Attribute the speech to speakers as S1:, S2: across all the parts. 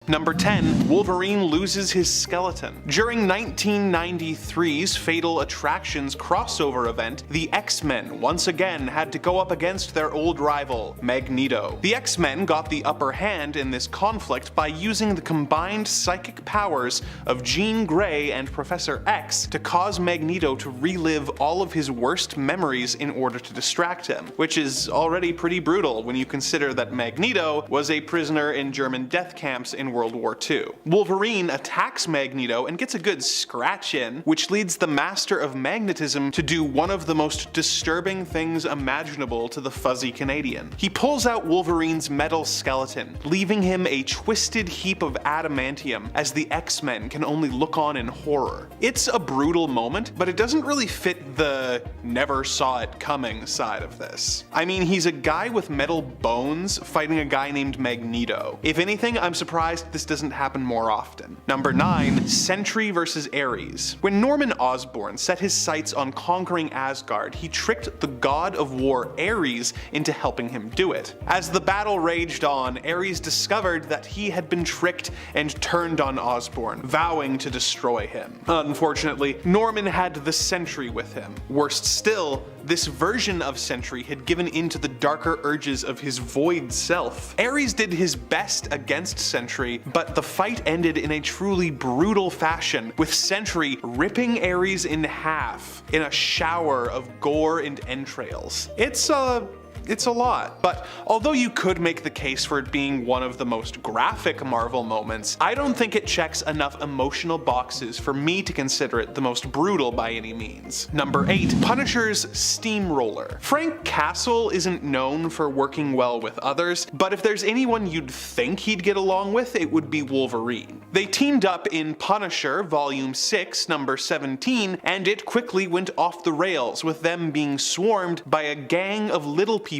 S1: Number 10. Wolverine loses his skeleton. During 1993's Fatal Attractions crossover event, the X-Men once again had to go up against their old rival, Magneto. The X-Men got the upper hand in this conflict by using the combined psychic powers of Jean Grey and Professor X to cause Magneto to relive all of his worst memories in order to distract him, which is already pretty brutal when you consider that Magneto was a prisoner in German death camps in World War II. Wolverine attacks Magneto and gets a good scratch in, which leads the Master of Magnetism to do one of the most disturbing things imaginable to the fuzzy Canadian. He pulls out Wolverine's metal skeleton, leaving him a twisted heap of adamantium as the X-Men can only look on in horror. It's a brutal moment, but it doesn't really fit the never saw it coming side of this. I mean, he's a guy with metal bones fighting a guy named Magneto. If anything, I'm surprised this doesn't happen more often. Number 9. Sentry vs. Ares. When Norman Osborn set his sights on conquering Asgard, he tricked the god of war Ares into helping him do it. As the battle raged on, Ares discovered that he had been tricked and turned on Osborn, vowing to destroy him. Unfortunately, Norman had the Sentry with him. Worst still, this version of Sentry had given in to the darker urges of his void self. Ares did his best against Sentry, but the fight ended in a truly brutal fashion, with Sentry ripping Ares in half in a shower of gore and entrails. It's a lot, but although you could make the case for it being one of the most graphic Marvel moments, I don't think it checks enough emotional boxes for me to consider it the most brutal by any means. Number 8. Punisher's Steamroller. Frank Castle isn't known for working well with others, but if there's anyone you'd think he'd get along with, it would be Wolverine. They teamed up in Punisher Volume 6, number 17, and it quickly went off the rails, with them being swarmed by a gang of little people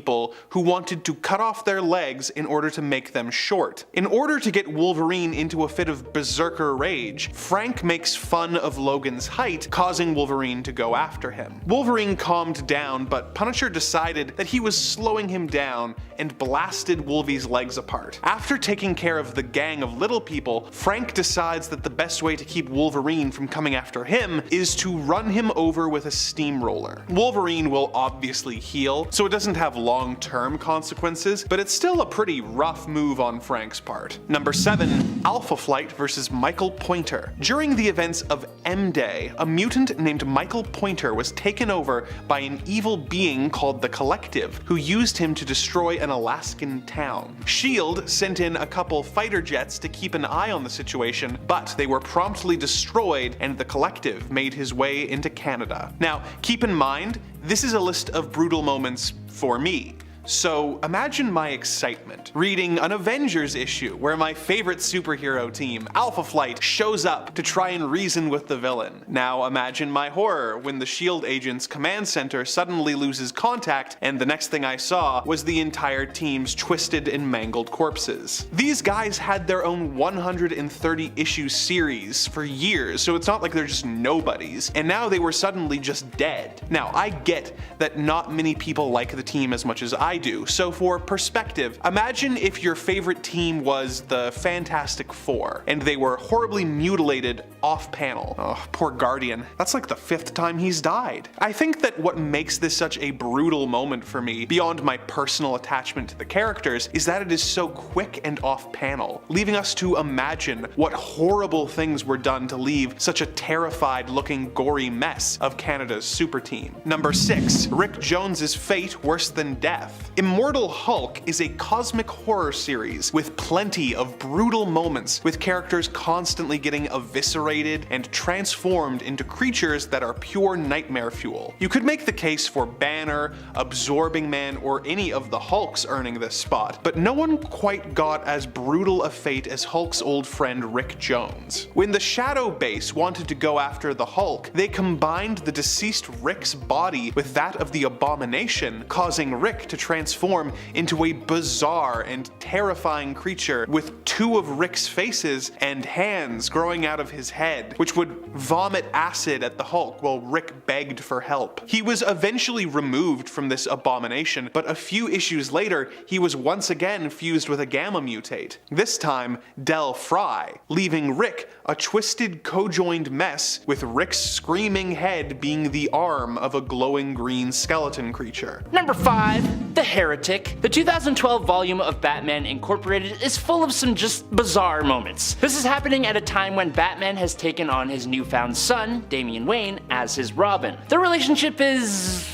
S1: who wanted to cut off their legs in order to make them short. In order to get Wolverine into a fit of berserker rage, Frank makes fun of Logan's height, causing Wolverine to go after him. Wolverine calmed down, but Punisher decided that he was slowing him down and blasted Wolvie's legs apart. After taking care of the gang of little people, Frank decides that the best way to keep Wolverine from coming after him is to run him over with a steamroller. Wolverine will obviously heal, so it doesn't have long-term consequences, but it's still a pretty rough move on Frank's part. Number 7. Alpha Flight vs. Michael Pointer. During the events of M-Day, a mutant named Michael Pointer was taken over by an evil being called the Collective, who used him to destroy an Alaskan town. S.H.I.E.L.D. sent in a couple fighter jets to keep an eye on the situation, but they were promptly destroyed and the Collective made his way into Canada. Now, keep in mind, this is a list of brutal moments for me. So imagine my excitement reading an Avengers issue where my favorite superhero team, Alpha Flight, shows up to try and reason with the villain. Now imagine my horror when the S.H.I.E.L.D. agent's command center suddenly loses contact and the next thing I saw was the entire team's twisted and mangled corpses. These guys had their own 130 issue series for years, so it's not like they're just nobodies, and now they were suddenly just dead. Now I get that not many people like the team as much as I do, so for perspective, imagine if your favorite team was the Fantastic Four, and they were horribly mutilated off-panel. Oh, poor Guardian. That's like the 5th time he's died. I think that what makes this such a brutal moment for me, beyond my personal attachment to the characters, is that it is so quick and off-panel, leaving us to imagine what horrible things were done to leave such a terrified-looking gory mess of Canada's super team. Number 6. Rick Jones's fate worse than death. Immortal Hulk is a cosmic horror series with plenty of brutal moments, with characters constantly getting eviscerated and transformed into creatures that are pure nightmare fuel. You could make the case for Banner, Absorbing Man, or any of the Hulks earning this spot, but no one quite got as brutal a fate as Hulk's old friend Rick Jones. When the Shadow Base wanted to go after the Hulk, they combined the deceased Rick's body with that of the Abomination, causing Rick to transform into a bizarre and terrifying creature with two of Rick's faces and hands growing out of his head, which would vomit acid at the Hulk while Rick begged for help. He was eventually removed from this abomination, but a few issues later, he was once again fused with a gamma mutate, this time Del Fry, leaving Rick a twisted co-joined mess with Rick's screaming head being the arm of a glowing green skeleton creature.
S2: Number 5. The Heretic. The 2012 volume of Batman Incorporated is full of some just bizarre moments. This is happening at a time when Batman has taken on his newfound son, Damian Wayne, as his Robin. The relationship is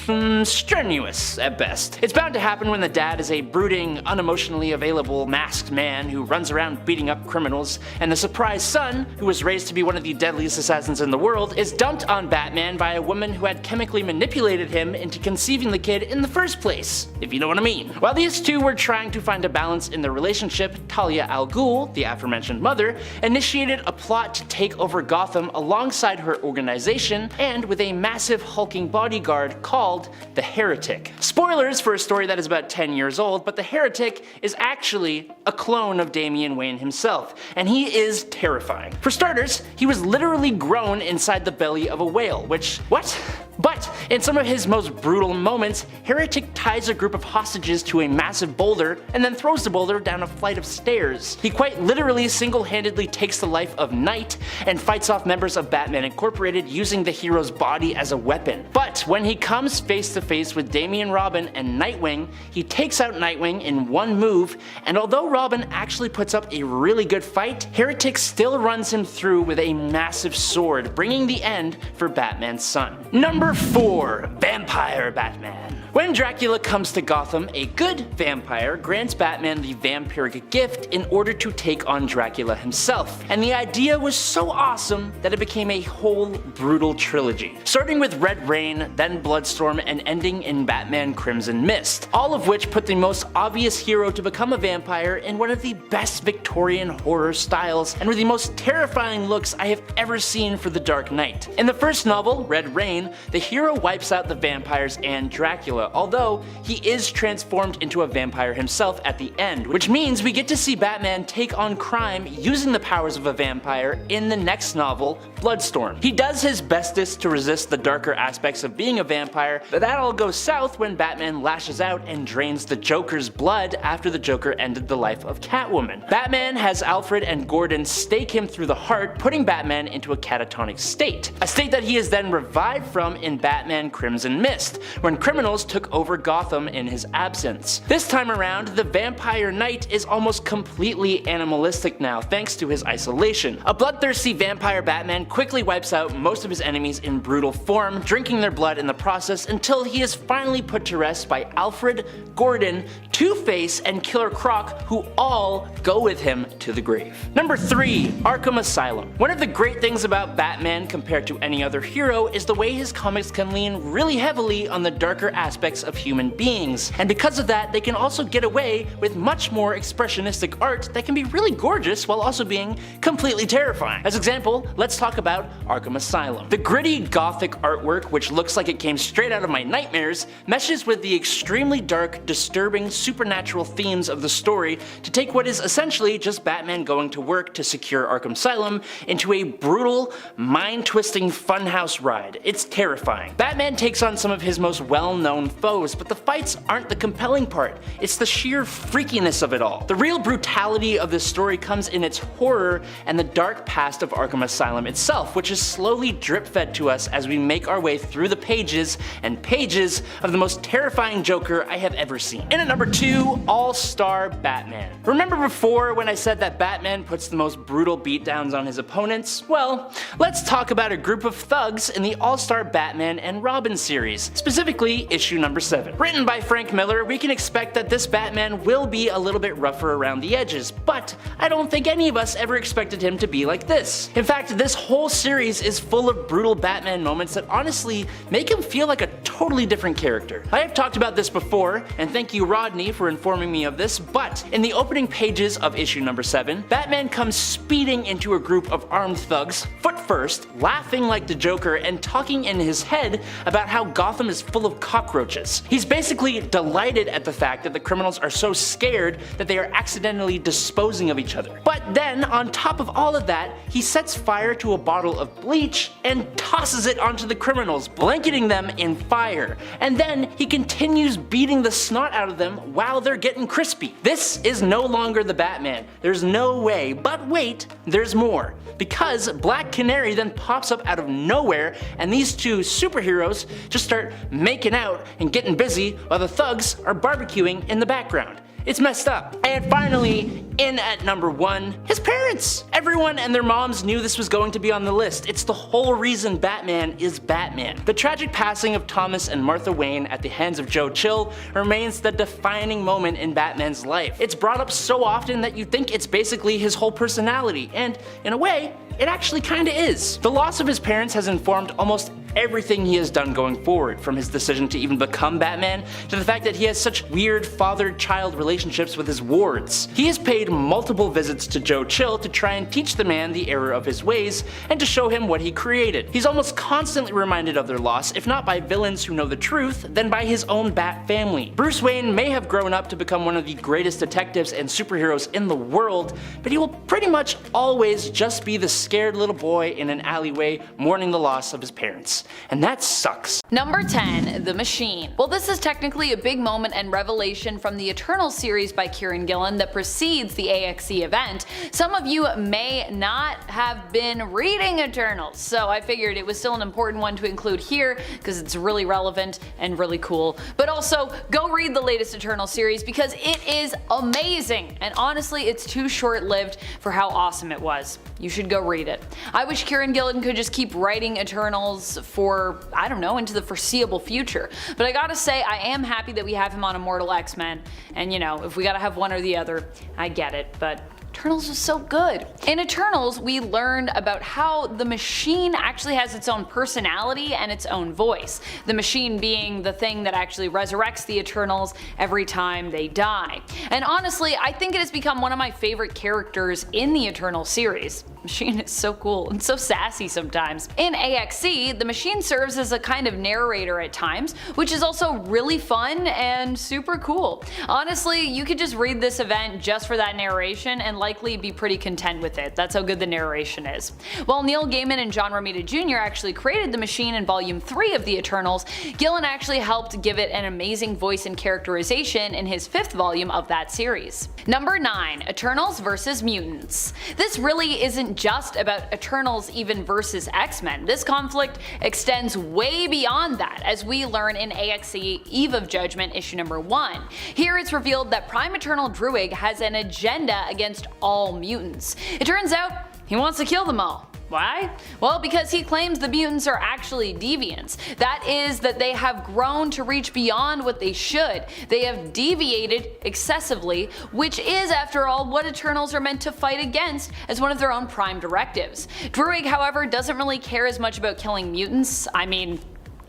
S2: strenuous at best. It's bound to happen when the dad is a brooding, unemotionally available masked man who runs around beating up criminals, and the surprise son, who was raised to be one of the deadliest assassins in the world, is dumped on Batman by a woman who had chemically manipulated him into conceiving the kid in the first place, if you know what I mean. While these two were trying to find a balance in their relationship, Talia al Ghul, the aforementioned mother, initiated a plot to take over Gotham alongside her organization and with a massive hulking bodyguard called the Heretic. Spoilers for a story that is about 10 years old, but the Heretic is actually a clone of Damian Wayne himself, and he is terrifying. For starters, he was literally grown inside the belly of a whale, which, what? But in some of his most brutal moments, Heretic ties a group of hostages to a massive boulder and then throws the boulder down a flight of stairs. He quite literally single-handedly takes the life of Knight and fights off members of Batman Incorporated using the hero's body as a weapon. But when he comes face to face with Damian Robin and Nightwing, he takes out Nightwing in one move, and although Robin actually puts up a really good fight, Heretic still runs him through with a massive sword, bringing the end for Batman's son. Number 4. Vampire Batman. When Dracula comes to Gotham, a good vampire grants Batman the vampiric gift in order to take on Dracula himself. And the idea was so awesome that it became a whole brutal trilogy. Starting with Red Rain, then Bloodstorm, and ending in Batman Crimson Mist. All of which put the most obvious hero to become a vampire in one of the best Victorian horror styles and with the most terrifying looks I have ever seen for the Dark Knight. In the first novel, Red Rain, the hero wipes out the vampires and Dracula, although he is transformed into a vampire himself at the end, which means we get to see Batman take on crime using the powers of a vampire in the next novel, Bloodstorm. He does his bestest to resist the darker aspects of being a vampire, but that all goes south when Batman lashes out and drains the Joker's blood after the Joker ended the life of Catwoman. Batman has Alfred and Gordon stake him through the heart, putting Batman into a catatonic state. A state that he is then revived from in Batman Crimson Mist, when criminals took over Gotham in his absence. This time around, the Vampire Knight is almost completely animalistic now thanks to his isolation. A bloodthirsty vampire Batman quickly wipes out most of his enemies in brutal form, drinking their blood in the process until he is finally put to rest by Alfred, Gordon, Two-Face, and Killer Croc, who all go with him to the grave. Number 3. Arkham Asylum. One of the great things about Batman compared to any other hero is the way his comics can lean really heavily on the darker aspects of human beings, and because of that they can also get away with much more expressionistic art that can be really gorgeous while also being completely terrifying. As example, let's talk about Arkham Asylum. The gritty gothic artwork, which looks like it came straight out of my nightmares, meshes with the extremely dark, disturbing, supernatural themes of the story to take what is essentially just Batman going to work to secure Arkham Asylum into a brutal, mind-twisting funhouse ride. It's terrifying. Batman takes on some of his most well-known foes, but the fights aren't the compelling part. It's the sheer freakiness of it all. The real brutality of this story comes in its horror and the dark past of Arkham Asylum itself, which is slowly drip-fed to us as we make our way through the pages and pages of the most terrifying Joker I have ever seen. And at number 2, All-Star Batman. Remember before when I said that Batman puts the most brutal beatdowns on his opponents? Well, let's talk about a group of thugs in the All-Star Batman and Robin series, specifically issue number 7. Written by Frank Miller, we can expect that this Batman will be a little bit rougher around the edges, but I don't think any of us ever expected him to be like this. In fact, this whole series is full of brutal Batman moments that honestly make him feel like a totally different character. I have talked about this before, and thank you Rodney me for informing me of this, but in the opening pages of issue number 7, Batman comes speeding into a group of armed thugs, foot first, laughing like the Joker and talking in his head about how Gotham is full of cockroaches. He's basically delighted at the fact that the criminals are so scared that they are accidentally disposing of each other. But then, on top of all of that, he sets fire to a bottle of bleach and tosses it onto the criminals, blanketing them in fire. And then he continues beating the snot out of them while they're getting crispy. This is no longer the Batman. There's no way, but wait, there's more. Because Black Canary then pops up out of nowhere and these two superheroes just start making out and getting busy while the thugs are barbecuing in the background. It's messed up. And finally, in at number 1, his parents. Everyone and their moms knew this was going to be on the list. It's the whole reason Batman is Batman. The tragic passing of Thomas and Martha Wayne at the hands of Joe Chill remains the defining moment in Batman's life. It's brought up so often that you think it's basically his whole personality, and in a way, it actually kinda is. The loss of his parents has informed almost everything he has done going forward, from his decision to even become Batman, to the fact that he has such weird father-child relationships with his wards. He has paid multiple visits to Joe Chill to try and teach the man the error of his ways, and to show him what he created. He's almost constantly reminded of their loss, if not by villains who know the truth, then by his own Bat family. Bruce Wayne may have grown up to become one of the greatest detectives and superheroes in the world, but he will pretty much always just be the scared little boy in an alleyway mourning the loss of his parents. And that sucks.
S3: Number 10, The Machine. Well, this is technically a big moment and revelation from the Eternals series by Kieran Gillen that precedes the AXE event. Some of you may not have been reading Eternals, so I figured it was still an important one to include here because it's really relevant and really cool. But also, go read the latest Eternals series because it is amazing, and honestly, it's too short-lived for how awesome it was. You should go read it. I wish Kieran Gillen could just keep writing Eternals for, I don't know, into the foreseeable future. But I gotta say, I am happy that we have him on Immortal X-Men, and you know, if we gotta have one or the other, I get it, but Eternals was so good. In Eternals, we learned about how the Machine actually has its own personality and its own voice. The Machine being the thing that actually resurrects the Eternals every time they die. And honestly, I think it has become one of my favorite characters in the Eternals series. Machine is so cool and so sassy sometimes. In AXE, the Machine serves as a kind of narrator at times, which is also really fun and super cool. Honestly, you could just read this event just for that narration and likely be pretty content with it. That's how good the narration is. While Neil Gaiman and John Romita Jr. actually created the Machine in Volume 3 of the Eternals, Gillen actually helped give it an amazing voice and characterization in his 5th volume of that series. Number 9, Eternals vs. Mutants. This really isn't just about Eternals even versus X-Men. This conflict extends way beyond that, as we learn in AXE Eve of Judgment issue number 1. Here it's revealed that Prime Eternal Druig has an agenda against all mutants. It turns out he wants to kill them all. Why? Well, because he claims the mutants are actually deviants. That is, that they have grown to reach beyond what they should. They have deviated excessively, which is, after all, what Eternals are meant to fight against as one of their own prime directives. Druig, however, doesn't really care as much about killing mutants,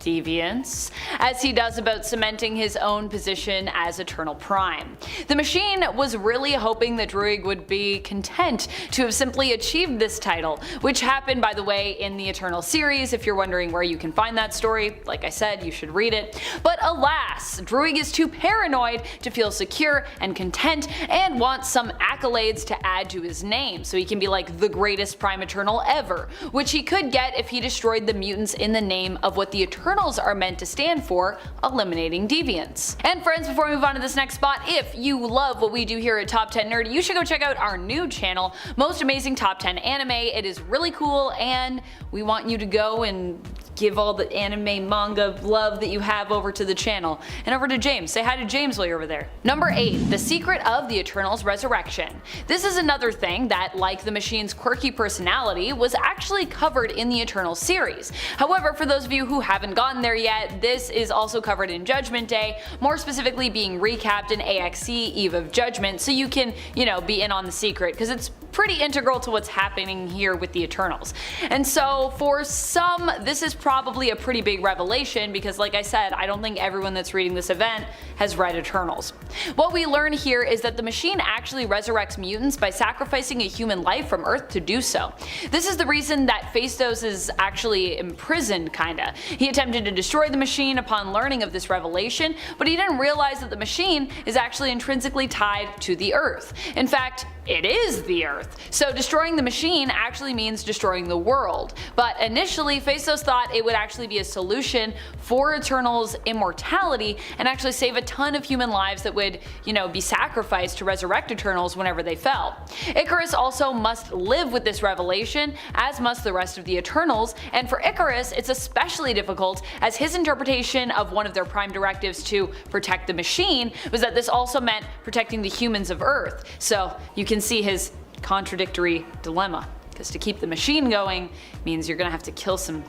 S3: deviants, as he does about cementing his own position as Eternal Prime. The Machine was really hoping that Druig would be content to have simply achieved this title, which happened, by the way, in the Eternal series. If you're wondering where you can find that story, like I said, you should read it. But alas, Druig is too paranoid to feel secure and content and wants some accolades to add to his name, so he can be like the greatest Prime Eternal ever, which he could get if he destroyed the mutants in the name of what the Eternals are meant to stand for, eliminating deviants. And friends, before we move on to this next spot, if you love what we do here at Top 10 Nerd, you should go check out our new channel, Most Amazing Top 10 Anime. It is really cool, and we want you to go and give all the anime manga love that you have over to the channel. And over to James. Say hi to James while you're over there. Number 8. The Secret of the Eternals' Resurrection. This is another thing that, like the Machine's quirky personality, was actually covered in the Eternals series. However, for those of you who haven't gotten there yet, this is also covered in Judgment Day, more specifically being recapped in AXE Eve of Judgment, so you can, be in on the secret, because it's pretty integral to what's happening here with the Eternals. And so for some, this is probably a pretty big revelation because, like I said, I don't think everyone that's reading this event has read Eternals. What we learn here is that the machine actually resurrects mutants by sacrificing a human life from Earth to do so. This is the reason that Phastos is actually imprisoned, kinda. He attempted to destroy the machine upon learning of this revelation, but he didn't realize that the machine is actually intrinsically tied to the Earth. In fact, it is the Earth. So destroying the machine actually means destroying the world. But initially, Phastos thought it would actually be a solution for Eternals' immortality and actually save a ton of human lives that would, be sacrificed to resurrect Eternals whenever they fell. Icarus also must live with this revelation, as must the rest of the Eternals, and for Icarus, it's especially difficult as his interpretation of one of their prime directives to protect the machine was that this also meant protecting the humans of Earth. So you can see his contradictory dilemma, because to keep the machine going means you're gonna have to kill some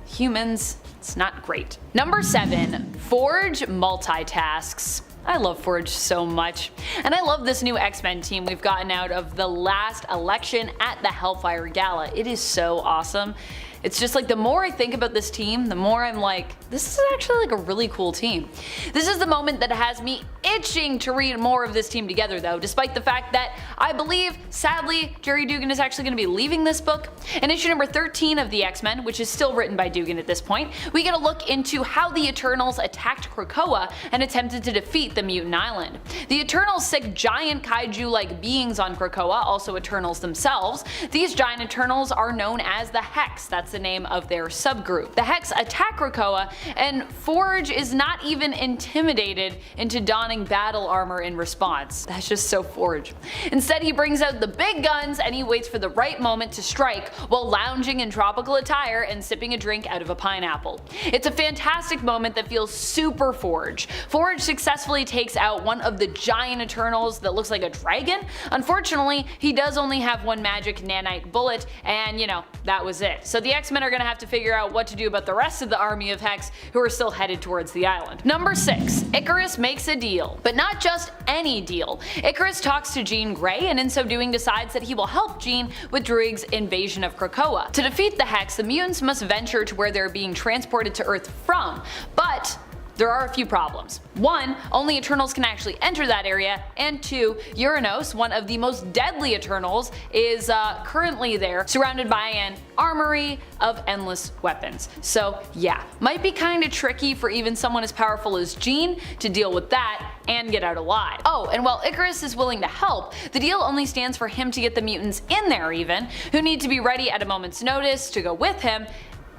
S3: humans. It's not great. Number 7. Forge multitasks. I love Forge so much, and I love this new X-Men team we've gotten out of the last election at the Hellfire Gala. It is so awesome. It's just like the more I think about this team, the more I'm like, this is actually like a really cool team. This is the moment that has me itching to read more of this team together though, despite the fact that I believe, sadly, Jerry Dugan is actually going to be leaving this book. In issue number 13 of the X-Men, which is still written by Dugan at this point, we get a look into how the Eternals attacked Krakoa and attempted to defeat the Mutant Island. The Eternals sick giant kaiju-like beings on Krakoa, also Eternals themselves. These giant Eternals are known as the Hex. That's the name of their subgroup. The Hex attack Krakoa, and Forge is not even intimidated into donning battle armor in response. That's just so Forge. Instead, he brings out the big guns and he waits for the right moment to strike while lounging in tropical attire and sipping a drink out of a pineapple. It's a fantastic moment that feels super Forge. Forge successfully takes out one of the giant Eternals that looks like a dragon. Unfortunately, he does only have one magic nanite bullet, and that was it. So the X-Men are gonna have to figure out what to do about the rest of the army of Hex who are still headed towards the island. Number 6. Icarus makes a deal. But not just any deal. Icarus talks to Jean Grey and in so doing decides that he will help Jean with Druig's invasion of Krakoa. To defeat the Hex, the mutants must venture to where they're being transported to Earth from, but there are a few problems. 1. Only Eternals can actually enter that area, and 2. Villainous, one of the most deadly Eternals, is currently there, surrounded by an armory of endless weapons. So yeah, might be kinda tricky for even someone as powerful as Jean to deal with that and get out alive. Oh, and while Icarus is willing to help, the deal only stands for him to get the mutants in there even, who need to be ready at a moment's notice to go with him,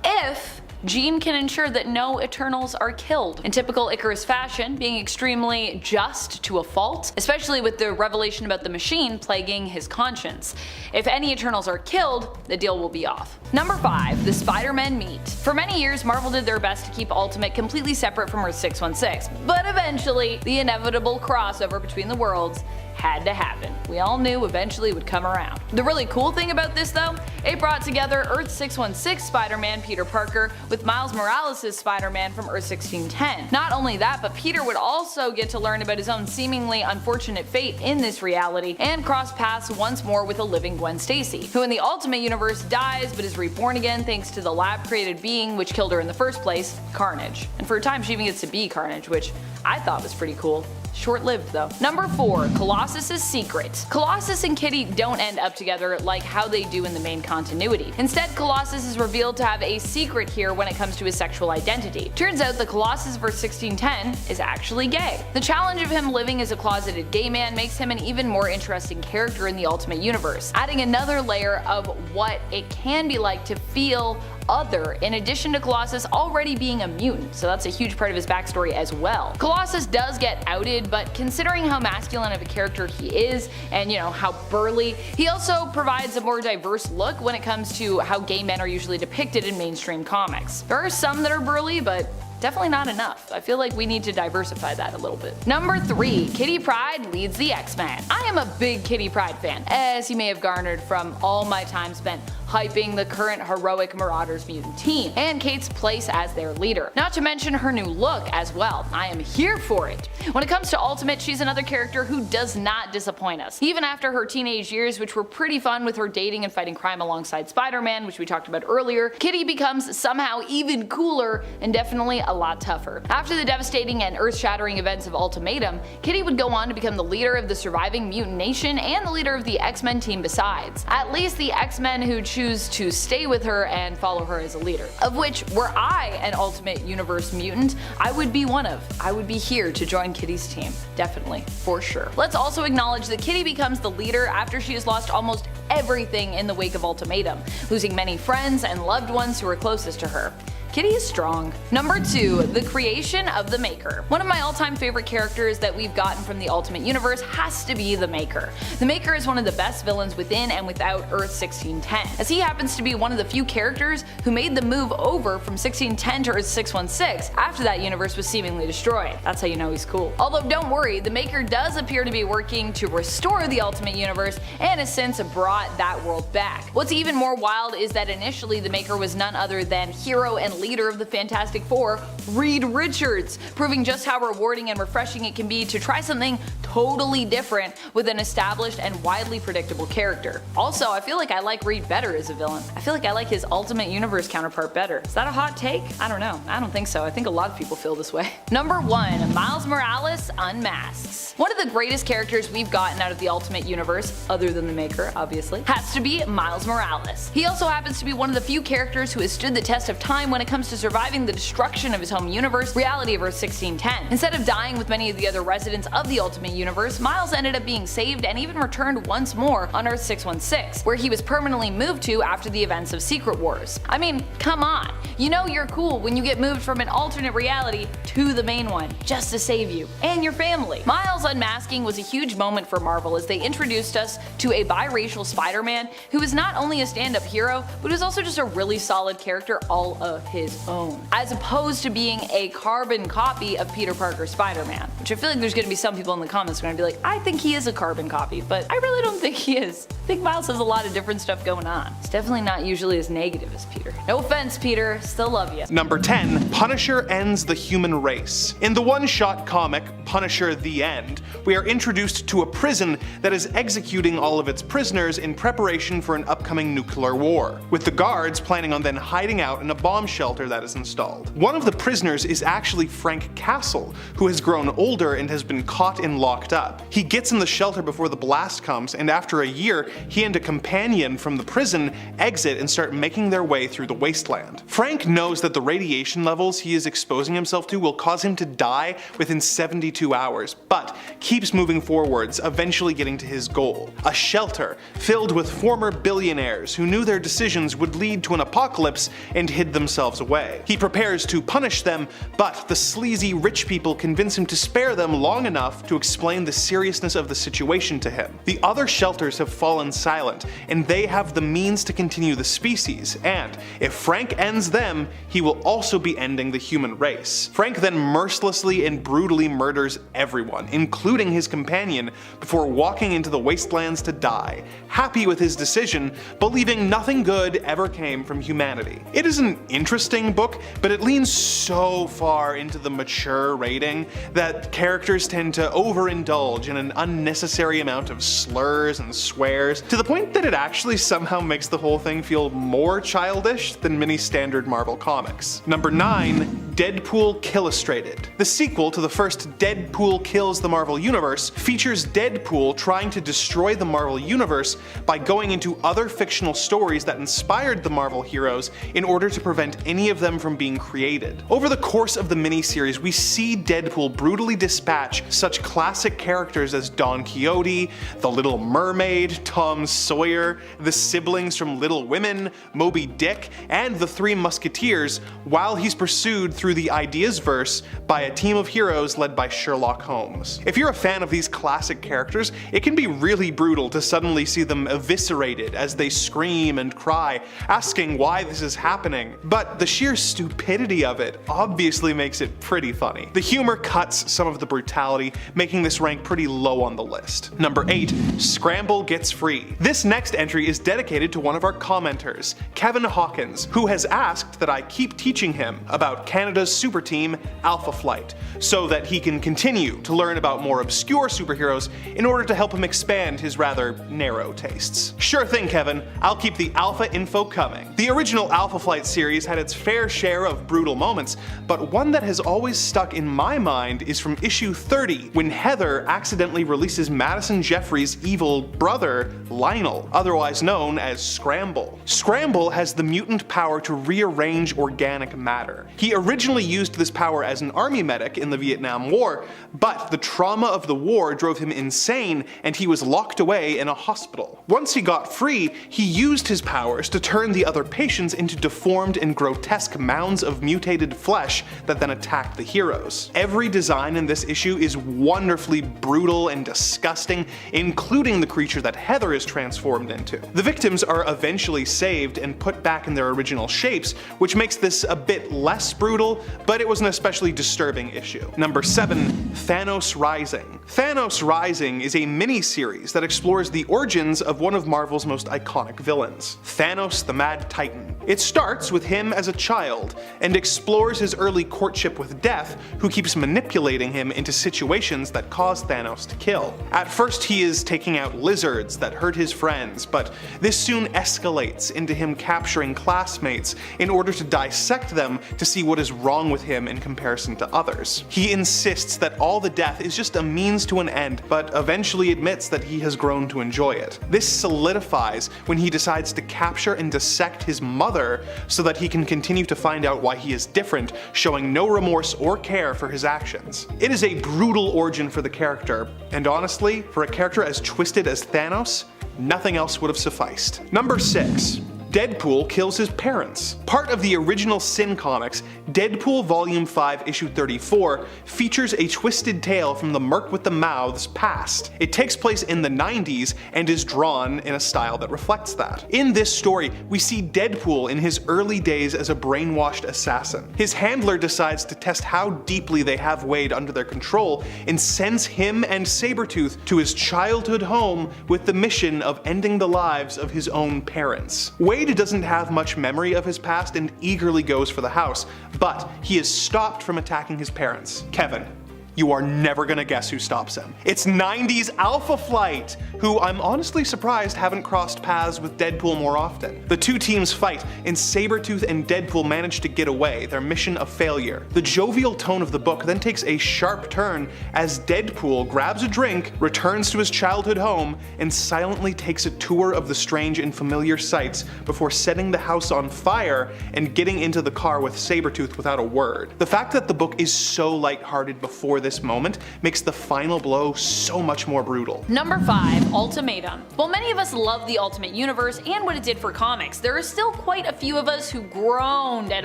S3: if Jean can ensure that no Eternals are killed. In typical Icarus fashion, being extremely just to a fault, especially with the revelation about the machine plaguing his conscience. If any Eternals are killed, the deal will be off. Number 5. The Spider-Men meet. For many years, Marvel did their best to keep Ultimate completely separate from Earth 616, but eventually, the inevitable crossover between the worlds had to happen. We all knew eventually it would come around. The really cool thing about this though, it brought together Earth 616 Spider-Man Peter Parker with Miles Morales' Spider-Man from Earth 1610. Not only that, but Peter would also get to learn about his own seemingly unfortunate fate in this reality and cross paths once more with a living Gwen Stacy, who in the Ultimate Universe dies but is reborn again thanks to the lab-created being which killed her in the first place, Carnage. And for a time she even gets to be Carnage, which I thought was pretty cool. Short-lived though. Number 4. Colossus' secret. Colossus and Kitty don't end up together like how they do in the main continuity. Instead, Colossus is revealed to have a secret here when it comes to his sexual identity. Turns out the Colossus vs 1610 is actually gay. The challenge of him living as a closeted gay man makes him an even more interesting character in the Ultimate Universe, adding another layer of what it can be like to feel other, in addition to Colossus already being a mutant, so that's a huge part of his backstory as well. Colossus does get outed, but considering how masculine of a character he is, and how burly, he also provides a more diverse look when it comes to how gay men are usually depicted in mainstream comics. There are some that are burly, but definitely not enough. I feel like we need to diversify that a little bit. Number 3. Kitty Pryde leads the X-Men. I am a big Kitty Pryde fan, as you may have garnered from all my time spent hyping the current heroic Marauders mutant team, and Kate's place as their leader. Not to mention her new look as well. I am here for it. When it comes to Ultimate, she's another character who does not disappoint us. Even after her teenage years, which were pretty fun with her dating and fighting crime alongside Spider-Man, which we talked about earlier, Kitty becomes somehow even cooler and definitely a lot tougher. After the devastating and earth-shattering events of Ultimatum, Kitty would go on to become the leader of the surviving mutant nation and the leader of the X-Men team besides. At least the X-Men who choose to stay with her and follow her as a leader. Of which, were I an Ultimate Universe mutant, I would be one of. I would be here to join Kitty's team. Definitely. For sure. Let's also acknowledge that Kitty becomes the leader after she has lost almost everything in the wake of Ultimatum, losing many friends and loved ones who were closest to her. Kitty is strong. Number 2. The creation of the Maker. One of my all-time favorite characters that we've gotten from the Ultimate Universe has to be the Maker. The Maker is one of the best villains within and without Earth 1610, as he happens to be one of the few characters who made the move over from 1610 to Earth 616 after that universe was seemingly destroyed. That's how you know he's cool. Although don't worry, the Maker does appear to be working to restore the Ultimate Universe and has since brought that world back. What's even more wild is that initially the Maker was none other than hero and leader of the Fantastic Four, Reed Richards, proving just how rewarding and refreshing it can be to try something totally different with an established and widely predictable character. Also, I feel like I like Reed better as a villain. I feel like I like his Ultimate Universe counterpart better. Is that a hot take? I don't know. I don't think so. I think a lot of people feel this way. Number 1. Miles Morales unmasks. One of the greatest characters we've gotten out of the Ultimate Universe, other than the Maker obviously, has to be Miles Morales. He also happens to be one of the few characters who has stood the test of time when it comes to surviving the destruction of his home universe, reality of Earth 1610. Instead of dying with many of the other residents of the Ultimate Universe, Miles ended up being saved and even returned once more on Earth 616, where he was permanently moved to after the events of Secret Wars. I mean, come on. You know you're cool when you get moved from an alternate reality to the main one, just to save you and your family. Miles unmasking was a huge moment for Marvel as they introduced us to a biracial Spider-Man who is not only a stand-up hero, but is also just a really solid character all of his own, as opposed to being a carbon copy of Peter Parker's Spider-Man, which I feel like there's going to be some people in the comments who are going to be like, I think he is a carbon copy, but I really don't think he is. I think Miles has a lot of different stuff going on. It's definitely not usually as negative as Peter. No offense, Peter, still love you.
S1: Number 10. Punisher ends the human race. In the one-shot comic, Punisher: The End, we are introduced to a prison that is executing all of its prisoners in preparation for an upcoming nuclear war, with the guards planning on then hiding out in a bomb shelter that is installed. One of the prisoners is actually Frank Castle, who has grown older and has been caught and locked up. He gets in the shelter before the blast comes, and after a year, he and a companion from the prison exit and start making their way through the wasteland. Frank knows that the radiation levels he is exposing himself to will cause him to die within 72 hours, but keeps moving forwards, eventually getting to his goal: a shelter filled with former billionaires who knew their decisions would lead to an apocalypse and hid themselves away. He prepares to punish them, but the sleazy rich people convince him to spare them long enough to explain the seriousness of the situation to him. The other shelters have fallen silent, and they have the means to continue the species, and if Frank ends them, he will also be ending the human race. Frank then mercilessly and brutally murders everyone, including his companion, before walking into the wastelands to die, happy with his decision, believing nothing good ever came from humanity. It is an interesting book, but it leans so far into the mature rating that characters tend to overindulge in an unnecessary amount of slurs and swears, to the point that it actually somehow makes the whole thing feel more childish than many standard Marvel comics. Number 9. Deadpool Killustrated. The sequel to the first Deadpool Kills the Marvel Universe features Deadpool trying to destroy the Marvel Universe by going into other fictional stories that inspired the Marvel heroes in order to prevent any of them from being created. Over the course of the miniseries, we see Deadpool brutally dispatch such classic characters as Don Quixote, the Little Mermaid, Tom Sawyer, the siblings from Little Women, Moby Dick, and the Three Musketeers, while he's pursued through the ideas verse by a team of heroes led by Sherlock Holmes. If you're a fan of these classic characters, it can be really brutal to suddenly see them eviscerated as they scream and cry, asking why this is happening. But the sheer stupidity of it obviously makes it pretty funny. The humor cuts some of the brutality, making this rank pretty low on the list. Number 8. Scramble gets free. This next entry is dedicated to one of our commenters, Kevin Hawkins, who has asked that I keep teaching him about Canada's super team, Alpha Flight, so that he can continue to learn about more obscure superheroes in order to help him expand his rather narrow tastes. Sure thing, Kevin, I'll keep the Alpha info coming. The original Alpha Flight series had its fair share of brutal moments, but one that has always stuck in my mind is from issue 30, when Heather accidentally releases Madison Jeffries' evil brother, Lionel, otherwise known as Scramble. Scramble has the mutant power to rearrange organic matter. He originally used this power as an army medic in the Vietnam War, but the trauma of the war drove him insane and he was locked away in a hospital. Once he got free, he used his powers to turn the other patients into deformed and grotesque mounds of mutated flesh that then attacked the heroes. Every design in this issue is wonderfully brutal and disgusting, including the creature that Heather is transformed into. The victims are eventually saved and put back in their original shapes, which makes this a bit less brutal, but it was an especially disturbing issue. Number 7. Thanos Rising. Thanos Rising is a mini-series that explores the origins of one of Marvel's most iconic villains, Thanos the Mad Titan. It starts with him as a child and explores his early courtship with Death, who keeps manipulating him into situations that cause Thanos to kill. At first he is taking out lizards that hurt his friends, but this soon escalates into him capturing classmates in order to dissect them to see what is wrong with him in comparison to others. He insists that all the death is just a means to an end, but eventually admits that he has grown to enjoy it. This solidifies when he decides to capture and dissect his mother so that he can continue to find out why he is different, showing no remorse or care for his actions. It is a brutal origin for the character, and honestly, for a character as twisted as Thanos, nothing else would have sufficed. Number 6. Deadpool kills his parents. Part of the original Sin comics, Deadpool Volume 5 Issue 34 features a twisted tale from the Merc with the Mouth's past. It takes place in the 90s and is drawn in a style that reflects that. In this story, we see Deadpool in his early days as a brainwashed assassin. His handler decides to test how deeply they have Wade under their control and sends him and Sabretooth to his childhood home with the mission of ending the lives of his own parents. Wade doesn't have much memory of his past and eagerly goes for the house, but he is stopped from attacking his parents. Kevin, you are never gonna guess who stops him. It's 90s Alpha Flight, who I'm honestly surprised haven't crossed paths with Deadpool more often. The two teams fight, and Sabretooth and Deadpool manage to get away, their mission a failure. The jovial tone of the book then takes a sharp turn as Deadpool grabs a drink, returns to his childhood home, and silently takes a tour of the strange and familiar sights before setting the house on fire and getting into the car with Sabretooth without a word. The fact that the book is so lighthearted before this moment makes the final blow so much more brutal.
S3: Number 5. Ultimatum. While many of us love the Ultimate Universe and what it did for comics, there are still quite a few of us who groaned at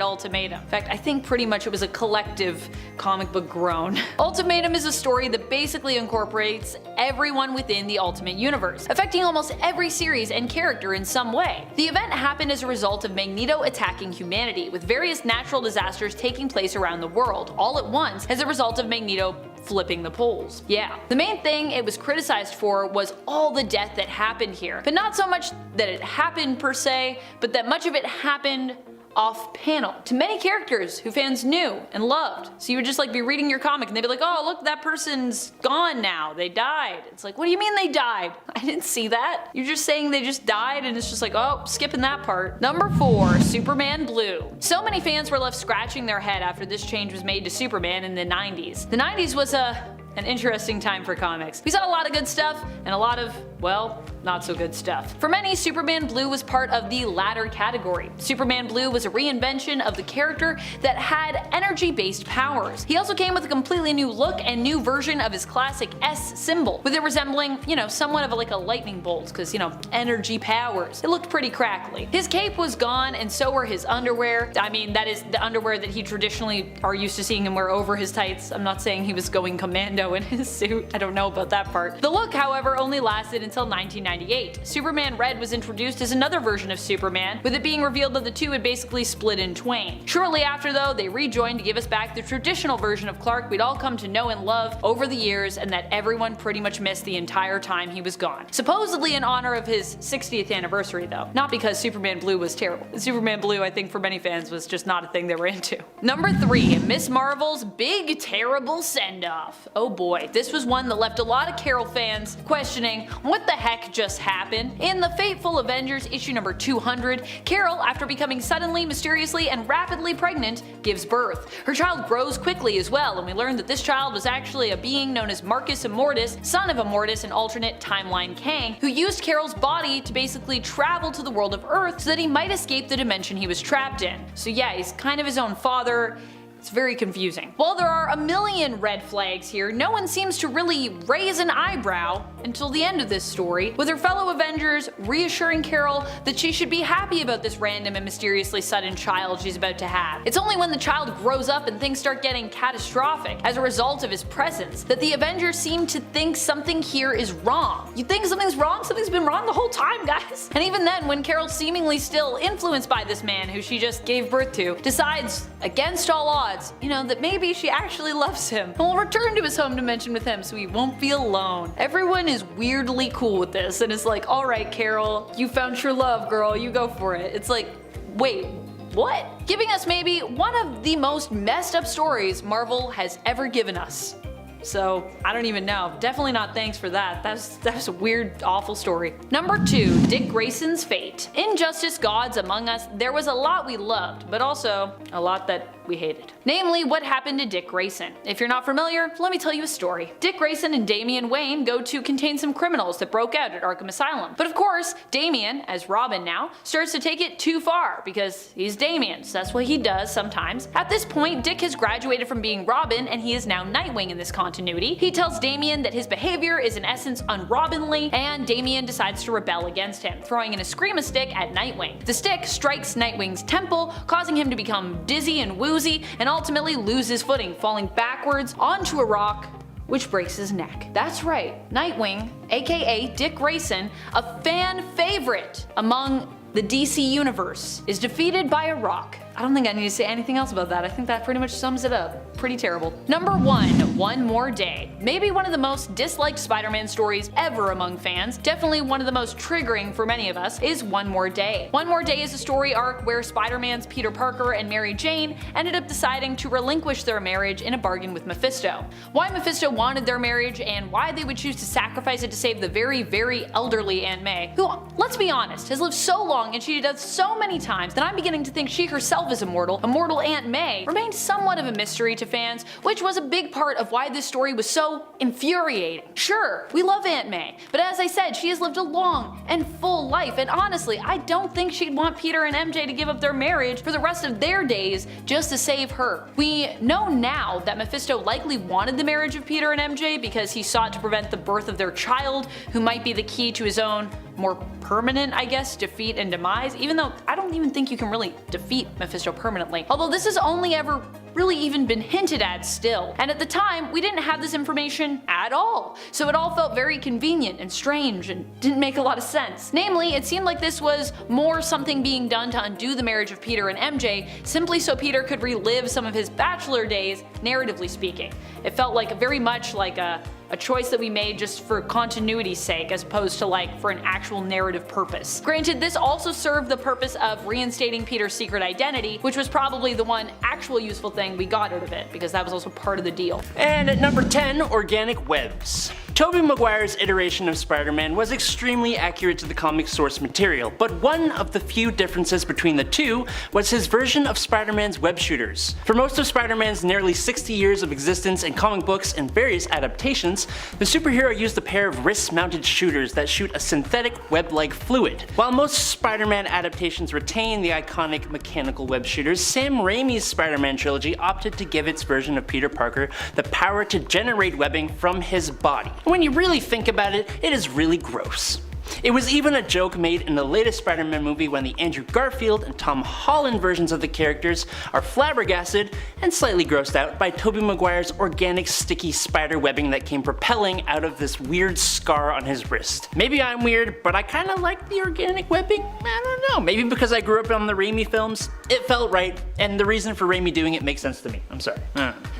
S3: Ultimatum. In fact, I think pretty much it was a collective comic book groan. Ultimatum is a story that basically incorporates everyone within the Ultimate Universe, affecting almost every series and character in some way. The event happened as a result of Magneto attacking humanity, with various natural disasters taking place around the world, all at once as a result of Magneto flipping the poles. Yeah. The main thing it was criticized for was all the death that happened here, but not so much that it happened per se, but that much of it happened off panel to many characters who fans knew and loved. So you would just like be reading your comic and they'd be like, oh look, that person's gone now, they died. It's like, what do you mean they died? I didn't see that. You're just saying they just died and it's just like, oh, skipping that part. Number 4, Superman Blue. So many fans were left scratching their head after this change was made to Superman in the 90s. The 90s was a an interesting time for comics. We saw a lot of good stuff and a lot of, well, not so good stuff. For many, Superman Blue was part of the latter category. Superman Blue was a reinvention of the character that had energy-based powers. He also came with a completely new look and new version of his classic S symbol, with it resembling, somewhat of like a lightning bolt, because, energy powers. It looked pretty crackly. His cape was gone, and so were his underwear. I mean, that is the underwear that he traditionally are used to seeing him wear over his tights. I'm not saying he was going commando in his suit. I don't know about that part. The look, however, only lasted until 1998. Superman Red was introduced as another version of Superman, with it being revealed that the two had basically split in twain. Shortly after, though, they rejoined to give us back the traditional version of Clark we'd all come to know and love over the years, and that everyone pretty much missed the entire time he was gone. Supposedly in honor of his 60th anniversary, though. Not because Superman Blue was terrible. Superman Blue, I think for many fans, was just not a thing they were into. Number 3. Miss Marvel's Big Terrible Send-Off. Oh boy, this was one that left a lot of Carol fans questioning what the heck just happened. In the fateful Avengers issue number 200, Carol, after becoming suddenly, mysteriously, and rapidly pregnant, gives birth. Her child grows quickly as well, and we learn that this child was actually a being known as Marcus Immortus, son of Immortus and alternate timeline Kang, who used Carol's body to basically travel to the world of Earth so that he might escape the dimension he was trapped in. So yeah, he's kind of his own father. It's very confusing. While there are a million red flags here, no one seems to really raise an eyebrow until the end of this story, with her fellow Avengers reassuring Carol that she should be happy about this random and mysteriously sudden child she's about to have. It's only when the child grows up and things start getting catastrophic as a result of his presence that the Avengers seem to think something here is wrong. You think something's wrong? Something's been wrong the whole time, guys. And even then, when Carol, seemingly still influenced by this man who she just gave birth to, decides, against all odds, that maybe she actually loves him and will return to his home dimension with him so he won't feel alone. Everyone is weirdly cool with this and is like, alright Carol, you found true love, girl, you go for it. It's like, wait, what? Giving us maybe one of the most messed up stories Marvel has ever given us. So, I don't even know. Definitely not thanks for that. That's a weird, awful story. Number 2. Dick Grayson's Fate. In Justice Gods Among Us, there was a lot we loved, but also a lot that we hated. Namely, what happened to Dick Grayson. If you're not familiar, let me tell you a story. Dick Grayson and Damian Wayne go to contain some criminals that broke out at Arkham Asylum. But of course, Damian, as Robin now, starts to take it too far because he's Damian, so that's what he does sometimes. At this point, Dick has graduated from being Robin and he is now Nightwing in this continuity. He tells Damian that his behavior is in essence un-Robinly, and Damian decides to rebel against him, throwing in a Scream-a stick at Nightwing. The stick strikes Nightwing's temple, causing him to become dizzy and woozy and ultimately lose his footing, falling backwards onto a rock, which breaks his neck. That's right, Nightwing, aka Dick Grayson, a fan favorite among the DC universe, is defeated by a rock. I don't think I need to say anything else about that. I think that pretty much sums it up. Pretty terrible. Number 1. One More Day. Maybe one of the most disliked Spider-Man stories ever among fans, definitely one of the most triggering for many of us, is One More Day. One More Day is a story arc where Spider-Man's Peter Parker and Mary Jane ended up deciding to relinquish their marriage in a bargain with Mephisto. Why Mephisto wanted their marriage and why they would choose to sacrifice it to save the very, very elderly Aunt May, who, let's be honest, has lived so long and cheated us so many times that I'm beginning to think she herself is immortal Aunt May, remained somewhat of a mystery to fans, which was a big part of why this story was so infuriating. Sure, we love Aunt May, but as I said, she has lived a long and full life, and honestly, I don't think she'd want Peter and MJ to give up their marriage for the rest of their days just to save her. We know now that Mephisto likely wanted the marriage of Peter and MJ because he sought to prevent the birth of their child, who might be the key to his own more permanent, I guess, defeat and demise, even though I don't even think you can really defeat Mephisto permanently. Although this has only ever really even been hinted at still. And at the time, we didn't have this information at all. So it all felt very convenient and strange and didn't make a lot of sense. Namely, it seemed like this was more something being done to undo the marriage of Peter and MJ, simply so Peter could relive some of his bachelor days, narratively speaking. It felt like very much like a choice that we made just for continuity's sake, as opposed to like for an actual narrative purpose. Granted, this also served the purpose of reinstating Peter's secret identity, which was probably the one actual useful thing we got out of it, because that was also part of the deal.
S2: And at number 10, organic webs. Tobey Maguire's iteration of Spider-Man was extremely accurate to the comic source material, but one of the few differences between the two was his version of Spider-Man's web shooters. For most of Spider-Man's nearly 60 years of existence in comic books and various adaptations, the superhero used a pair of wrist-mounted shooters that shoot a synthetic web-like fluid. While most Spider-Man adaptations retain the iconic mechanical web shooters, Sam Raimi's Spider-Man trilogy opted to give its version of Peter Parker the power to generate webbing from his body. When you really think about it, it is really gross. It was even a joke made in the latest Spider-Man movie when the Andrew Garfield and Tom Holland versions of the characters are flabbergasted and slightly grossed out by Tobey Maguire's organic sticky spider webbing that came propelling out of this weird scar on his wrist. Maybe I'm weird, but I kinda like the organic webbing? I don't know, maybe because I grew up on the Raimi films, it felt right, and the reason for Raimi doing it makes sense to me. I'm sorry.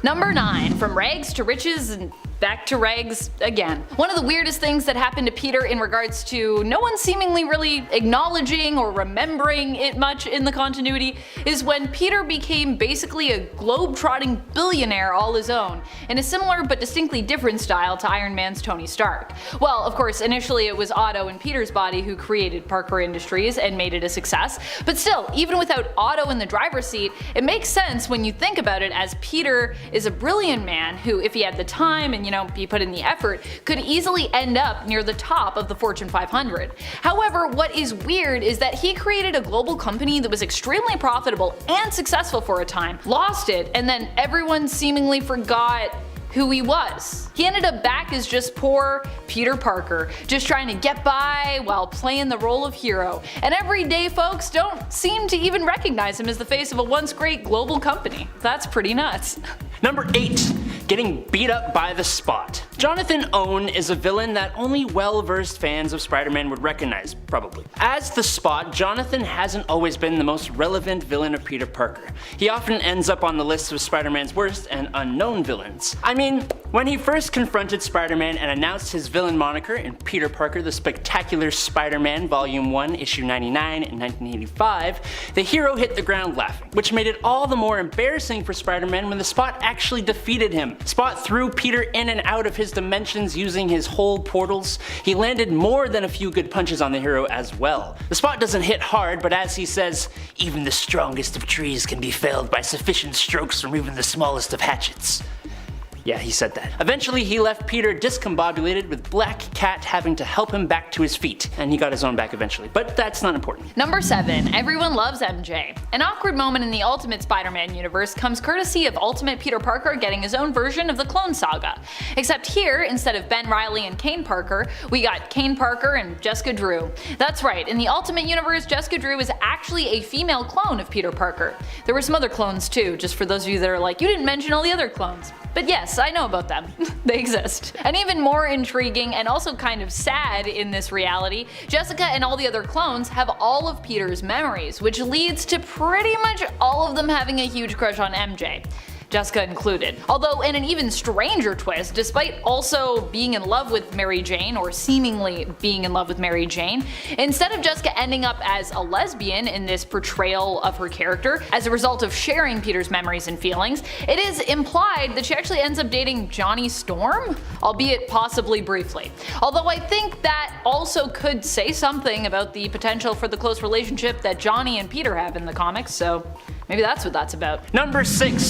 S3: Number 9, from rags to riches and back to rags again. One of the weirdest things that happened to Peter in regards to no one seemingly really acknowledging or remembering it much in the continuity is when Peter became basically a globe-trotting billionaire all his own, in a similar but distinctly different style to Iron Man's Tony Stark. Well, of course, initially it was Otto in Peter's body who created Parker Industries and made it a success, but still, even without Otto in the driver's seat, it makes sense when you think about it, as Peter is a brilliant man who, if he had the time and he put in the effort, could easily end up near the top of the Fortune 500. However, what is weird is that he created a global company that was extremely profitable and successful for a time, lost it, and then everyone seemingly forgot who he was. He ended up back as just poor Peter Parker, just trying to get by while playing the role of hero. And everyday folks don't seem to even recognize him as the face of a once great global company. That's pretty nuts.
S2: Number 8. Getting beat up by the Spot. Jonathan Owen is a villain that only well-versed fans of Spider-Man would recognize, probably. As the Spot, Jonathan hasn't always been the most relevant villain of Peter Parker. He often ends up on the list of Spider-Man's worst and unknown villains. I mean, when he first confronted Spider-Man and announced his villain moniker in Peter Parker the Spectacular Spider-Man Volume 1, Issue 99 in 1985, the hero hit the ground laughing, which made it all the more embarrassing for Spider-Man when the Spot actually defeated him. Spot threw Peter in and out of his dimensions using his whole portals. He landed more than a few good punches on the hero as well. The Spot doesn't hit hard, but as he says, even the strongest of trees can be felled by sufficient strokes from even the smallest of hatchets. Yeah, he said that. Eventually, he left Peter discombobulated, with Black Cat having to help him back to his feet, and he got his own back eventually, but that's not important.
S3: Number 7. Everyone loves MJ. An awkward moment in the Ultimate Spider-Man universe comes courtesy of Ultimate Peter Parker getting his own version of the Clone Saga. Except here, instead of Ben Reilly and Kane Parker, we got Kane Parker and Jessica Drew. That's right, in the Ultimate universe, Jessica Drew is actually a female clone of Peter Parker. There were some other clones too, just for those of you that are like, you didn't mention all the other clones. But yes, I know about them. They exist. And even more intriguing and also kind of sad in this reality, Jessica and all the other clones have all of Peter's memories, which leads to pretty much all of them having a huge crush on MJ. Jessica included. Although in an even stranger twist, despite also being in love with Mary Jane, or seemingly being in love with Mary Jane, instead of Jessica ending up as a lesbian in this portrayal of her character as a result of sharing Peter's memories and feelings, it is implied that she actually ends up dating Johnny Storm, albeit possibly briefly. Although I think that also could say something about the potential for the close relationship that Johnny and Peter have in the comics, so maybe that's what that's about.
S2: Number 6.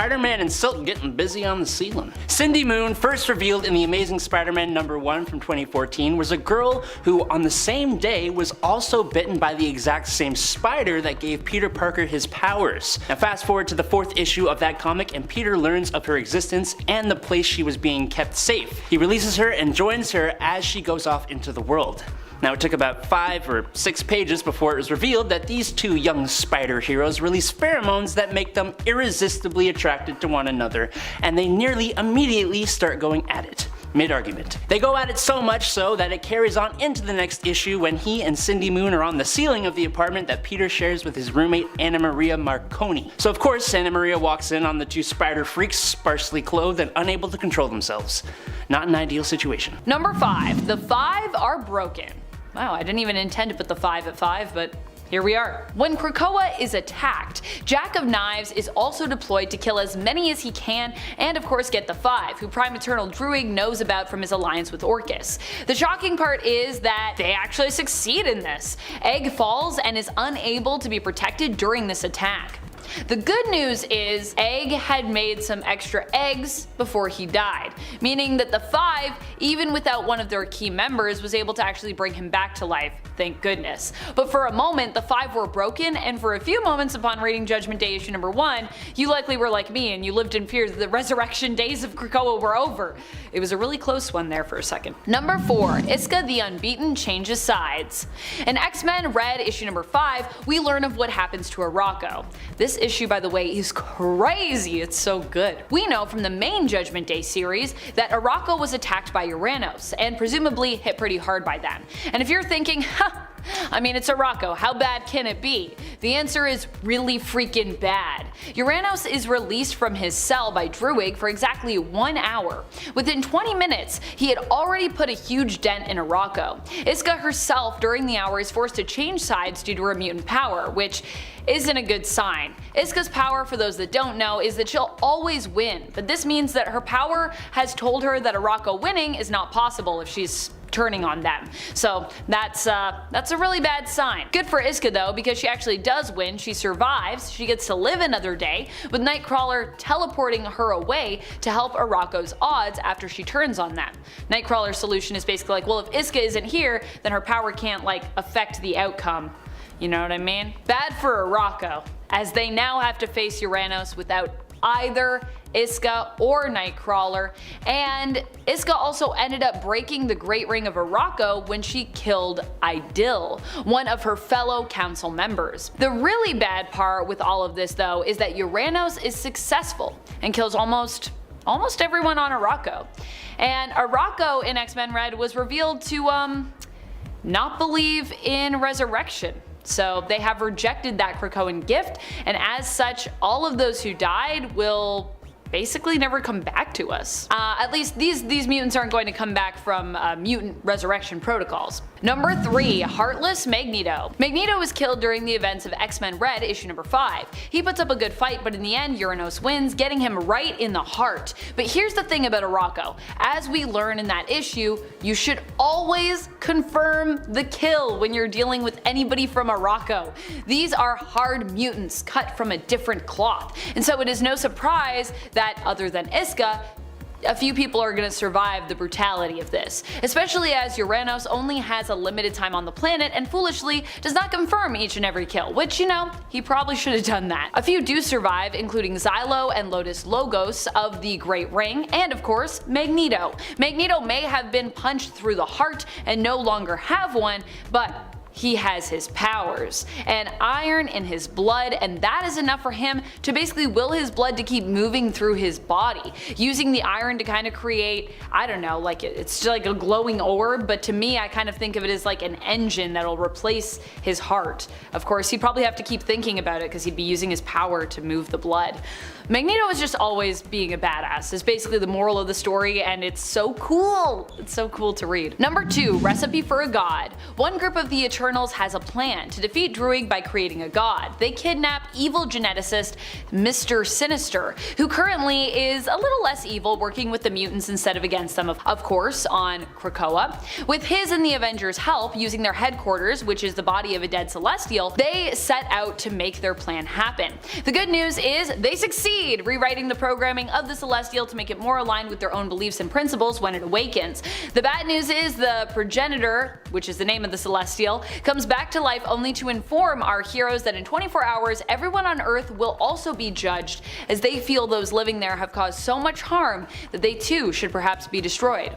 S2: Spider-Man and Silk getting busy on the ceiling. Cindy Moon, first revealed in The Amazing Spider-Man #1 from 2014, was a girl who on the same day was also bitten by the exact same spider that gave Peter Parker his powers. Now fast forward to the 4th issue of that comic and Peter learns of her existence and the place she was being kept safe. He releases her and joins her as she goes off into the world. Now it took about 5 or 6 pages before it was revealed that these two young spider heroes release pheromones that make them irresistibly attracted to one another, and they nearly immediately start going at it. Mid-argument. They go at it so much so that it carries on into the next issue when he and Cindy Moon are on the ceiling of the apartment that Peter shares with his roommate Anna Maria Marconi. So of course Anna Maria walks in on the two spider freaks sparsely clothed and unable to control themselves. Not an ideal situation.
S3: Number 5. The 5 are broken. Wow, I didn't even intend to put the 5 at 5, but here we are. When Krakoa is attacked, Jack of Knives is also deployed to kill as many as he can and of course get the Five, who Prime Eternal Druig knows about from his alliance with Orcus. The shocking part is that they actually succeed in this. Egg falls and is unable to be protected during this attack. The good news is Egg had made some extra eggs before he died, meaning that the Five, even without one of their key members, was able to actually bring him back to life, thank goodness. But for a moment the Five were broken, and for a few moments upon reading Judgment Day issue number 1, you likely were like me and you lived in fear that the resurrection days of Krakoa were over. It was a really close one there for a second. Number 4. Iska the Unbeaten changes sides. In X-Men Red issue number 5, we learn of what happens to Arrakko. This issue, by the way, is crazy, it's so good. We know from the main Judgment Day series that Arrakko was attacked by Villainous, and presumably hit pretty hard by them. And if you're thinking, I mean, it's Arrakko, how bad can it be? The answer is really freaking bad. Villainous is released from his cell by Druig for exactly 1 hour. Within 20 minutes, he had already put a huge dent in Arrakko. Iska herself during the hour is forced to change sides due to her mutant power, which isn't a good sign. Iska's power, for those that don't know, is that she'll always win, but this means that her power has told her that Arrakko winning is not possible if she's turning on them. So that's a really bad sign. Good for Iska though, because she actually does win, she survives, she gets to live another day, with Nightcrawler teleporting her away to help Arrakko's odds after she turns on them. Nightcrawler's solution is basically like, well, if Iska isn't here, then her power can't like affect the outcome. You know what I mean? Bad for Arrakko, as they now have to face Villainous without either Iska or Nightcrawler, and Iska also ended up breaking the Great Ring of Arrakko when she killed Idil, one of her fellow council members. The really bad part with all of this though is that Villainous is successful and kills almost everyone on Arrakko. And Arrakko in X-Men Red was revealed to not believe in resurrection. So they have rejected that Krakoan gift, and as such, all of those who died will basically never come back to us. At least these mutants aren't going to come back from mutant resurrection protocols. Number 3. Heartless Magneto. Magneto was killed during the events of X-Men Red issue number 5. He puts up a good fight, but in the end Villainous wins, getting him right in the heart. But here's the thing about Arrakko. As we learn in that issue, you should always confirm the kill when you're dealing with anybody from Arrakko. These are hard mutants cut from a different cloth, and so it is no surprise that other than Iska, a few people are going to survive the brutality of this, especially as Villainous only has a limited time on the planet and foolishly does not confirm each and every kill, which, you know, he probably should have done that. A few do survive, including Xylo and Lotus Logos of the Great Ring, and of course Magneto. Magneto may have been punched through the heart and no longer have one, but he has his powers and iron in his blood, and that is enough for him to basically will his blood to keep moving through his body, using the iron to kind of create, I don't know, like it's like a glowing orb, but to me I kind of think of it as like an engine that'll replace his heart. Of course he'd probably have to keep thinking about it because he'd be using his power to move the blood. Magneto is just always being a badass is basically the moral of the story, and it's so cool. It's so cool to read. Number 2. Recipe for a God. One group of the Eternals has a plan to defeat Druig by creating a god. They kidnap evil geneticist Mr. Sinister, who currently is a little less evil, working with the mutants instead of against them, of course, on Krakoa. With his and the Avengers' help, using their headquarters, which is the body of a dead Celestial, they set out to make their plan happen. The good news is they succeed, rewriting the programming of the Celestial to make it more aligned with their own beliefs and principles when it awakens. The bad news is the progenitor, which is the name of the Celestial, comes back to life only to inform our heroes that in 24 hours everyone on Earth will also be judged, as they feel those living there have caused so much harm that they too should perhaps be destroyed.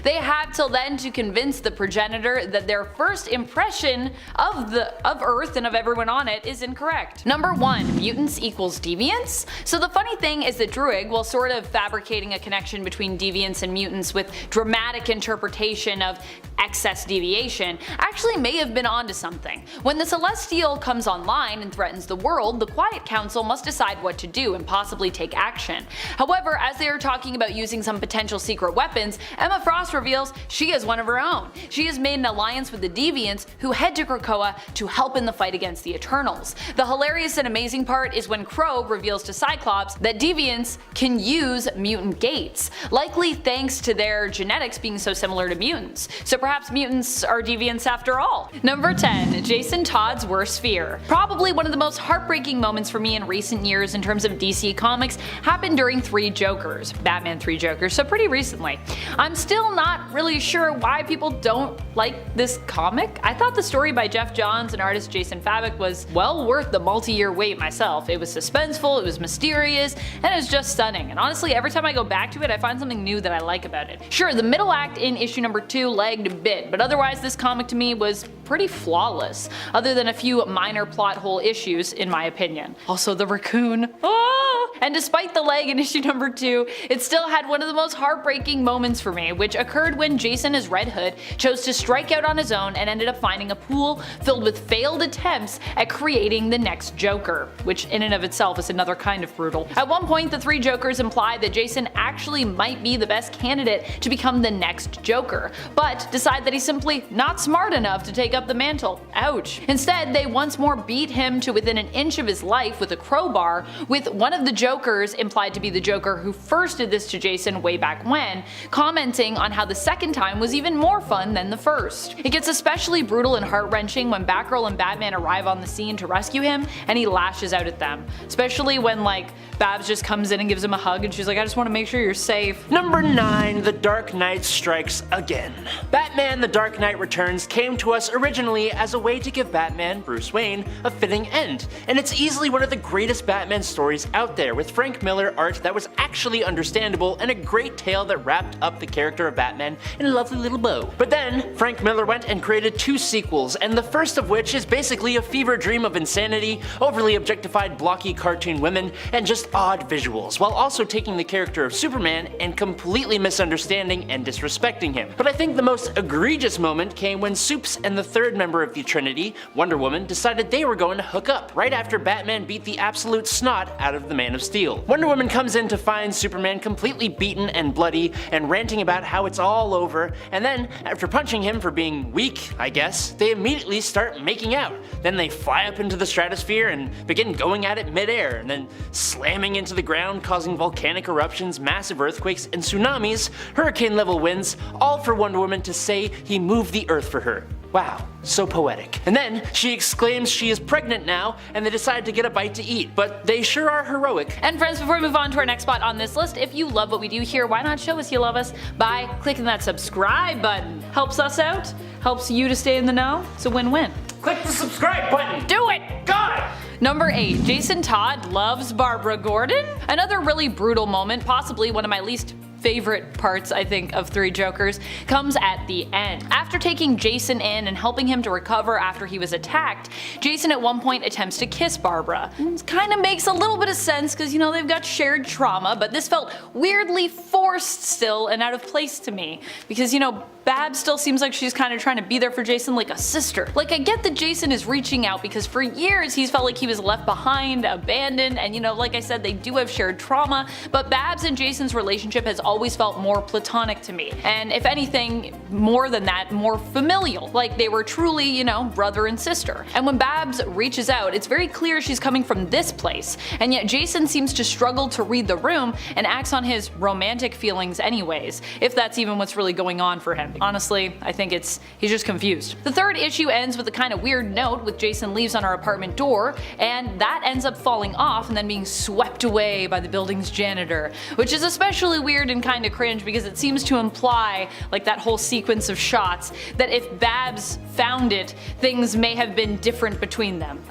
S3: They have till then to convince the progenitor that their first impression of Earth and of everyone on it is incorrect. Number 1. Mutants equals deviants? So the funny thing is that Druig, while sort of fabricating a connection between deviants and mutants with dramatic interpretation of excess deviation, actually may have been onto something. When the Celestial comes online and threatens the world, the Quiet Council must decide what to do and possibly take action. However, as they are talking about using some potential secret weapons, Emma Frost reveals she is one of her own. She has made an alliance with the Deviants, who head to Krakoa to help in the fight against the Eternals. The hilarious and amazing part is when Crow reveals to Cyclops that Deviants can use mutant gates, likely thanks to their genetics being so similar to mutants. So perhaps mutants are deviants after all. Number 10. Jason Todd's worst fear. Probably one of the most heartbreaking moments for me in recent years in terms of DC Comics happened during Three Jokers, Batman Three Jokers, so pretty recently. I'm still not really sure why people don't like this comic. I thought the story by Jeff Johns and artist Jason Fabok was well worth the multi-year wait myself. It was suspenseful, it was mysterious, and it was just stunning. And honestly, every time I go back to it, I find something new that I like about it. Sure, the middle act in issue number 2 lagged a bit, but otherwise this comic to me was pretty flawless, other than a few minor plot hole issues in my opinion. Also the raccoon. Ah! And despite the lag in issue number 2, it still had one of the most heartbreaking moments for me, which occurred when Jason as Red Hood chose to strike out on his own and ended up finding a pool filled with failed attempts at creating the next Joker, which in and of itself is another kind of brutal. At one point, the Three Jokers implied that Jason actually might be the best candidate to become the next Joker, but decide that he's simply not smart enough to take up the mantle. Ouch. Instead, they once more beat him to within an inch of his life with a crowbar, with one of the Jokers, implied to be the Joker who first did this to Jason way back when, commenting on how the second time was even more fun than the first. It gets especially brutal and heart-wrenching when Batgirl and Batman arrive on the scene to rescue him and he lashes out at them, especially when like Babs just comes in and gives him a hug and she's like, I just want to make sure you're safe.
S2: Number 9. The Dark Knight Strikes Again. Batman The Dark Knight Returns came to us originally as a way to give Batman, Bruce Wayne, a fitting end, and it's easily one of the greatest Batman stories out there, with Frank Miller art that was actually understandable and a great tale that wrapped up the character of Batman in a lovely little bow. But then, Frank Miller went and created 2 sequels, and the first of which is basically a fever dream of insanity, overly objectified blocky cartoon women, and just odd visuals, while also taking the character of Superman and completely misunderstanding and disrespecting him. But I think the most egregious moment came when Supes and the third member of the Trinity, Wonder Woman, decided they were going to hook up, right after Batman beat the absolute snot out of the Man of Steel. Wonder Woman comes in to find Superman completely beaten and bloody and ranting about how it's all over, and then, after punching him for being weak, I guess, they immediately start making out. Then they fly up into the stratosphere and begin going at it midair, and then slamming into the ground, causing volcanic eruptions, massive earthquakes, and tsunamis, hurricane-level winds, all for Wonder Woman to say he moved the earth for her. Wow, so poetic. And then she exclaims she is pregnant now, and they decide to get a bite to eat, but they sure are heroic.
S3: And friends, before we move on to our next spot on this list, if you love what we do here, why not show us you love us by clicking that subscribe button? Helps us out, helps you to stay in the know, it's a win-win.
S2: Click the subscribe button!
S3: Do it!
S2: God!
S3: Number 8. Jason Todd loves Barbara Gordon. Another really brutal moment, possibly one of my least favorite parts, I think, of Three Jokers, comes at the end. After taking Jason in and helping him to recover after he was attacked, Jason at one point attempts to kiss Barbara. It kind of makes a little bit of sense because, you know, they've got shared trauma, but this felt weirdly forced still and out of place to me because, you know, Babs still seems like she's kind of trying to be there for Jason like a sister. Like, I get that Jason is reaching out because for years he's felt like he was left behind, abandoned, and, you know, like I said, they do have shared trauma, but Babs and Jason's relationship has always felt more platonic to me, and if anything, more than that, more familial. Like, they were truly, you know, brother and sister. And when Babs reaches out, it's very clear she's coming from this place, and yet Jason seems to struggle to read the room and acts on his romantic feelings anyways, if that's even what's really going on for him. Honestly, I think he's just confused. The third issue ends with a kind of weird note with Jason leaves on our apartment door, and that ends up falling off and then being swept away by the building's janitor, which is especially weird and kind of cringe because it seems to imply, like that whole sequence of shots, that if Babs found it, things may have been different between them.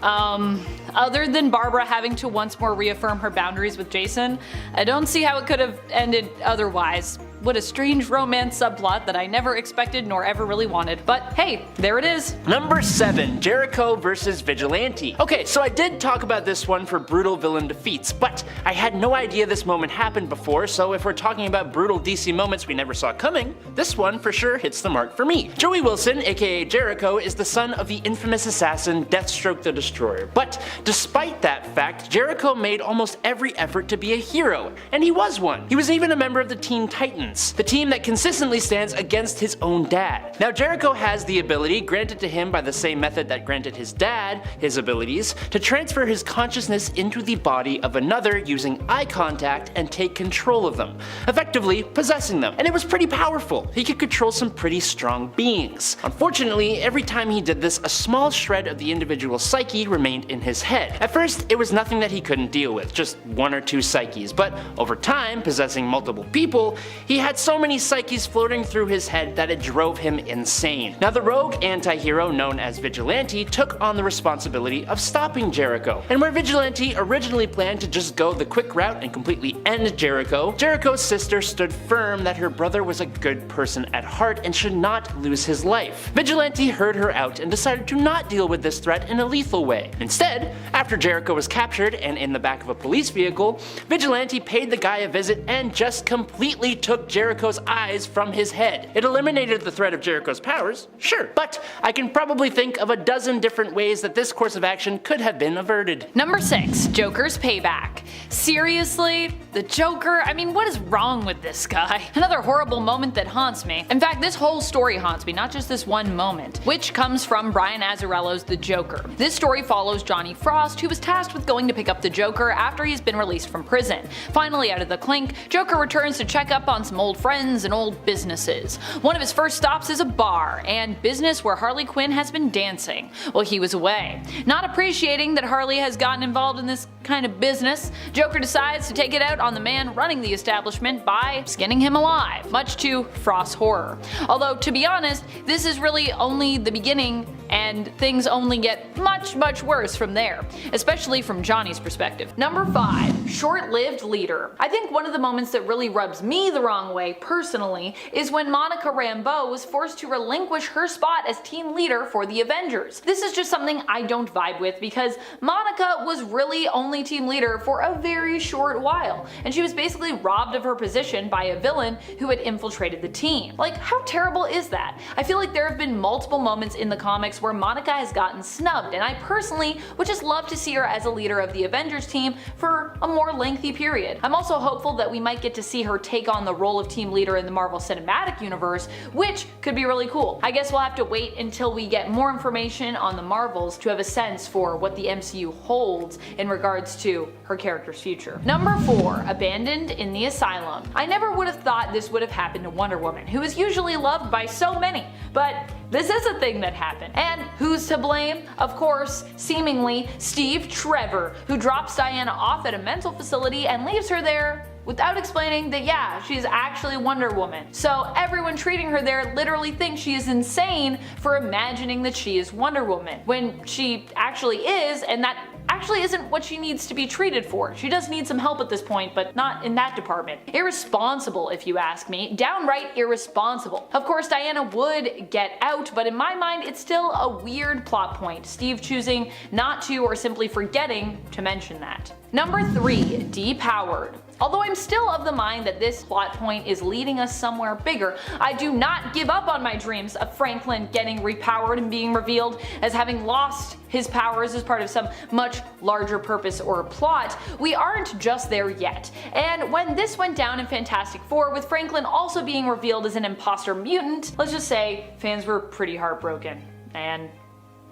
S3: Other than Barbara having to once more reaffirm her boundaries with Jason, I don't see how it could have ended otherwise. What a strange romance subplot that I never expected nor ever really wanted. But hey, there it is.
S2: Number 7. Jericho vs. Vigilante. Okay, so I did talk about this one for brutal villain defeats, but I had no idea this moment happened before, so if we're talking about brutal DC moments we never saw coming, this one for sure hits the mark for me. Joey Wilson, aka Jericho, is the son of the infamous assassin Deathstroke the Destroyer, but despite that fact, Jericho made almost every effort to be a hero, and he was one. He was even a member of the Teen Titans, Mutants, the team that consistently stands against his own dad. Now Jericho has the ability, granted to him by the same method that granted his dad his abilities, to transfer his consciousness into the body of another using eye contact and take control of them, effectively possessing them. And it was pretty powerful. He could control some pretty strong beings. Unfortunately, every time he did this, a small shred of the individual psyche remained in his head. At first, it was nothing that he couldn't deal with, just one or two psyches, but over time, possessing multiple people, he had so many psyches floating through his head that it drove him insane. Now the rogue anti-hero known as Vigilante took on the responsibility of stopping Jericho, and where Vigilante originally planned to just go the quick route and completely end Jericho, Jericho's sister stood firm that her brother was a good person at heart and should not lose his life. Vigilante heard her out and decided to not deal with this threat in a lethal way. Instead, after Jericho was captured and in the back of a police vehicle, Vigilante paid the guy a visit and just completely took Jericho's eyes from his head. It eliminated the threat of Jericho's powers, sure, but I can probably think of a dozen different ways that this course of action could have been averted.
S3: Number 6. Joker's payback. Seriously? The Joker? I mean, what is wrong with this guy? Another horrible moment that haunts me. In fact, this whole story haunts me, not just this one moment, which comes from Brian Azzarello's The Joker. This story follows Johnny Frost, who was tasked with going to pick up the Joker after he's been released from prison. Finally out of the clink, Joker returns to check up on some old friends and old businesses. One of his first stops is a bar and business where Harley Quinn has been dancing while he was away. Not appreciating that Harley has gotten involved in this kind of business, Joker decides to take it out on the man running the establishment by skinning him alive, much to Frost's horror. Although, to be honest, this is really only the beginning and things only get much worse from there, especially from Johnny's perspective. Number 5. Short-lived leader. I think one of the moments that really rubs me the wrong way personally is when Monica Rambeau was forced to relinquish her spot as team leader for the Avengers. This is just something I don't vibe with because Monica was really only team leader for a very short while, and she was basically robbed of her position by a villain who had infiltrated the team. Like, how terrible is that? I feel like there have been multiple moments in the comics where Monica has gotten snubbed, and I personally would just love to see her as a leader of the Avengers team for a more lengthy period. I'm also hopeful that we might get to see her take on the role of team leader in the Marvel Cinematic Universe, which could be really cool. I guess we'll have to wait until we get more information on the Marvels to have a sense for what the MCU holds in regards to her character's future. Number 4. Abandoned in the asylum. I never would have thought this would have happened to Wonder Woman, who is usually loved by so many, but this is a thing that happened. And who's to blame? Of course, seemingly Steve Trevor, who drops Diana off at a mental facility and leaves her there without explaining that yeah, she's actually Wonder Woman. So everyone treating her there literally thinks she is insane for imagining that she is Wonder Woman, when she actually is, and that actually isn't what she needs to be treated for. She does need some help at this point, but not in that department. Irresponsible, if you ask me. Downright irresponsible. Of course, Diana would get out, but in my mind, it's still a weird plot point, Steve choosing not to or simply forgetting to mention that. Number 3. Depowered. Although I'm still of the mind that this plot point is leading us somewhere bigger, I do not give up on my dreams of Franklin getting repowered and being revealed as having lost his powers as part of some much larger purpose or plot. We aren't just there yet. And when this went down in Fantastic Four, with Franklin also being revealed as an imposter mutant, let's just say fans were pretty heartbroken. And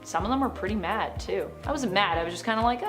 S3: some of them were pretty mad too. I wasn't mad, I was just kind of like,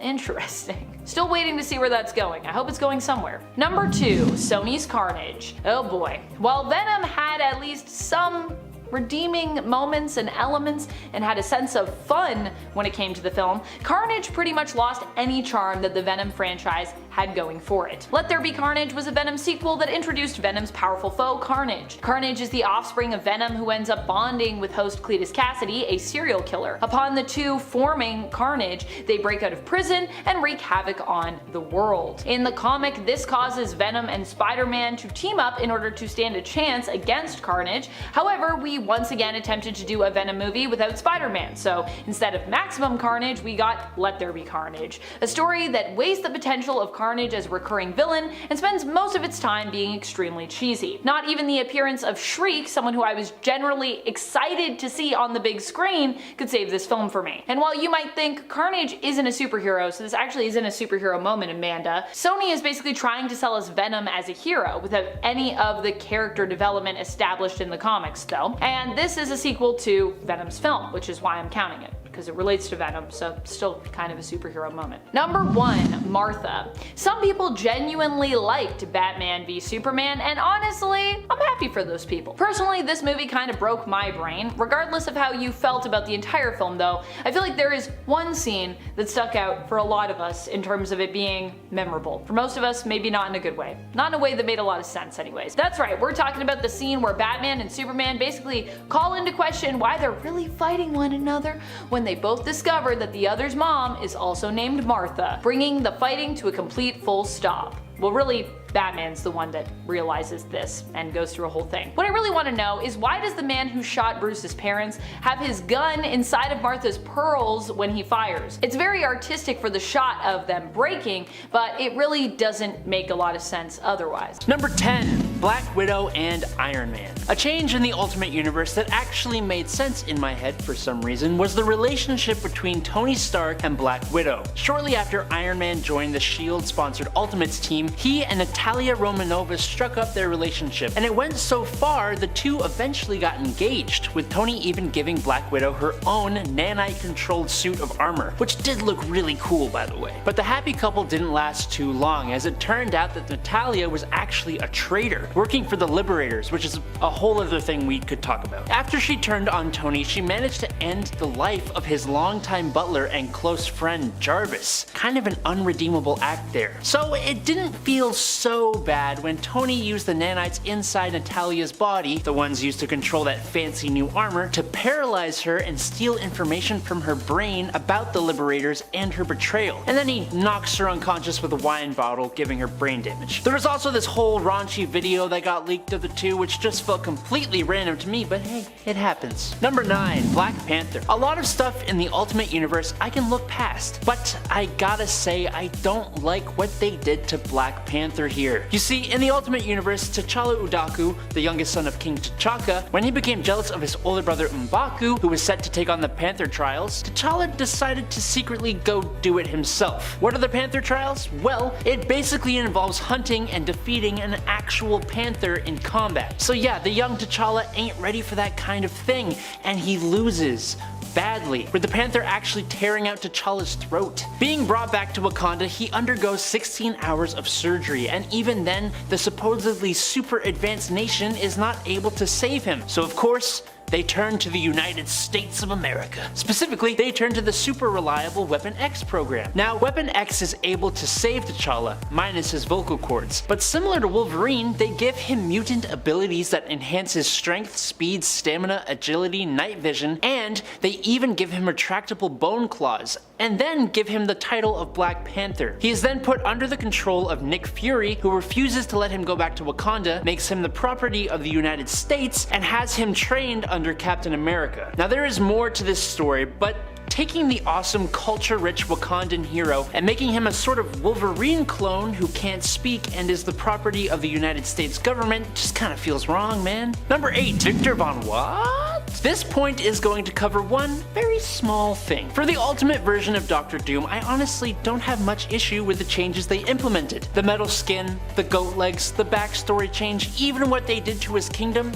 S3: interesting. Still waiting to see where that's going. I hope it's going somewhere. Number 2. Sony's Carnage. Oh boy. While Venom had at least some redeeming moments and elements and had a sense of fun when it came to the film, Carnage pretty much lost any charm that the Venom franchise had going for it. Let There Be Carnage was a Venom sequel that introduced Venom's powerful foe, Carnage. Carnage is the offspring of Venom, who ends up bonding with host Cletus Cassidy, a serial killer. Upon the two forming Carnage, they break out of prison and wreak havoc on the world. In the comic, this causes Venom and Spider-Man to team up in order to stand a chance against Carnage. However, we once again attempted to do a Venom movie without Spider-Man, so instead of Maximum Carnage, we got Let There Be Carnage, a story that wastes the potential of Carnage as a recurring villain and spends most of its time being extremely cheesy. Not even the appearance of Shriek, someone who I was generally excited to see on the big screen, could save this film for me. And while you might think Carnage isn't a superhero, so this actually isn't a superhero moment, Amanda, Sony is basically trying to sell us Venom as a hero without any of the character development established in the comics though. And this is a sequel to Venom's film, which is why I'm counting it, because it relates to Venom, so still kind of a superhero moment. Number 1, Martha. Some people genuinely liked Batman v Superman, and honestly, I'm happy for those people. Personally, this movie kind of broke my brain. Regardless of how you felt about the entire film though, I feel like there is one scene that stuck out for a lot of us in terms of it being memorable. For most of us, maybe not in a good way. Not in a way that made a lot of sense anyways. That's right, we're talking about the scene where Batman and Superman basically call into question why they're really fighting one another when they both discover that the other's mom is also named Martha, bringing the fighting to a complete full stop. Well, really, Batman's the one that realizes this and goes through a whole thing. What I really want to know is, why does the man who shot Bruce's parents have his gun inside of Martha's pearls when he fires? It's very artistic for the shot of them breaking, but it really doesn't make a lot of sense otherwise.
S2: Number 10. Black Widow and Iron Man. A change in the Ultimate Universe that actually made sense in my head for some reason was the relationship between Tony Stark and Black Widow. Shortly after Iron Man joined the S.H.I.E.L.D.-sponsored Ultimates team, he and Natalia Romanova struck up their relationship, and it went so far the two eventually got engaged, with Tony even giving Black Widow her own nanite-controlled suit of armor, which did look really cool by the way. But the happy couple didn't last too long, as it turned out that Natalia was actually a traitor, working for the Liberators, which is a whole other thing we could talk about. After she turned on Tony, she managed to end the life of his longtime butler and close friend Jarvis. Kind of an unredeemable act there. So it didn't feel so bad when Tony used the nanites inside Natalia's body, the ones used to control that fancy new armor, to paralyze her and steal information from her brain about the Liberators and her betrayal. And then he knocks her unconscious with a wine bottle, giving her brain damage. There was also this whole raunchy video that got leaked of the two, which just felt completely random to me, but hey, it happens. Number 9. Black Panther. A lot of stuff in the Ultimate Universe I can look past, but I gotta say I don't like what they did to Black Panther here. You see, in the Ultimate Universe, T'Challa Udaku, the youngest son of King T'Chaka, when he became jealous of his older brother M'Baku, who was set to take on the Panther Trials, T'Challa decided to secretly go do it himself. What are the Panther Trials? Well, it basically involves hunting and defeating an actual panther in combat. So yeah, the young T'Challa ain't ready for that kind of thing, and he loses. Badly, with the panther actually tearing out T'Challa's throat. Being brought back to Wakanda, he undergoes 16 hours of surgery, and even then, the supposedly super advanced nation is not able to save him. So of course, they turn to the United States of America. Specifically, they turn to the super reliable Weapon X program. Now, Weapon X is able to save T'Challa, minus his vocal cords, but similar to Wolverine, they give him mutant abilities that enhance his strength, speed, stamina, agility, night vision, and they even give him retractable bone claws, and then give him the title of Black Panther. He is then put under the control of Nick Fury, who refuses to let him go back to Wakanda, makes him the property of the United States, and has him trained under Captain America. Now there is more to this story, but taking the awesome culture-rich Wakandan hero and making him a sort of Wolverine clone who can't speak and is the property of the United States government just kind of feels wrong, man. Number 8. Victor Von what? This point is going to cover one very small thing. For the ultimate version of Doctor Doom, I honestly don't have much issue with the changes they implemented. The metal skin, the goat legs, the backstory change, even what they did to his kingdom.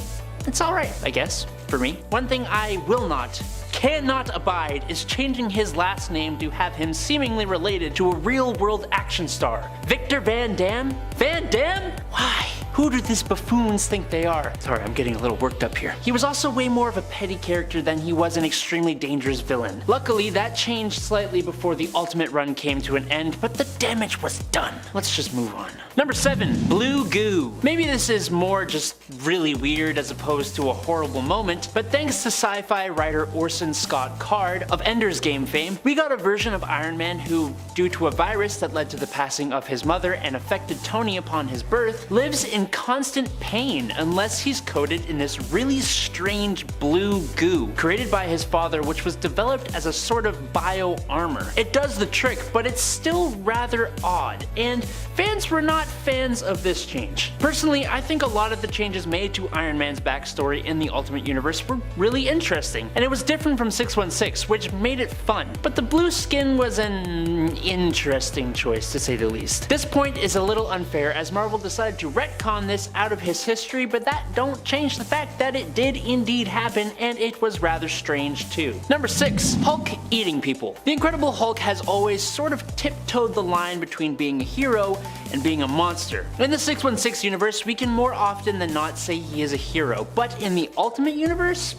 S2: It's alright, I guess, for me. One thing I cannot abide is changing his last name to have him seemingly related to a real-world action star. Victor Van Damme? Van Damme? Why? Who do these buffoons think they are? Sorry, I'm getting a little worked up here. He was also way more of a petty character than he was an extremely dangerous villain. Luckily, that changed slightly before the Ultimate run came to an end, but the damage was done. Let's just move on. Number 7. Blue Goo. Maybe this is more just really weird as opposed to a horrible moment, but thanks to sci-fi writer Orson Scott Card of Ender's Game fame, we got a version of Iron Man who, due to a virus that led to the passing of his mother and affected Tony upon his birth, lives in in constant pain unless he's coated in this really strange blue goo created by his father, which was developed as a sort of bio armor. It does the trick, but it's still rather odd, and fans were not fans of this change. Personally, I think a lot of the changes made to Iron Man's backstory in the Ultimate Universe were really interesting, and it was different from 616, which made it fun, but the blue skin was an interesting choice to say the least. This point is a little unfair as Marvel decided to retcon this out of his history, but that don't change the fact that it did indeed happen, and it was rather strange too. Number 6. Hulk eating people. The Incredible Hulk has always sort of tiptoed the line between being a hero and being a monster. In the 616 universe, we can more often than not say he is a hero, but in the Ultimate Universe,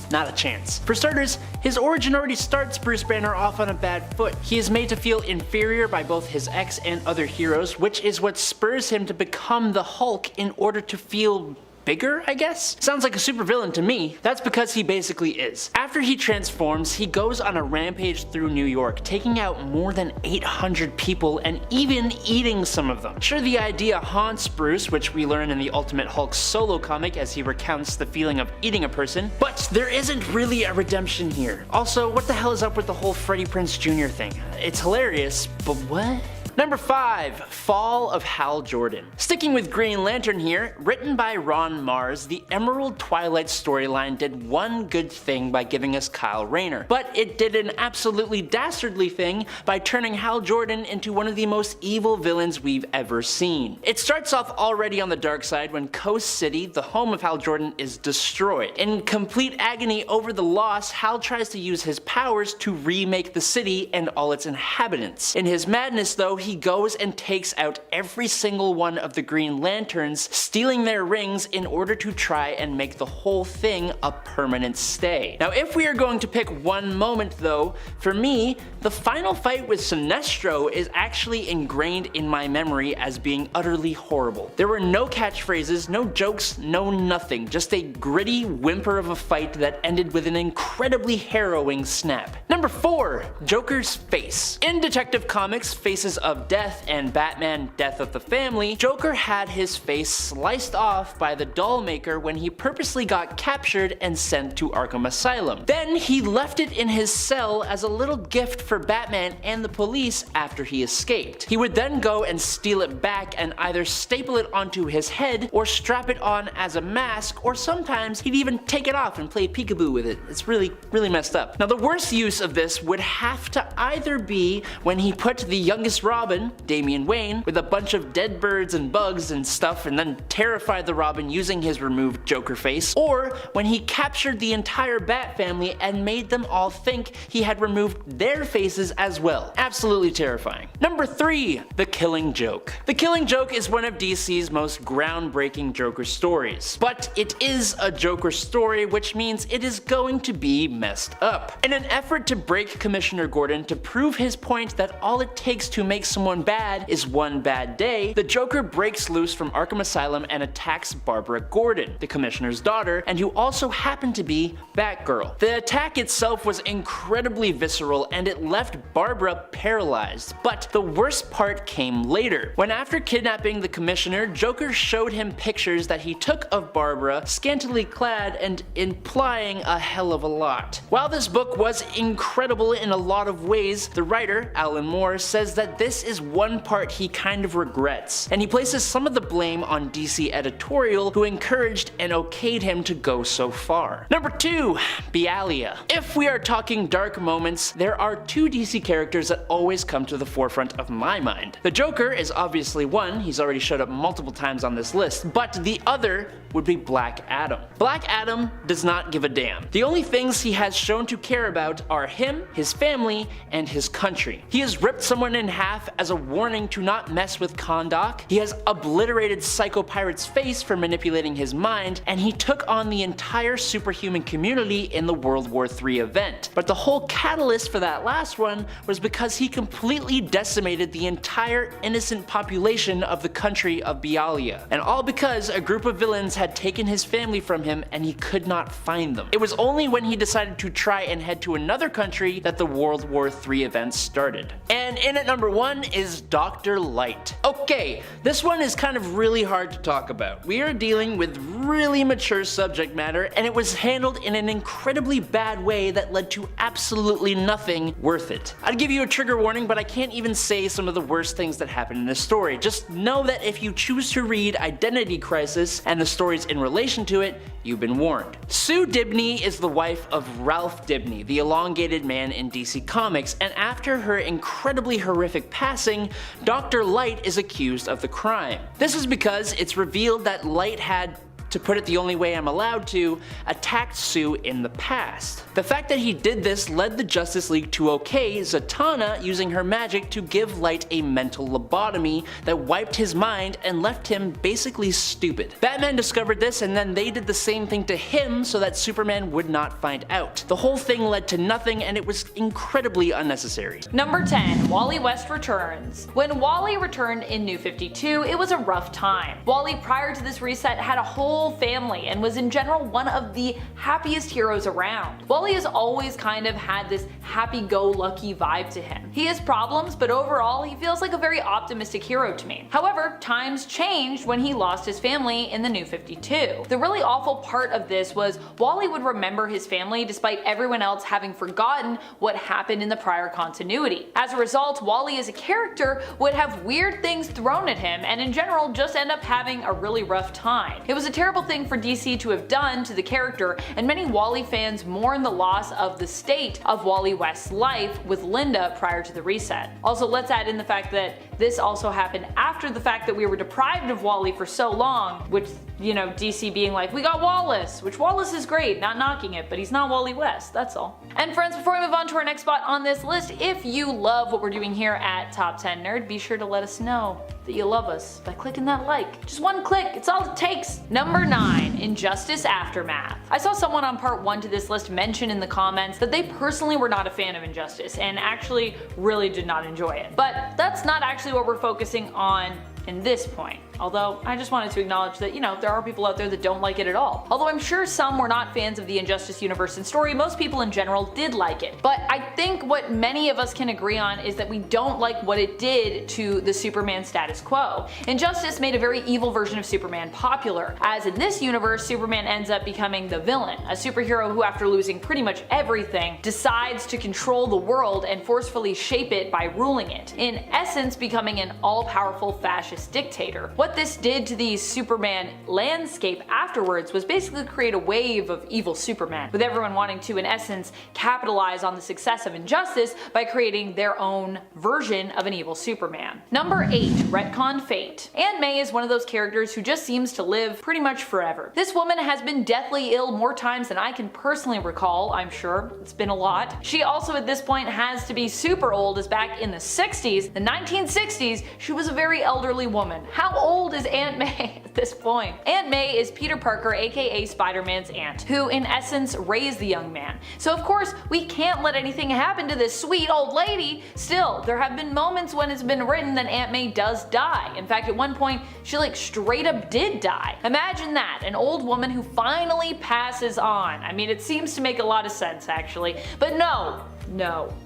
S2: not a chance. For starters, his origin already starts Bruce Banner off on a bad foot. He is made to feel inferior by both his ex and other heroes, which is what spurs him to become the Hulk in order to feel bigger, I guess? Sounds like a supervillain to me. That's because he basically is. After he transforms, he goes on a rampage through New York, taking out more than 800 people and even eating some of them. Sure, the idea haunts Bruce, which we learn in the Ultimate Hulk solo comic as he recounts the feeling of eating a person, but there isn't really a redemption here. Also, what the hell is up with the whole Freddie Prinze Jr. thing? It's hilarious, but what? Number 5. Fall of Hal Jordan. Sticking with Green Lantern here, written by Ron Mars, the Emerald Twilight storyline did one good thing by giving us Kyle Rayner, but it did an absolutely dastardly thing by turning Hal Jordan into one of the most evil villains we've ever seen. It starts off already on the dark side when Coast City, the home of Hal Jordan, is destroyed. In complete agony over the loss, Hal tries to use his powers to remake the city and all its inhabitants. In his madness though, he goes and takes out every single one of the Green Lanterns, stealing their rings in order to try and make the whole thing a permanent stay. Now, if we are going to pick one moment though, for me, the final fight with Sinestro is actually ingrained in my memory as being utterly horrible. There were no catchphrases, no jokes, no nothing, just a gritty whimper of a fight that ended with an incredibly harrowing snap. Number 4. Joker's face. In Detective Comics' Faces of Death and Batman Death of the Family, Joker had his face sliced off by the doll maker when he purposely got captured and sent to Arkham Asylum. Then he left it in his cell as a little gift for Batman and the police after he escaped. He would then go and steal it back and either staple it onto his head or strap it on as a mask, or sometimes he'd even take it off and play peekaboo with it. It's really messed up. Now, the worst use of this would have to either be when he put the youngest Robin, Damian Wayne, with a bunch of dead birds and bugs and stuff and then terrified the Robin using his removed Joker face, or when he captured the entire Bat family and made them all think he had removed their faces as well. Absolutely terrifying. Number 3. The Killing Joke. The Killing Joke is one of DC's most groundbreaking Joker stories, but it is a Joker story, which means it is going to be messed up. In an effort to break Commissioner Gordon to prove his point that all it takes to make someone bad is one bad day, the Joker breaks loose from Arkham Asylum and attacks Barbara Gordon, the Commissioner's daughter, and who also happened to be Batgirl. The attack itself was incredibly visceral and it left Barbara paralyzed, but the worst part came later. When after kidnapping the Commissioner, Joker showed him pictures that he took of Barbara, scantily clad and implying a hell of a lot. While this book was incredible in a lot of ways, the writer, Alan Moore, says that this is one part he kind of regrets, and he places some of the blame on DC editorial, who encouraged and okayed him to go so far. Number 2. Bialia. If we are talking dark moments, there are 2 DC characters that always come to the forefront of my mind. The Joker is obviously one, he's already showed up multiple times on this list, but the other would be Black Adam. Black Adam does not give a damn. The only things he has shown to care about are him, his family, and his country. He has ripped someone in half as a warning to not mess with Kahndaq, he has obliterated Psycho Pirate's face for manipulating his mind, and he took on the entire superhuman community in the World War III event. But the whole catalyst for that last one was because he completely decimated the entire innocent population of the country of Bialia, and all because a group of villains had taken his family from him and he could not find them. It was only when he decided to try and head to another country that the World War III events started. And in at number 1 one is Dr. Light. Okay, this one is kind of really hard to talk about. We are dealing with really mature subject matter, and it was handled in an incredibly bad way that led to absolutely nothing worth it. I'd give you a trigger warning, but I can't even say some of the worst things that happen in this story. Just know that if you choose to read Identity Crisis and the stories in relation to it, you've been warned. Sue Dibney is the wife of Ralph Dibney, the elongated man in DC Comics, and after her incredibly horrific passing, Dr. Light is accused of the crime. This is because it's revealed that Light had, to put it the only way I'm allowed to, attacked Sue in the past. The fact that he did this led the Justice League to okay Zatanna using her magic to give Light a mental lobotomy that wiped his mind and left him basically stupid. Batman discovered this, and then they did the same thing to him so that Superman would not find out. The whole thing led to nothing, and it was incredibly unnecessary.
S3: Number 10. Wally West returns. When Wally returned in New 52, it was a rough time. Wally, prior to this reset, had a whole family and was in general one of the happiest heroes around. Wally has always kind of had this happy-go-lucky vibe to him. He has problems, but overall he feels like a very optimistic hero to me. However, times changed when he lost his family in the New 52. The really awful part of this was Wally would remember his family despite everyone else having forgotten what happened in the prior continuity. As a result, Wally as a character would have weird things thrown at him and in general just end up having a really rough time. It was a terrible thing for DC to have done to the character, and many Wally fans mourn the loss of the state of Wally West's life with Linda prior to the reset. Also, let's add in the fact that this also happened after the fact that we were deprived of Wally for so long, which, you know, DC being like, we got Wallace, which Wallace is great, not knocking it, but he's not Wally West, that's all. And friends, before we move on to our next spot on this list, if you love what we're doing here at Top 10 Nerd, be sure to let us know that you love us by clicking that like. Just one click, it's all it takes. Number 9. Injustice Aftermath. I saw someone on part 1 to this list mention in the comments that they personally were not a fan of Injustice and actually really did not enjoy it. But that's not actually what we're focusing on in this point. Although, I just wanted to acknowledge that, you know, there are people out there that don't like it at all. Although I'm sure some were not fans of the Injustice universe and story, most people in general did like it. But I think what many of us can agree on is that we don't like what it did to the Superman status quo. Injustice made a very evil version of Superman popular, as in this universe, Superman ends up becoming the villain, a superhero who, after losing pretty much everything, decides to control the world and forcefully shape it by ruling it, in essence becoming an all-powerful fascist dictator. What this did to the Superman landscape afterwards was basically create a wave of evil Superman, with everyone wanting to, in essence, capitalize on the success of Injustice by creating their own version of an evil Superman. Number 8. Retconned Fate. Aunt May is one of those characters who just seems to live pretty much forever. This woman has been deathly ill more times than I can personally recall, I'm sure. It's been a lot. She also at this point has to be super old, as back in the 60s, the 1960s, she was a very elderly woman. How old is Aunt May at this point? Aunt May is Peter Parker, aka Spider-Man's aunt, who in essence raised the young man. So of course we can't let anything happen to this sweet old lady. Still, there have been moments when it's been written that Aunt May does die. In fact, at one point she like straight up did die. Imagine that, an old woman who finally passes on. I mean, it seems to make a lot of sense actually, but no,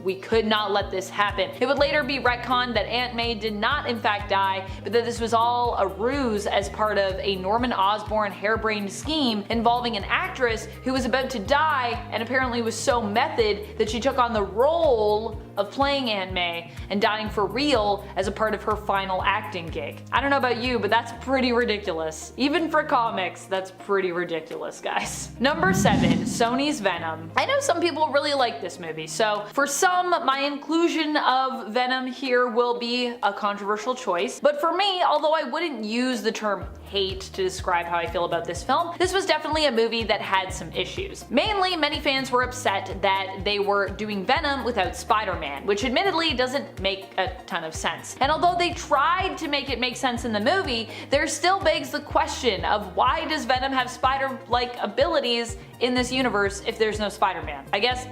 S3: we could not let this happen. It would later be retconned that Aunt May did not in fact die, but that this was all a ruse as part of a Norman Osborn harebrained scheme involving an actress who was about to die and apparently was so method that she took on the role of playing Aunt May and dying for real as a part of her final acting gig. I don't know about you, but that's pretty ridiculous. Even for comics, that's pretty ridiculous, guys. Number 7. Sony's Venom. I know some people really like this movie, so for some, my inclusion of Venom here will be a controversial choice, but for me, although I wouldn't use the term hate to describe how I feel about this film, this was definitely a movie that had some issues. Mainly, many fans were upset that they were doing Venom without Spider-Man, which admittedly doesn't make a ton of sense. And although they tried to make it make sense in the movie, there still begs the question of why does Venom have spider-like abilities in this universe if there's no Spider-Man? I guess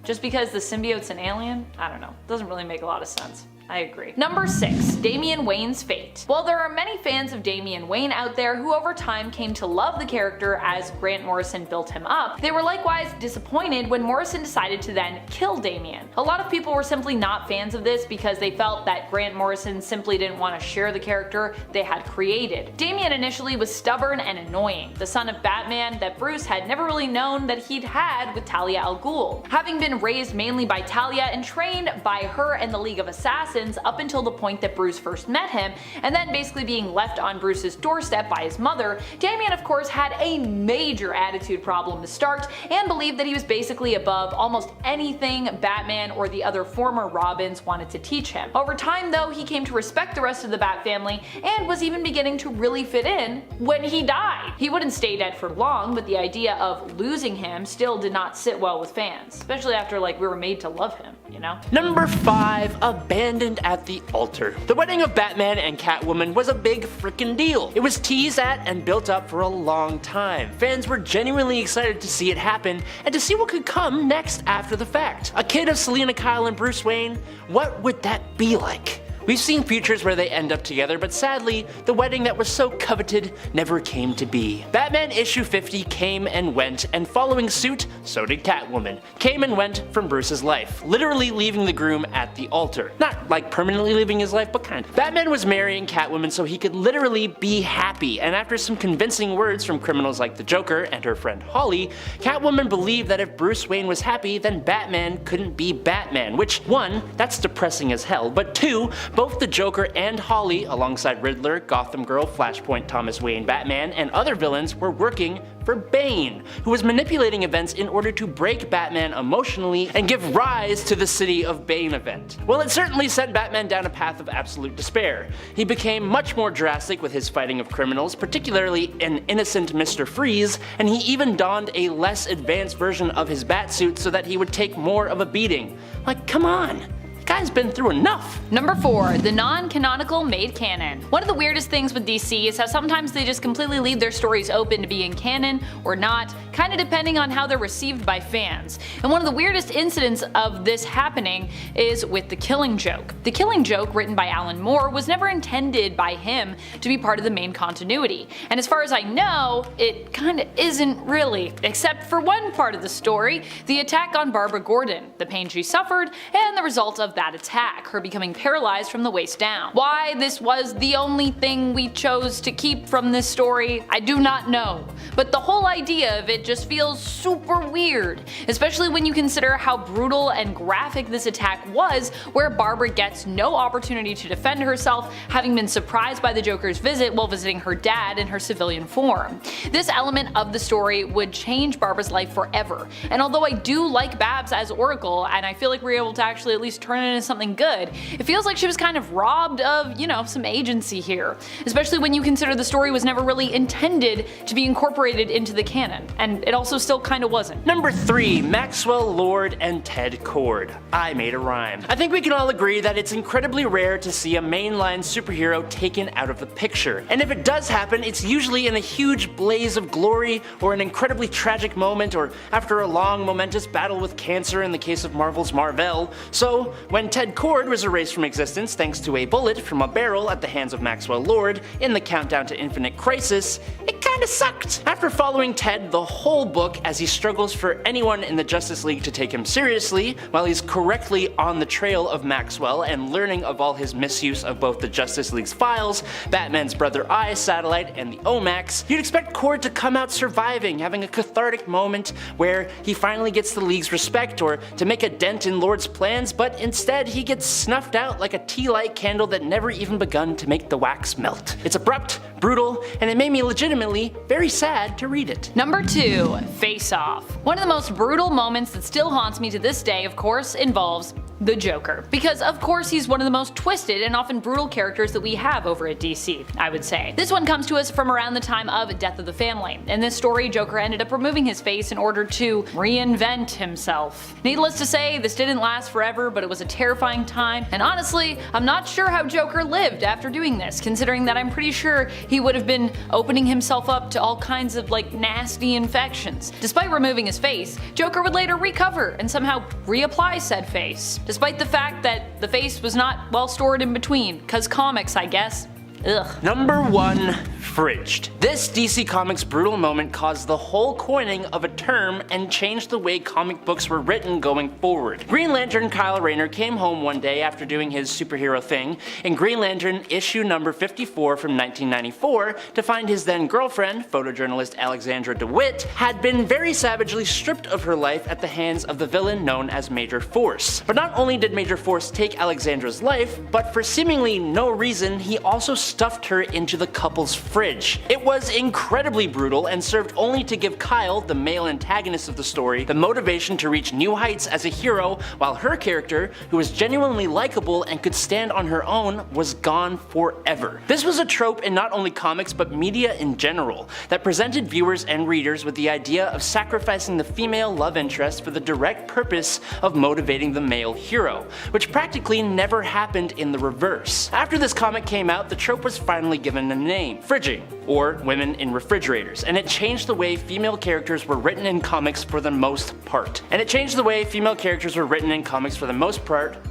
S3: just because the symbiote's an alien? I don't know. Doesn't really make a lot of sense. I agree. Number 6. Damian Wayne's fate. While there are many fans of Damian Wayne out there who over time came to love the character as Grant Morrison built him up, they were likewise disappointed when Morrison decided to then kill Damian. A lot of people were simply not fans of this because they felt that Grant Morrison simply didn't want to share the character they had created. Damian initially was stubborn and annoying, the son of Batman that Bruce had never really known that he'd had with Talia al Ghul. Having been raised mainly by Talia and trained by her and the League of Assassins up until the point that Bruce first met him, and then basically being left on Bruce's doorstep by his mother, Damian of course had a major attitude problem to start and believed that he was basically above almost anything Batman or the other former Robins wanted to teach him. Over time though, he came to respect the rest of the Bat family and was even beginning to really fit in when he died. He wouldn't stay dead for long, but the idea of losing him still did not sit well with fans, especially after we were made to love him, you know?
S2: Number 5. Abandoned at the altar. The wedding of Batman and Catwoman was a big frickin' deal. It was teased at and built up for a long time. Fans were genuinely excited to see it happen and to see what could come next after the fact. A kid of Selena Kyle and Bruce Wayne, what would that be like? We've seen futures where they end up together, but sadly, the wedding that was so coveted never came to be. Batman issue 50 came and went, and following suit, so did Catwoman. Came and went from Bruce's life, literally leaving the groom at the altar. Not like permanently leaving his life, but kind of. Batman was marrying Catwoman so he could literally be happy, and after some convincing words from criminals like the Joker and her friend Holly, Catwoman believed that if Bruce Wayne was happy, then Batman couldn't be Batman, which, 1, that's depressing as hell, but 2, both the Joker and Holly, alongside Riddler, Gotham Girl, Flashpoint, Thomas Wayne, Batman, and other villains, were working for Bane, who was manipulating events in order to break Batman emotionally and give rise to the City of Bane event. Well, it certainly sent Batman down a path of absolute despair. He became much more drastic with his fighting of criminals, particularly an innocent Mr. Freeze, and he even donned a less advanced version of his batsuit so that he would take more of a beating. Like, come on. The guy's been through enough.
S3: Number 4. The non-canonical made canon. One of the weirdest things with DC is how sometimes they just completely leave their stories open to being canon or not, kinda depending on how they're received by fans. And one of the weirdest incidents of this happening is with The Killing Joke. The Killing Joke, written by Alan Moore, was never intended by him to be part of the main continuity. And as far as I know, it kinda isn't really, except for one part of the story, the attack on Barbara Gordon, the pain she suffered, and the result of that attack, her becoming paralyzed from the waist down. Why this was the only thing we chose to keep from this story, I do not know, but the whole idea of it just feels super weird, especially when you consider how brutal and graphic this attack was, where Barbara gets no opportunity to defend herself, having been surprised by the Joker's visit while visiting her dad in her civilian form. This element of the story would change Barbara's life forever, and although I do like Babs as Oracle, and I feel like we were able to actually at least turn it into something good, it feels like she was kind of robbed of, some agency here, especially when you consider the story was never really intended to be incorporated into the canon, and it also still kinda wasn't.
S2: Number 3. Maxwell Lord and Ted Cord. I made a rhyme. I think we can all agree that it's incredibly rare to see a mainline superhero taken out of the picture, and if it does happen, it's usually in a huge blaze of glory, or an incredibly tragic moment, or after a long momentous battle with cancer in the case of Marvel's Marvel. So, when Ted Cord was erased from existence thanks to a bullet from a barrel at the hands of Maxwell Lord in the Countdown to Infinite Crisis, it kinda sucked. After following Ted the whole book as he struggles for anyone in the Justice League to take him seriously, while he's correctly on the trail of Maxwell and learning of all his misuse of both the Justice League's files, Batman's Brother Eye satellite, and the OMAX, you'd expect Cord to come out surviving, having a cathartic moment where he finally gets the League's respect or to make a dent in Lord's plans, but instead he gets snuffed out like a tea light candle that never even begun to make the wax melt. It's abrupt, brutal, and it made me legitimately very sad to read it.
S3: Number 2. Face Off. One of the most brutal moments that still haunts me to this day, of course, involves the Joker. Because of course he's one of the most twisted and often brutal characters that we have over at DC, I would say. This one comes to us from around the time of Death of the Family. In this story, Joker ended up removing his face in order to reinvent himself. Needless to say, this didn't last forever, but it was a terrifying time, and honestly, I'm not sure how Joker lived after doing this, considering that I'm pretty sure he would have been opening himself up to all kinds of nasty infections. Despite removing his face, Joker would later recover and somehow reapply said face. despite the fact that the face was not well stored in between, cause comics, I guess. Ugh.
S2: Number 1. Fridged. This DC Comics brutal moment caused the whole coining of a term and changed the way comic books were written going forward. Green Lantern Kyle Rayner came home one day after doing his superhero thing in Green Lantern issue number 54 from 1994 to find his then girlfriend, photojournalist Alexandra DeWitt, had been very savagely stripped of her life at the hands of the villain known as Major Force. But not only did Major Force take Alexandra's life, but for seemingly no reason, he also stuffed her into the couple's fridge. It was incredibly brutal and served only to give Kyle, the male antagonist of the story, the motivation to reach new heights as a hero, while her character, who was genuinely likable and could stand on her own, was gone forever. This was a trope in not only comics but media in general, that presented viewers and readers with the idea of sacrificing the female love interest for the direct purpose of motivating the male hero, which practically never happened in the reverse. After this comic came out, the trope was finally given a name: fridging, or women in refrigerators, and it changed the way female characters were written in comics for the most part.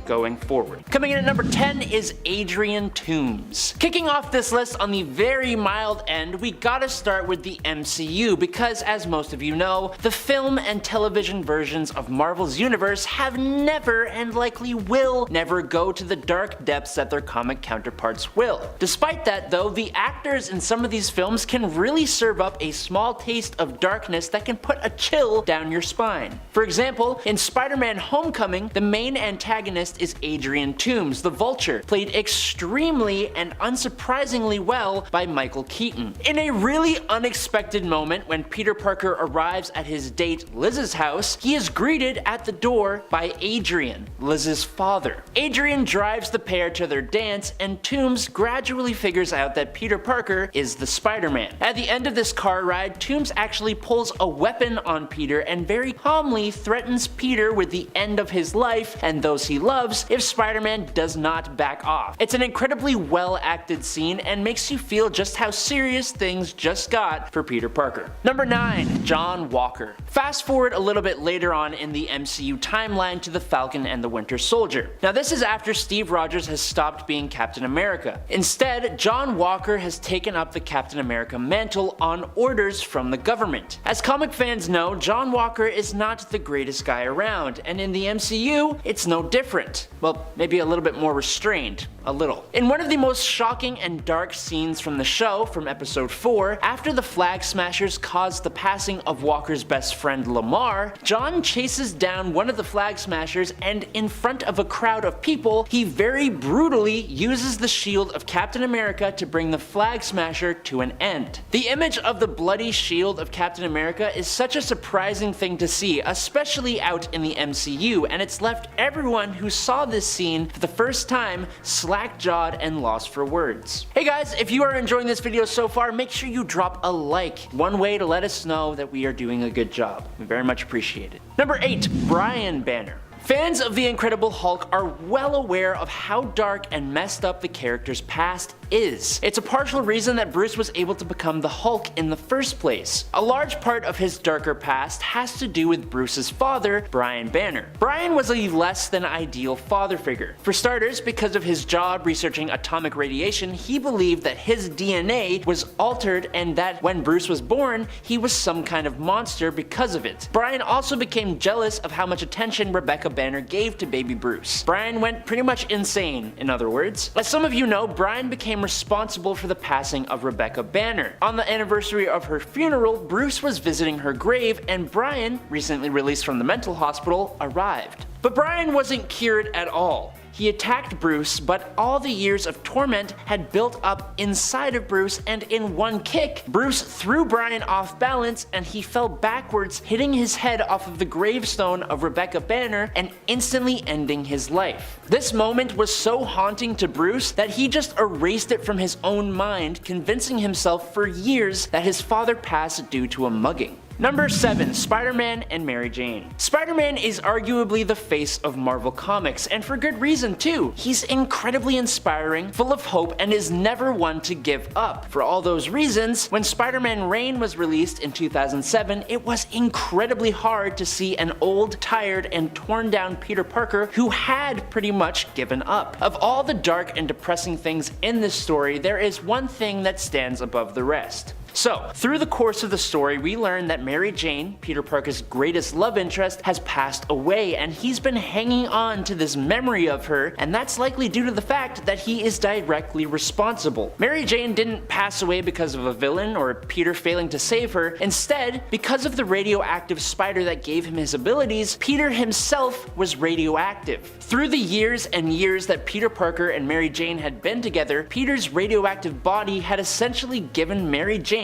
S2: Going forward. Coming in at number 10 is Adrian Toomes. Kicking off this list on the very mild end, we gotta start with the MCU because, as most of you know, the film and television versions of Marvel's universe have never, and likely will never, go to the dark depths that their comic counterparts will. Despite that though, the actors in some of these films can really serve up a small taste of darkness that can put a chill down your spine. For example, in Spider-Man Homecoming, the main antagonist is Adrian Toomes, the Vulture, played extremely and unsurprisingly well by Michael Keaton. In a really unexpected moment, when Peter Parker arrives at his date Liz's house, he is greeted at the door by Adrian, Liz's father. Adrian drives the pair to their dance, and Toomes gradually figures out that Peter Parker is the Spider-Man. At the end of this car ride, Toomes actually pulls a weapon on Peter and very calmly threatens Peter with the end of his life and those he loves if Spider-Man does not back off. It's an incredibly well acted scene and makes you feel just how serious things just got for Peter Parker. Number 9. John Walker. Fast forward a little bit later on in the MCU timeline to the Falcon and the Winter Soldier. Now this is after Steve Rogers has stopped being Captain America. Instead, John Walker has taken up the Captain America mantle on orders from the government. As comic fans know, John Walker is not the greatest guy around, and in the MCU, it's no different. Well, maybe a little bit more restrained. A little. In one of the most shocking and dark scenes from the show, from episode 4, after the Flag Smashers caused the passing of Walker's best friend Lamar, John chases down one of the Flag Smashers, and in front of a crowd of people, he very brutally uses the shield of Captain America to bring the Flag Smasher to an end. The image of the bloody shield of Captain America is such a surprising thing to see, especially out in the MCU, and it's left everyone who saw this scene for the first time slack-jawed and lost for words. Hey guys, if you are enjoying this video so far, make sure you drop a like. One way to let us know that we are doing a good job. We very much appreciate it. Number 8. Brian Banner. Fans of The Incredible Hulk are well aware of how dark and messed up the character's past is. It's a partial reason that Bruce was able to become the Hulk in the first place. A large part of his darker past has to do with Bruce's father, Brian Banner. Brian was a less than ideal father figure. For starters, because of his job researching atomic radiation, he believed that his DNA was altered and that when Bruce was born, he was some kind of monster because of it. Brian also became jealous of how much attention Rebecca Banner gave to baby Bruce. Brian went pretty much insane, in other words. As some of you know, Brian became responsible for the passing of Rebecca Banner. On the anniversary of her funeral, Bruce was visiting her grave, and Brian, recently released from the mental hospital, arrived. But Brian wasn't cured at all. He attacked Bruce, but all the years of torment had built up inside of Bruce, and in one kick, Bruce threw Brian off balance and he fell backwards, hitting his head off of the gravestone of Rebecca Banner and instantly ending his life. This moment was so haunting to Bruce that he just erased it from his own mind, convincing himself for years that his father passed due to a mugging. Number 7. Spider-Man and Mary Jane. Spider-Man is arguably the face of Marvel Comics, and for good reason too. He's incredibly inspiring, full of hope, and is never one to give up. For all those reasons, when Spider-Man Reign was released in 2007, it was incredibly hard to see an old, tired, and torn down Peter Parker who had pretty much given up. Of all the dark and depressing things in this story, there is one thing that stands above the rest. So, through the course of the story, we learn that Mary Jane, Peter Parker's greatest love interest, has passed away, and he's been hanging on to this memory of her, and that's likely due to the fact that he is directly responsible. Mary Jane didn't pass away because of a villain or Peter failing to save her. Instead, because of the radioactive spider that gave him his abilities, Peter himself was radioactive. Through the years and years that Peter Parker and Mary Jane had been together, Peter's radioactive body had essentially given Mary Jane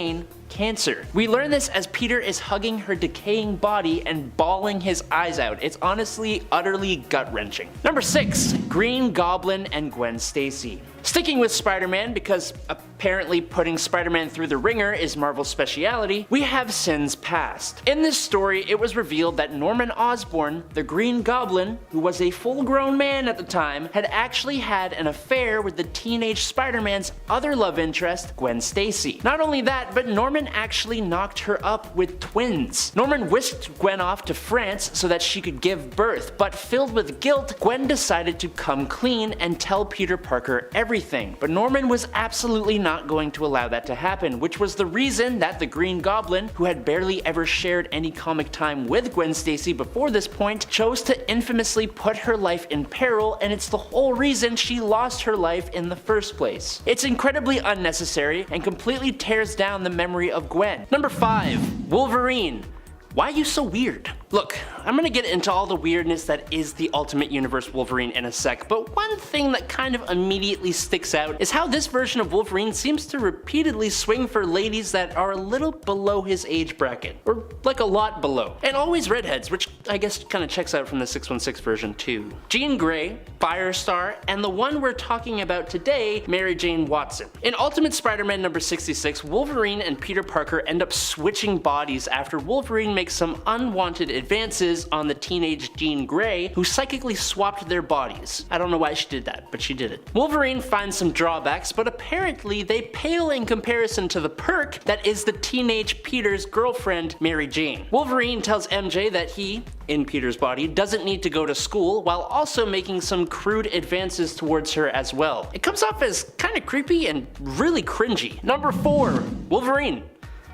S2: cancer. We learn this as Peter is hugging her decaying body and bawling his eyes out. It's honestly utterly gut-wrenching. Number 6. Green Goblin and Gwen Stacy. Sticking with Spider-Man, because apparently putting Spider-Man through the ringer is Marvel's speciality, we have Sins Past. In this story, it was revealed that Norman Osborn, the Green Goblin, who was a full-grown man at the time, had actually had an affair with the teenage Spider-Man's other love interest, Gwen Stacy. Not only that, but Norman actually knocked her up with twins. Norman whisked Gwen off to France so that she could give birth, but filled with guilt, Gwen decided to come clean and tell Peter Parker everything. But Norman was absolutely not going to allow that to happen, which was the reason that the Green Goblin, who had barely ever shared any comic time with Gwen Stacy before this point, chose to infamously put her life in peril, and it's the whole reason she lost her life in the first place. It's incredibly unnecessary and completely tears down the memory of Gwen. Number 5. Wolverine. Why are you so weird? Look, I'm gonna get into all the weirdness that is the Ultimate Universe Wolverine in a sec, but one thing that kind of immediately sticks out is how this version of Wolverine seems to repeatedly swing for ladies that are a little below his age bracket, or like a lot below. And always redheads, which I guess kind of checks out from the 616 version too. Jean Grey, Firestar, and the one we're talking about today, Mary Jane Watson. In Ultimate Spider-Man number 66, Wolverine and Peter Parker end up switching bodies after Wolverine makes some unwanted advances on the teenage Jean Grey, who psychically swapped their bodies. I don't know why she did that, but she did it. Wolverine finds some drawbacks, but apparently they pale in comparison to the perk that is the teenage Peter's girlfriend, Mary Jane. Wolverine tells MJ that he, in Peter's body, doesn't need to go to school, while also making some crude advances towards her as well. It comes off as kinda creepy and really cringy. Number 4. Wolverine.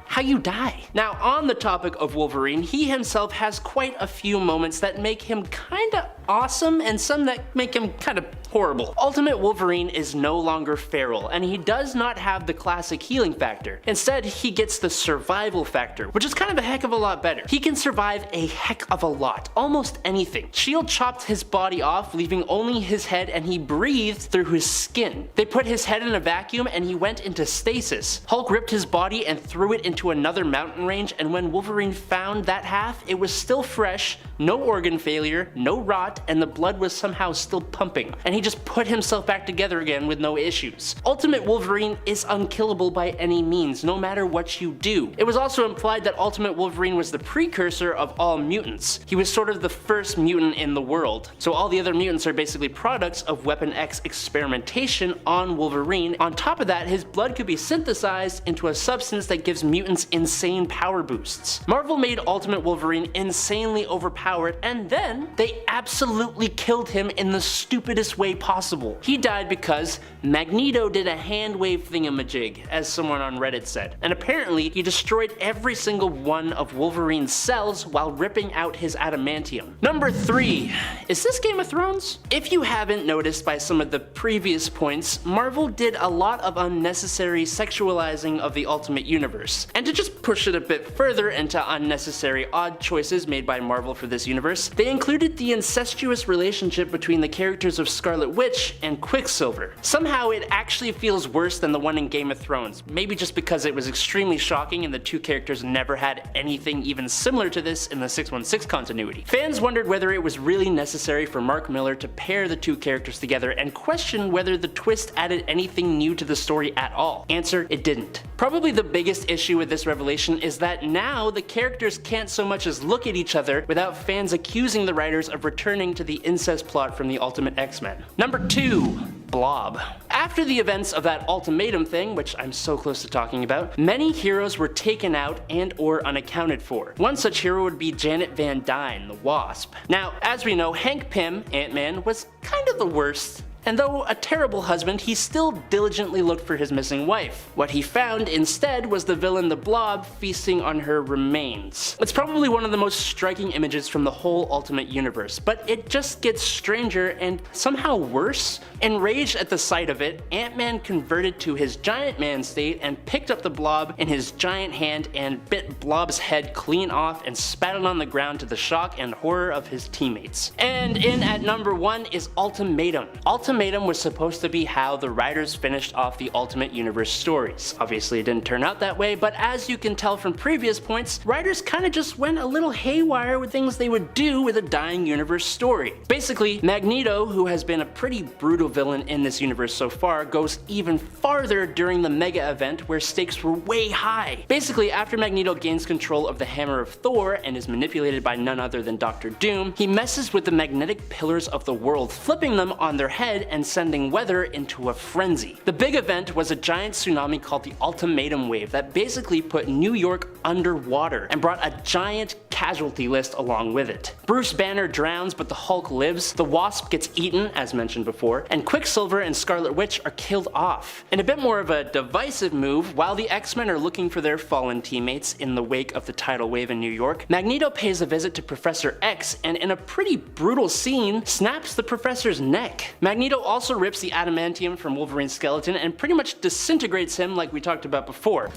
S2: How you die. Now, on the topic of Wolverine, he himself has quite a few moments that make him kinda awesome and some that make him kinda horrible. Ultimate Wolverine is no longer feral, and he does not have the classic healing factor. Instead, he gets the survival factor, which is kind of a heck of a lot better. He can survive a heck of a lot, almost anything. S.H.I.E.L.D. chopped his body off, leaving only his head, and he breathed through his skin. They put his head in a vacuum and he went into stasis. Hulk ripped his body and threw it into another mountain range, and when Wolverine found that half, it was still fresh, no organ failure, no rot, and the blood was somehow still pumping. And he just put himself back together again with no issues. Ultimate Wolverine is unkillable by any means, no matter what you do. It was also implied that Ultimate Wolverine was the precursor of all mutants. He was sort of the first mutant in the world. So all the other mutants are basically products of Weapon X experimentation on Wolverine. On top of that, his blood could be synthesized into a substance that gives mutants insane power boosts. Marvel made Ultimate Wolverine insanely overpowered, and then they absolutely killed him in the stupidest way possible. He died because Magneto did a hand wave thingamajig, as someone on Reddit said, and apparently he destroyed every single one of Wolverine's cells while ripping out his adamantium. Number 3. Is this Game of Thrones? If you haven't noticed by some of the previous points, Marvel did a lot of unnecessary sexualizing of the Ultimate Universe. And to just push it a bit further into unnecessary odd choices made by Marvel for this universe, they included the incestuous relationship between the characters of Scarlet Witch and Quicksilver. Somehow it actually feels worse than the one in Game of Thrones, maybe just because it was extremely shocking and the two characters never had anything even similar to this in the 616 continuity. Fans wondered whether it was really necessary for Mark Millar to pair the two characters together and questioned whether the twist added anything new to the story at all. Answer: it didn't. Probably the biggest issue with this revelation is that now the characters can't so much as look at each other without fans accusing the writers of returning to the incest plot from the Ultimate X-Men. Number 2. Blob. After the events of that ultimatum thing, which I'm so close to talking about, many heroes were taken out and or unaccounted for. One such hero would be Janet Van Dyne, the Wasp. Now, as we know, Hank Pym, Ant-Man, was kind of the worst. And though a terrible husband, he still diligently looked for his missing wife. What he found instead was the villain the Blob feasting on her remains. It's probably one of the most striking images from the whole Ultimate Universe, but it just gets stranger and somehow worse. Enraged at the sight of it, Ant-Man converted to his giant man state and picked up the Blob in his giant hand and bit Blob's head clean off and spat it on the ground to the shock and horror of his teammates. And in at number 1 is Ultimatum. Ultimatum was supposed to be how the writers finished off the Ultimate Universe stories. Obviously it didn't turn out that way, but as you can tell from previous points, writers kinda just went a little haywire with things they would do with a dying universe story. Basically, Magneto, who has been a pretty brutal villain in this universe so far, goes even farther during the mega event where stakes were way high. Basically, after Magneto gains control of the Hammer of Thor and is manipulated by none other than Dr. Doom, he messes with the magnetic pillars of the world, flipping them on their head and sending weather into a frenzy. The big event was a giant tsunami called the Ultimatum Wave that basically put New York underwater and brought a giant casualty list along with it. Bruce Banner drowns but the Hulk lives, the Wasp gets eaten as mentioned before, and Quicksilver and Scarlet Witch are killed off. In a bit more of a divisive move, while the X-Men are looking for their fallen teammates in the wake of the tidal wave in New York, Magneto pays a visit to Professor X and in a pretty brutal scene snaps the professor's neck. Magneto also rips the adamantium from Wolverine's skeleton and pretty much disintegrates him like we talked about before.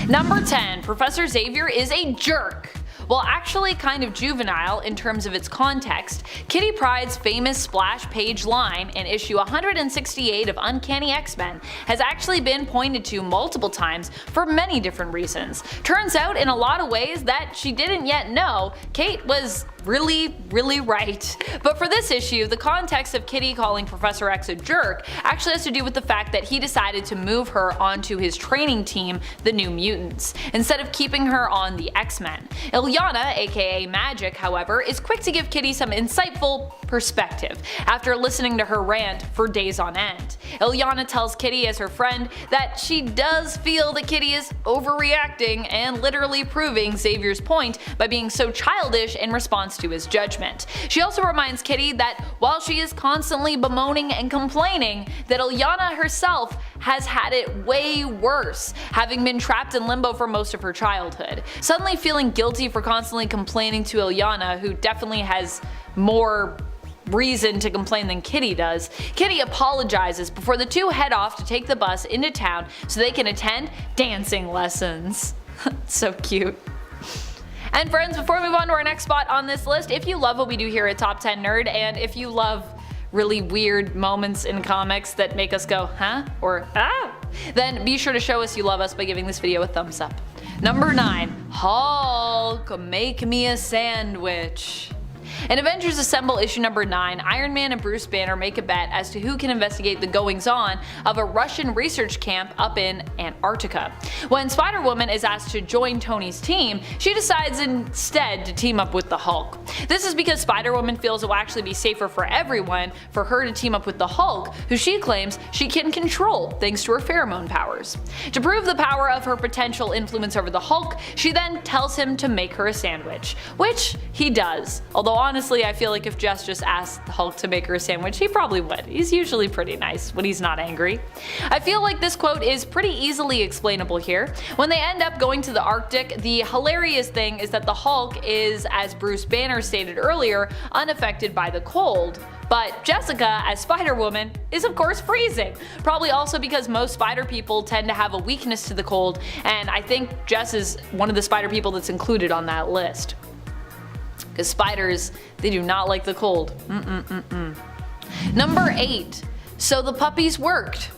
S3: Number 10. Professor Xavier is a jerk. While actually kind of juvenile in terms of its context, Kitty Pryde's famous splash page line in issue 168 of Uncanny X-Men has actually been pointed to multiple times for many different reasons. Turns out in a lot of ways that she didn't yet know, Kate was really right. But for this issue, the context of Kitty calling Professor X a jerk actually has to do with the fact that he decided to move her onto his training team, the New Mutants, instead of keeping her on the X-Men. Illyana, aka Magic, however, is quick to give Kitty some insightful perspective after listening to her rant for days on end. Illyana tells Kitty as her friend that she does feel that Kitty is overreacting and literally proving Xavier's point by being so childish in response to his judgment. She also reminds Kitty that while she is constantly bemoaning and complaining, that Illyana herself has had it way worse, having been trapped in limbo for most of her childhood. Suddenly feeling guilty for constantly complaining to Illyana, who definitely has more reason to complain than Kitty does, Kitty apologizes before the two head off to take the bus into town so they can attend dancing lessons. So cute. And friends, before we move on to our next spot on this list, if you love what we do here at Top 10 Nerd, and if you love really weird moments in comics that make us go, huh? Or, ah? Then be sure to show us you love us by giving this video a thumbs up. Number 9. Hulk, make me a sandwich. In Avengers Assemble issue number 9, Iron Man and Bruce Banner make a bet as to who can investigate the goings-on of a Russian research camp up in Antarctica. When Spider-Woman is asked to join Tony's team, she decides instead to team up with the Hulk. This is because Spider-Woman feels it will actually be safer for everyone for her to team up with the Hulk, who she claims she can control thanks to her pheromone powers. To prove the power of her potential influence over the Hulk, she then tells him to make her a sandwich, which he does, although honestly, I feel like if Jess just asked the Hulk to make her a sandwich, he probably would. He's usually pretty nice when he's not angry. I feel like this quote is pretty easily explainable here. When they end up going to the Arctic, the hilarious thing is that the Hulk is, as Bruce Banner stated earlier, unaffected by the cold. But Jessica, as Spider-Woman, is of course freezing. Probably also because most spider people tend to have a weakness to the cold, and I think Jess is one of the spider people that's included on that list. Because spiders, they do not like the cold. Number 8. So the puppies worked.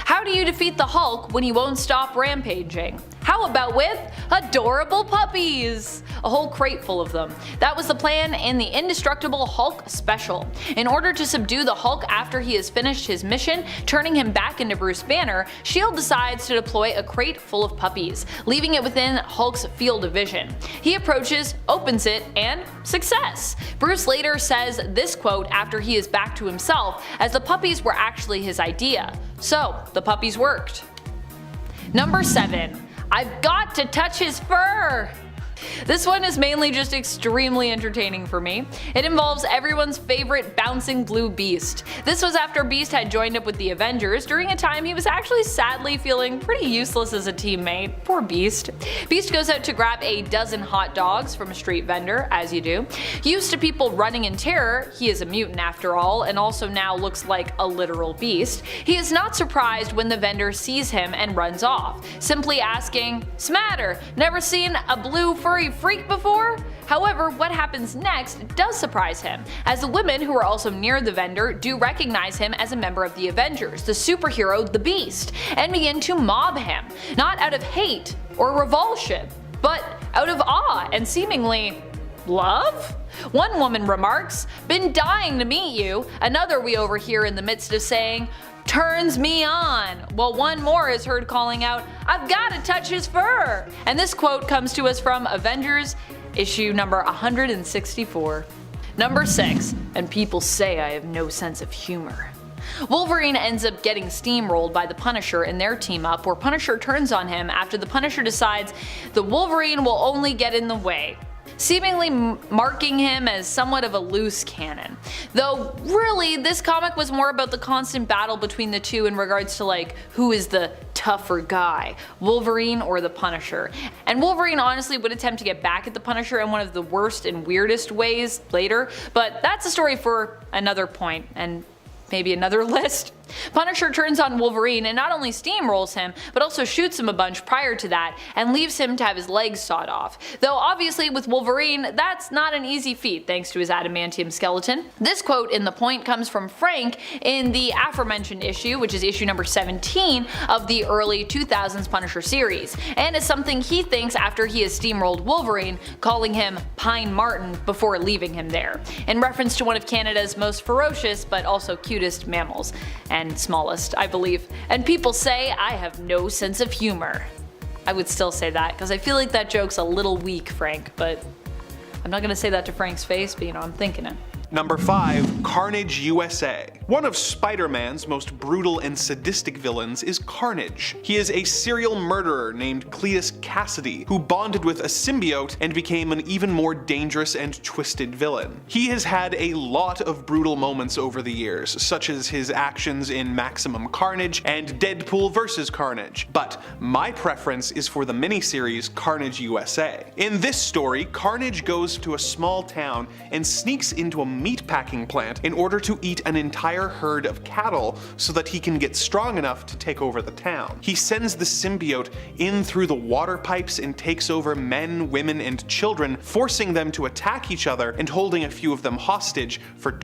S3: How do you defeat the Hulk when he won't stop rampaging? How about with adorable puppies? a whole crate full of them. That was the plan in the Indestructible Hulk special. In order to subdue the Hulk after he has finished his mission, turning him back into Bruce Banner, S.H.I.E.L.D. decides to deploy a crate full of puppies, leaving it within Hulk's field of vision. He approaches, opens it, and success! Bruce later says this quote after he is back to himself, as the puppies were actually his idea. So, the puppies worked. Number 7. I've got to touch his fur! This one is mainly just extremely entertaining for me. It involves everyone's favorite bouncing blue Beast. This was after Beast had joined up with the Avengers during a time he was actually sadly feeling pretty useless as a teammate. Poor Beast. Beast goes out to grab a dozen hot dogs from a street vendor, as you do. Used to people running in terror, he is a mutant after all, and also now looks like a literal beast. He is not surprised when the vendor sees him and runs off, simply asking, "Smatter, never seen a blue furry freak before?" However, what happens next does surprise him, as the women who are also near the vendor do recognize him as a member of the Avengers, the superhero the Beast, and begin to mob him, not out of hate or revulsion, but out of awe and seemingly love? One woman remarks, "Been dying to meet you." Another we overhear in the midst of saying, "Turns me on," while one more is heard calling out, "I've gotta touch his fur." And this quote comes to us from Avengers issue number 164. Number 6, and people say I have no sense of humor. Wolverine ends up getting steamrolled by the Punisher in their team up, where Punisher turns on him after the Punisher decides the Wolverine will only get in the way, seemingly marking him as somewhat of a loose cannon. Though really, this comic was more about the constant battle between the two in regards to like, who is the tougher guy, Wolverine or the Punisher. And Wolverine honestly would attempt to get back at the Punisher in one of the worst and weirdest ways later, but that's a story for another point and maybe another list. Punisher turns on Wolverine and not only steamrolls him, but also shoots him a bunch prior to that and leaves him to have his legs sawed off. Though obviously with Wolverine, that's not an easy feat thanks to his adamantium skeleton. This quote in the point comes from Frank in the aforementioned issue, which is issue number 17 of the early 2000s Punisher series, and is something he thinks after he has steamrolled Wolverine, calling him Pine Martin before leaving him there, in reference to one of Canada's most ferocious but also cutest mammals. And smallest, I believe. And people say I have no sense of humor. I would still say that, because I feel like that joke's a little weak, Frank, but I'm not gonna say that to Frank's face, but you know, I'm thinking it.
S1: Number 5. Carnage USA. One of Spider-Man's most brutal and sadistic villains is Carnage. He is a serial murderer named Cletus Cassidy, who bonded with a symbiote and became an even more dangerous and twisted villain. He has had a lot of brutal moments over the years, such as his actions in Maximum Carnage and Deadpool vs. Carnage, but my preference is for the miniseries Carnage USA. In this story, Carnage goes to a small town and sneaks into a meatpacking plant in order to eat an entire herd of cattle so that he can get strong enough to take over the town. He sends the symbiote in through the water pipes and takes over men, women, and children, forcing them to attack each other and holding a few of them hostage for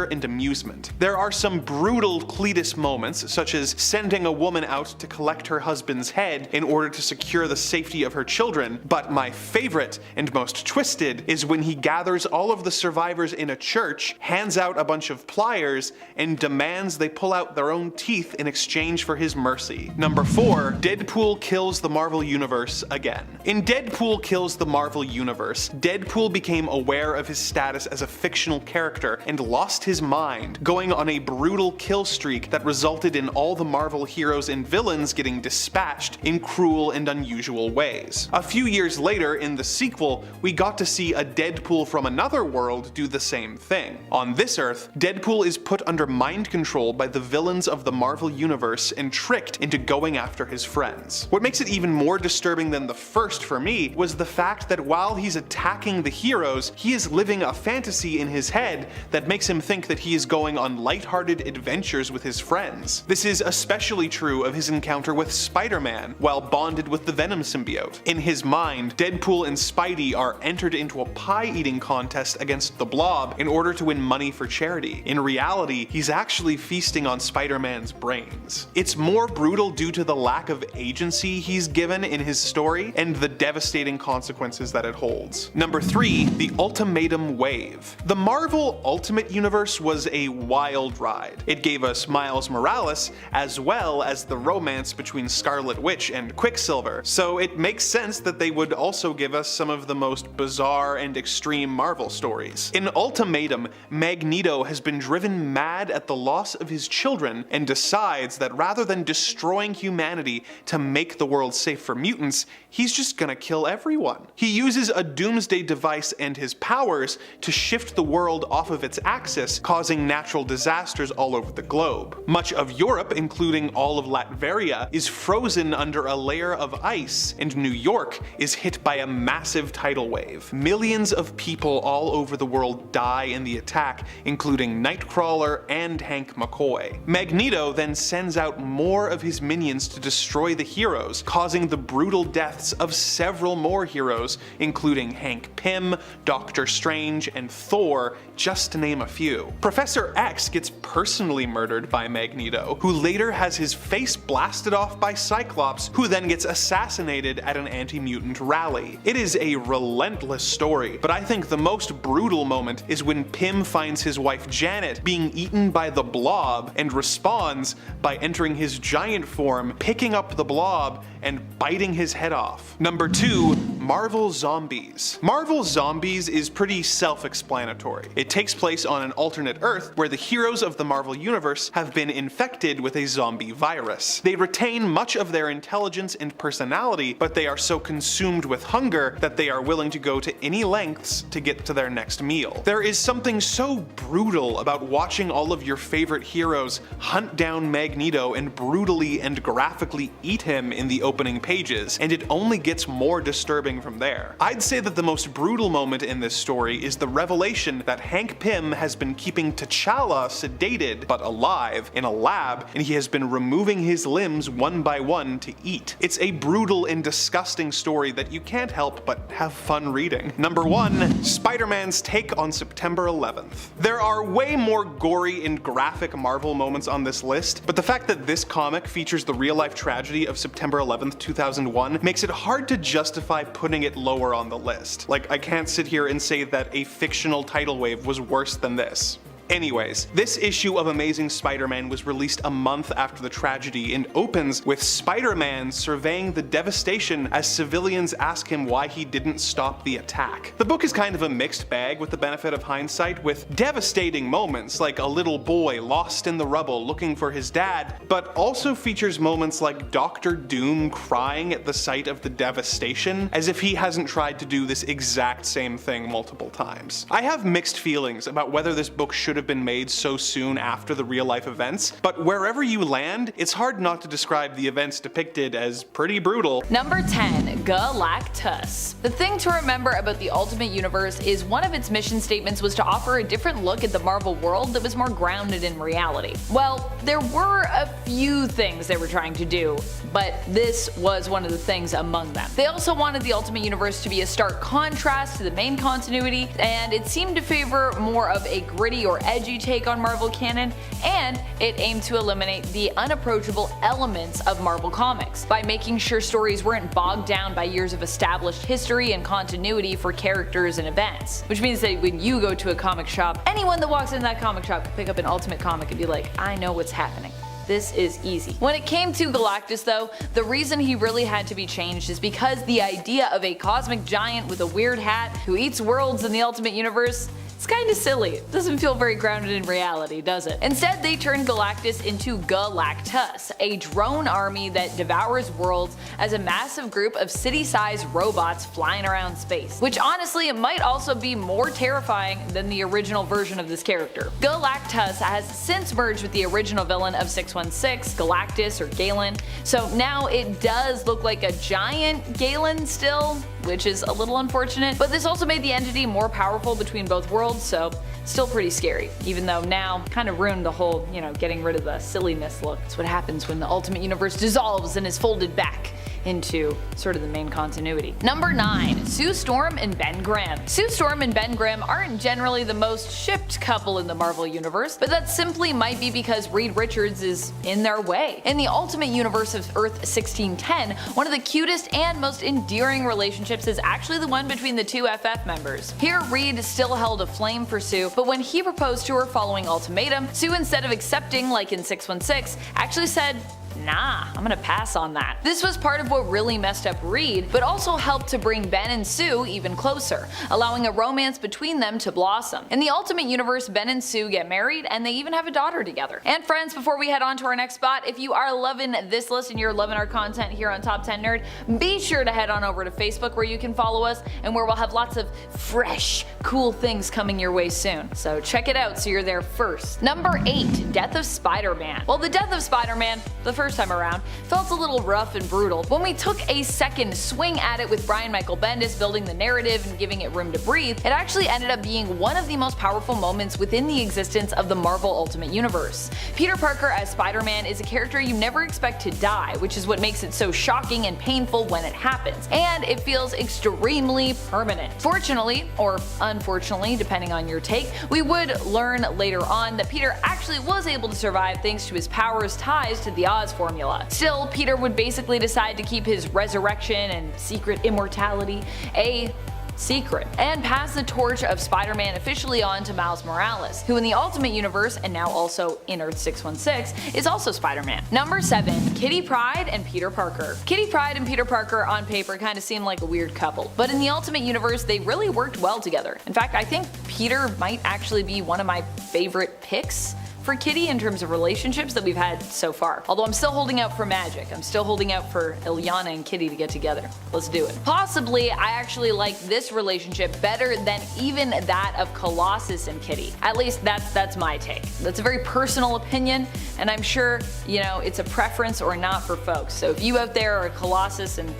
S1: and amusement. There are some brutal Cletus moments, such as sending a woman out to collect her husband's head in order to secure the safety of her children, but my favorite and most twisted is when he gathers all of the survivors in a church, hands out a bunch of pliers, and demands they pull out their own teeth in exchange for his mercy. Number 4. Deadpool kills the Marvel Universe again. In Deadpool Kills the Marvel Universe, Deadpool became aware of his status as a fictional character and lost his mind, going on a brutal kill streak that resulted in all the Marvel heroes and villains getting dispatched in cruel and unusual ways. A few years later, in the sequel, we got to see a Deadpool from another world do the same thing. On this Earth, Deadpool is put under mind control by the villains of the Marvel Universe and tricked into going after his friends. What makes it even more disturbing than the first for me was the fact that while he's attacking the heroes, he is living a fantasy in his head that makes him think think that he is going on lighthearted adventures with his friends. This is especially true of his encounter with Spider-Man while bonded with the Venom symbiote. In his mind, Deadpool and Spidey are entered into a pie-eating contest against the Blob in order to win money for charity. In reality, he's actually feasting on Spider-Man's brains. It's more brutal due to the lack of agency he's given in his story and the devastating consequences that it holds. Number 3, the Ultimatum Wave. The Marvel Ultimate Universe was a wild ride. It gave us Miles Morales as well as the romance between Scarlet Witch and Quicksilver, so it makes sense that they would also give us some of the most bizarre and extreme Marvel stories. In Ultimatum, Magneto has been driven mad at the loss of his children and decides that rather than destroying humanity to make the world safe for mutants, he's just gonna kill everyone. He uses a doomsday device and his powers to shift the world off of its axis, causing natural disasters all over the globe. Much of Europe, including all of Latveria, is frozen under a layer of ice, and New York is hit by a massive tidal wave. Millions of people all over the world die in the attack, including Nightcrawler and Hank McCoy. Magneto then sends out more of his minions to destroy the heroes, causing the brutal deaths of several more heroes, including Hank Pym, Doctor Strange, and Thor, just to name a few. Professor X gets personally murdered by Magneto, who later has his face blasted off by Cyclops, who then gets assassinated at an anti-mutant rally. It is a relentless story, but I think the most brutal moment is when Pym finds his wife Janet being eaten by the Blob and responds by entering his giant form, picking up the Blob, and biting his head off. Number 2, Marvel Zombies. Marvel Zombies is pretty self-explanatory. It takes place on an alternate Earth where the heroes of the Marvel Universe have been infected with a zombie virus. They retain much of their intelligence and personality, but they are so consumed with hunger that they are willing to go to any lengths to get to their next meal. There is something so brutal about watching all of your favorite heroes hunt down Magneto and brutally and graphically eat him in the opening pages, and it only gets more disturbing from there. I'd say that the most brutal moment in this story is the revelation that Hank Pym has been keeping T'Challa sedated but alive in a lab, and he has been removing his limbs one by one to eat. It's a brutal and disgusting story that you can't help but have fun reading. Number 1, Spider-Man's take on September 11th. There are way more gory and graphic Marvel moments on this list, but the fact that this comic features the real-life tragedy of September 11th, 2001 makes it hard to justify putting it lower on the list. Like, I can't sit here and say that a fictional tidal wave was worse than this. Anyways, this issue of Amazing Spider-Man was released a month after the tragedy and opens with Spider-Man surveying the devastation as civilians ask him why he didn't stop the attack. The book is kind of a mixed bag with the benefit of hindsight, with devastating moments like a little boy lost in the rubble looking for his dad, but also features moments like Doctor Doom crying at the sight of the devastation, as if he hasn't tried to do this exact same thing multiple times. I have mixed feelings about whether this book should have been made so soon after the real life events, but wherever you land, it's hard not to describe the events depicted as pretty brutal.
S3: Number 10, Galactus. The thing to remember about the Ultimate Universe is one of its mission statements was to offer a different look at the Marvel world that was more grounded in reality. Well, there were a few things they were trying to do, but this was one of the things among them. They also wanted the Ultimate Universe to be a stark contrast to the main continuity, and it seemed to favor more of a gritty or edgy take on Marvel canon, and it aimed to eliminate the unapproachable elements of Marvel comics by making sure stories weren't bogged down by years of established history and continuity for characters and events. Which means that when you go to a comic shop, anyone that walks into that comic shop can pick up an Ultimate comic and be like, I know what's happening. This is easy. When it came to Galactus though, the reason he really had to be changed is because the idea of a cosmic giant with a weird hat who eats worlds in the Ultimate Universe, it's kinda silly. It doesn't feel very grounded in reality, does it? Instead, they turned Galactus into Galactus, a drone army that devours worlds as a massive group of city-sized robots flying around space. Which honestly, might also be more terrifying than the original version of this character. Galactus has since merged with the original villain of 616, Galactus or Galen, so now it does look like a giant Galen still, which is a little unfortunate, but this also made the entity more powerful between both worlds, so still pretty scary, even though now kind of ruined the whole, getting rid of the silliness look. That's what happens when the Ultimate Universe dissolves and is folded back into sort of the main continuity. Number 9. Sue Storm and Ben Grimm. Sue Storm and Ben Grimm aren't generally the most shipped couple in the Marvel Universe, but that simply might be because Reed Richards is in their way. In the Ultimate Universe of Earth 1610, one of the cutest and most endearing relationships is actually the one between the two FF members. Here, Reed still held a flame for Sue, but when he proposed to her following Ultimatum, Sue, instead of accepting like in 616, actually said, "Nah, I'm gonna pass on that." This was part of what really messed up Reed, but also helped to bring Ben and Sue even closer, allowing a romance between them to blossom. In the Ultimate Universe, Ben and Sue get married, and they even have a daughter together. And friends, before we head on to our next spot, if you are loving this list and you're loving our content here on Top 10 Nerd, be sure to head on over to Facebook where you can follow us, and where we'll have lots of fresh, cool things coming your way soon. So check it out so you're there first. Number 8. Death of Spider-Man. Well, the death of Spider-Man, the first time around, felt a little rough and brutal. When we took a second swing at it with Brian Michael Bendis building the narrative and giving it room to breathe, it actually ended up being one of the most powerful moments within the existence of the Marvel Ultimate Universe. Peter Parker as Spider-Man is a character you never expect to die, which is what makes it so shocking and painful when it happens, and it feels extremely permanent. Fortunately, or unfortunately, depending on your take, we would learn later on that Peter actually was able to survive thanks to his powers' ties to the Oz formula. Still, Peter would basically decide to keep his resurrection and secret immortality a secret, and pass the torch of Spider-Man officially on to Miles Morales, who in the Ultimate Universe, and now also in Earth 616, is also Spider-Man. Number 7. Kitty Pryde and Peter Parker. Kitty Pryde and Peter Parker on paper kind of seem like a weird couple, but in the Ultimate Universe they really worked well together. In fact, I think Peter might actually be one of my favorite picks for Kitty in terms of relationships that we've had so far. Although I'm still holding out for Magic. I'm still holding out for Ilyana and Kitty to get together. Let's do it. Possibly, I actually like this relationship better than even that of Colossus and Kitty. At least that's my take. That's a very personal opinion, and I'm sure, it's a preference or not for folks. So if you out there are Colossus and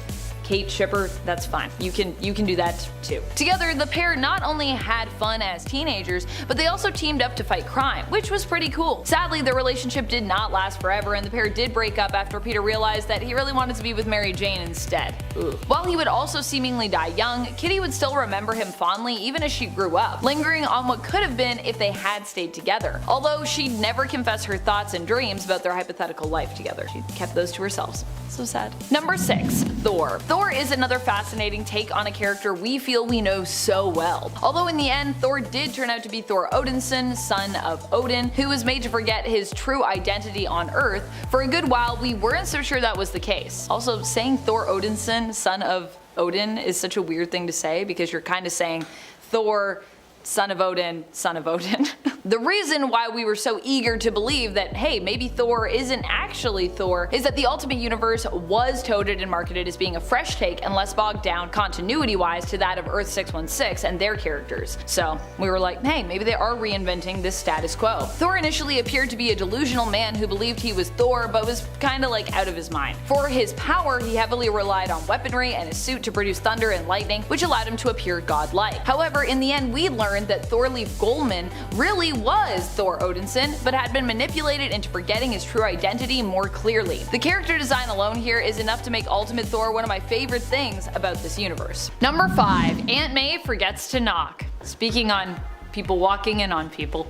S3: Kate shipper, that's fine. You can do that too. Together, the pair not only had fun as teenagers, but they also teamed up to fight crime, which was pretty cool. Sadly, their relationship did not last forever, and the pair did break up after Peter realized that he really wanted to be with Mary Jane instead. Ooh. While he would also seemingly die young, Kitty would still remember him fondly even as she grew up, lingering on what could have been if they had stayed together. Although she'd never confess her thoughts and dreams about their hypothetical life together. She kept those to herself. So sad. Number 6. Thor. Thor is another fascinating take on a character we feel we know so well. Although in the end, Thor did turn out to be Thor Odinson, son of Odin, who was made to forget his true identity on Earth. For a good while, we weren't so sure that was the case. Also, saying Thor Odinson, son of Odin, is such a weird thing to say because you're kind of saying Thor, son of Odin, son of Odin. The reason why we were so eager to believe that, hey, maybe Thor isn't actually Thor, is that the Ultimate Universe was touted and marketed as being a fresh take and less bogged down continuity-wise to that of Earth 616 and their characters. So we were like, hey, maybe they are reinventing this status quo. Thor initially appeared to be a delusional man who believed he was Thor, but was kinda like out of his mind. For his power, he heavily relied on weaponry and his suit to produce thunder and lightning, which allowed him to appear godlike. However, in the end, we learned that Thorleif Goldman really was Thor Odinson, but had been manipulated into forgetting his true identity more clearly. The character design alone here is enough to make Ultimate Thor one of my favorite things about this universe. Number 5. Aunt May forgets to knock. Speaking on people walking in on people.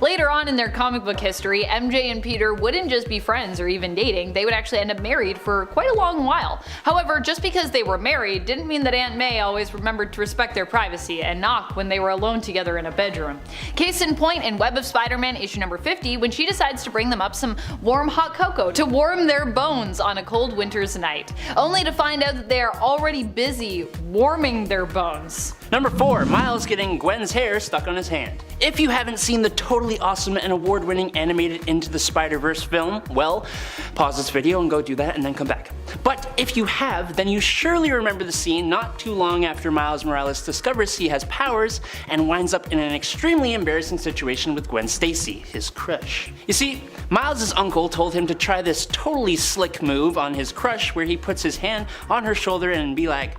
S3: Later on in their comic book history, MJ and Peter wouldn't just be friends or even dating, they would actually end up married for quite a long while. However, just because they were married didn't mean that Aunt May always remembered to respect their privacy and knock when they were alone together in a bedroom. Case in point in Web of Spider-Man issue number 50, when she decides to bring them up some warm hot cocoa to warm their bones on a cold winter's night, only to find out that they are already busy warming their bones.
S2: Number 4. Miles getting Gwen's hair stuck on his hand. If you haven't seen the totally awesome and award-winning animated Into the Spider-Verse film, well, pause this video and go do that and then come back. But if you have, then you surely remember the scene not too long after Miles Morales discovers he has powers and winds up in an extremely embarrassing situation with Gwen Stacy, his crush. You see, Miles' uncle told him to try this totally slick move on his crush where he puts his hand on her shoulder and be like,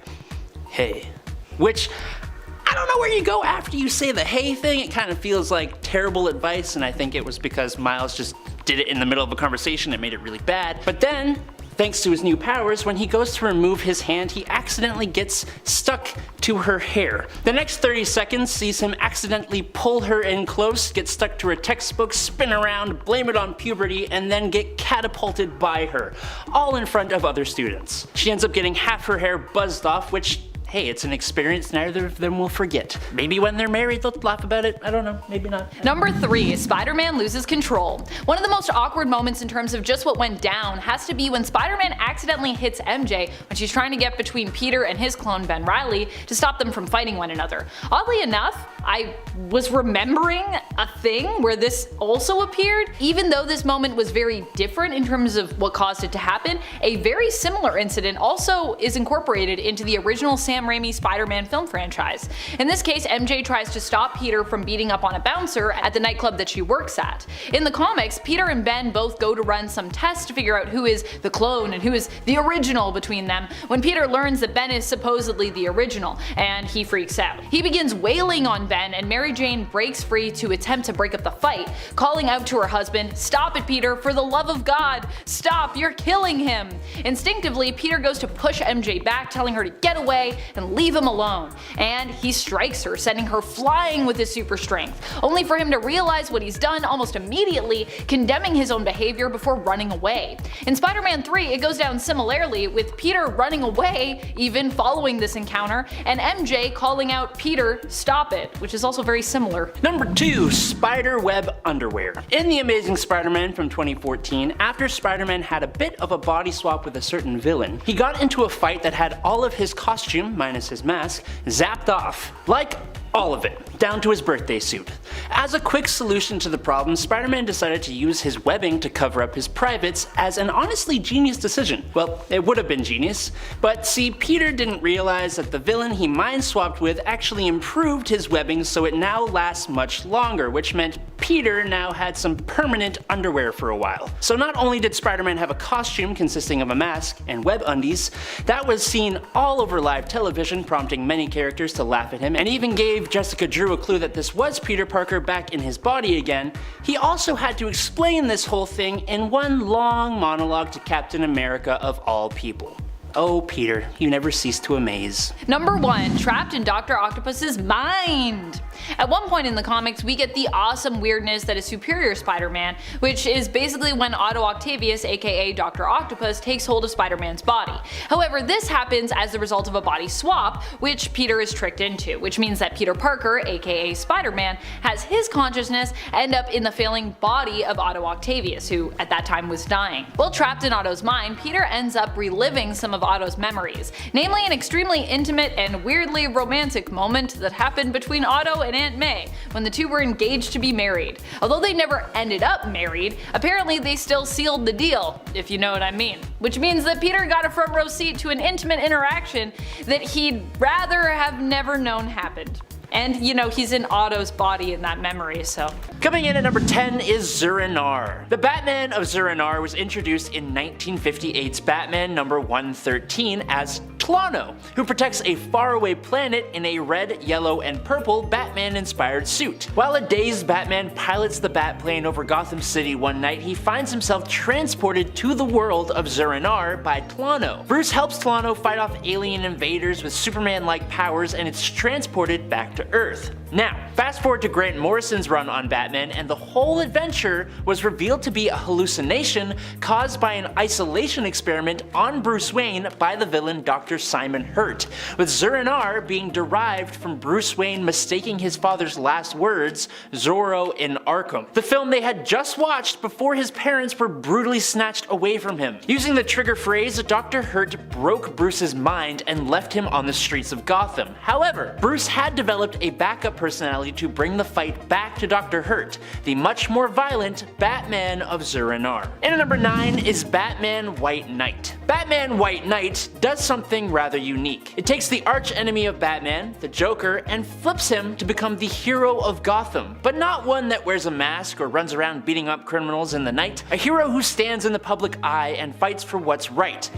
S2: hey. Which, I don't know where you go after you say the hey thing. It kind of feels like terrible advice, and I think it was because Miles just did it in the middle of a conversation and made it really bad. But then, thanks to his new powers, when he goes to remove his hand, he accidentally gets stuck to her hair. The next 30 seconds sees him accidentally pull her in close, get stuck to her textbook, spin around, blame it on puberty, and then get catapulted by her, all in front of other students. She ends up getting half her hair buzzed off, which, hey, it's an experience neither of them will forget. Maybe when they're married they'll laugh about it, I don't know, maybe not.
S3: Number 3, Spider-Man loses control. One of the most awkward moments in terms of just what went down has to be when Spider-Man accidentally hits MJ when she's trying to get between Peter and his clone Ben Reilly to stop them from fighting one another. Oddly enough, I was remembering a thing where this also appeared. Even though this moment was very different in terms of what caused it to happen, a very similar incident also is incorporated into the original Sam Raimi Spider-Man film franchise. In this case, MJ tries to stop Peter from beating up on a bouncer at the nightclub that she works at. In the comics, Peter and Ben both go to run some tests to figure out who is the clone and who is the original between them, when Peter learns that Ben is supposedly the original, and he freaks out. He begins wailing on Ben, and Mary Jane breaks free to attempt to break up the fight, calling out to her husband, "Stop it, Peter, for the love of God! Stop, you're killing him!" Instinctively, Peter goes to push MJ back, telling her to get away and leave him alone, and he strikes her, sending her flying with his super strength, only for him to realize what he's done almost immediately, condemning his own behavior before running away. In Spider-Man 3, it goes down similarly, with Peter running away even following this encounter, and MJ calling out, "Peter, stop it," which is also very similar.
S2: Number 2, Spider-Web underwear. In The Amazing Spider-Man from 2014, after Spider-Man had a bit of a body swap with a certain villain, he got into a fight that had all of his costume, minus his mask, zapped off. Like, all of it, down to his birthday suit. As a quick solution to the problem, Spider-Man decided to use his webbing to cover up his privates as an honestly genius decision. Well, it would have been genius, but see, Peter didn't realize that the villain he mind swapped with actually improved his webbing so it now lasts much longer, which meant Peter now had some permanent underwear for a while. So not only did Spider-Man have a costume consisting of a mask and web undies that was seen all over live television, prompting many characters to laugh at him, and even gave Jessica Drew a clue that this was Peter Parker back in his body again, he also had to explain this whole thing in one long monologue to Captain America of all people. Oh, Peter, you never cease to amaze.
S3: Number 1, trapped in Dr. Octopus's mind. At one point in the comics, we get the awesome weirdness that is Superior Spider-Man, which is basically when Otto Octavius, aka Dr. Octopus, takes hold of Spider-Man's body. However, this happens as the result of a body swap, which Peter is tricked into, which means that Peter Parker, aka Spider-Man, has his consciousness end up in the failing body of Otto Octavius, who at that time was dying. While trapped in Otto's mind, Peter ends up reliving some of Otto's memories, namely an extremely intimate and weirdly romantic moment that happened between Otto and Aunt May when the two were engaged to be married. Although they never ended up married, apparently they still sealed the deal, if you know what I mean. Which means that Peter got a front row seat to an intimate interaction that he'd rather have never known happened. And, you know, he's in Otto's body in that memory, so.
S2: Coming in at number 10 is Zur-En-Arrh. The Batman of Zur-En-Arrh was introduced in 1958's Batman number 113 as Tlano, who protects a faraway planet in a red, yellow, and purple Batman-inspired suit. While a dazed Batman pilots the Batplane over Gotham City one night, he finds himself transported to the world of Zur-En-Arrh by Tlano. Bruce helps Tlano fight off alien invaders with Superman-like powers, and it's transported back to Earth. Now, fast forward to Grant Morrison's run on Batman, and the whole adventure was revealed to be a hallucination caused by an isolation experiment on Bruce Wayne by the villain Dr. Simon Hurt, with Zur-En-Arrh being derived from Bruce Wayne mistaking his father's last words, Zorro in Arkham, the film they had just watched before his parents were brutally snatched away from him. Using the trigger phrase, Dr. Hurt broke Bruce's mind and left him on the streets of Gotham. However, Bruce had developed a backup personality to bring the fight back to Dr. Hurt, the much more violent Batman of Zur-En-Arrh. And at number 9 is Batman White Knight. Batman White Knight does something rather unique. It takes the arch enemy of Batman, the Joker, and flips him to become the hero of Gotham, but not one that wears a mask or runs around beating up criminals in the night. A hero who stands in the public eye and fights for what's right.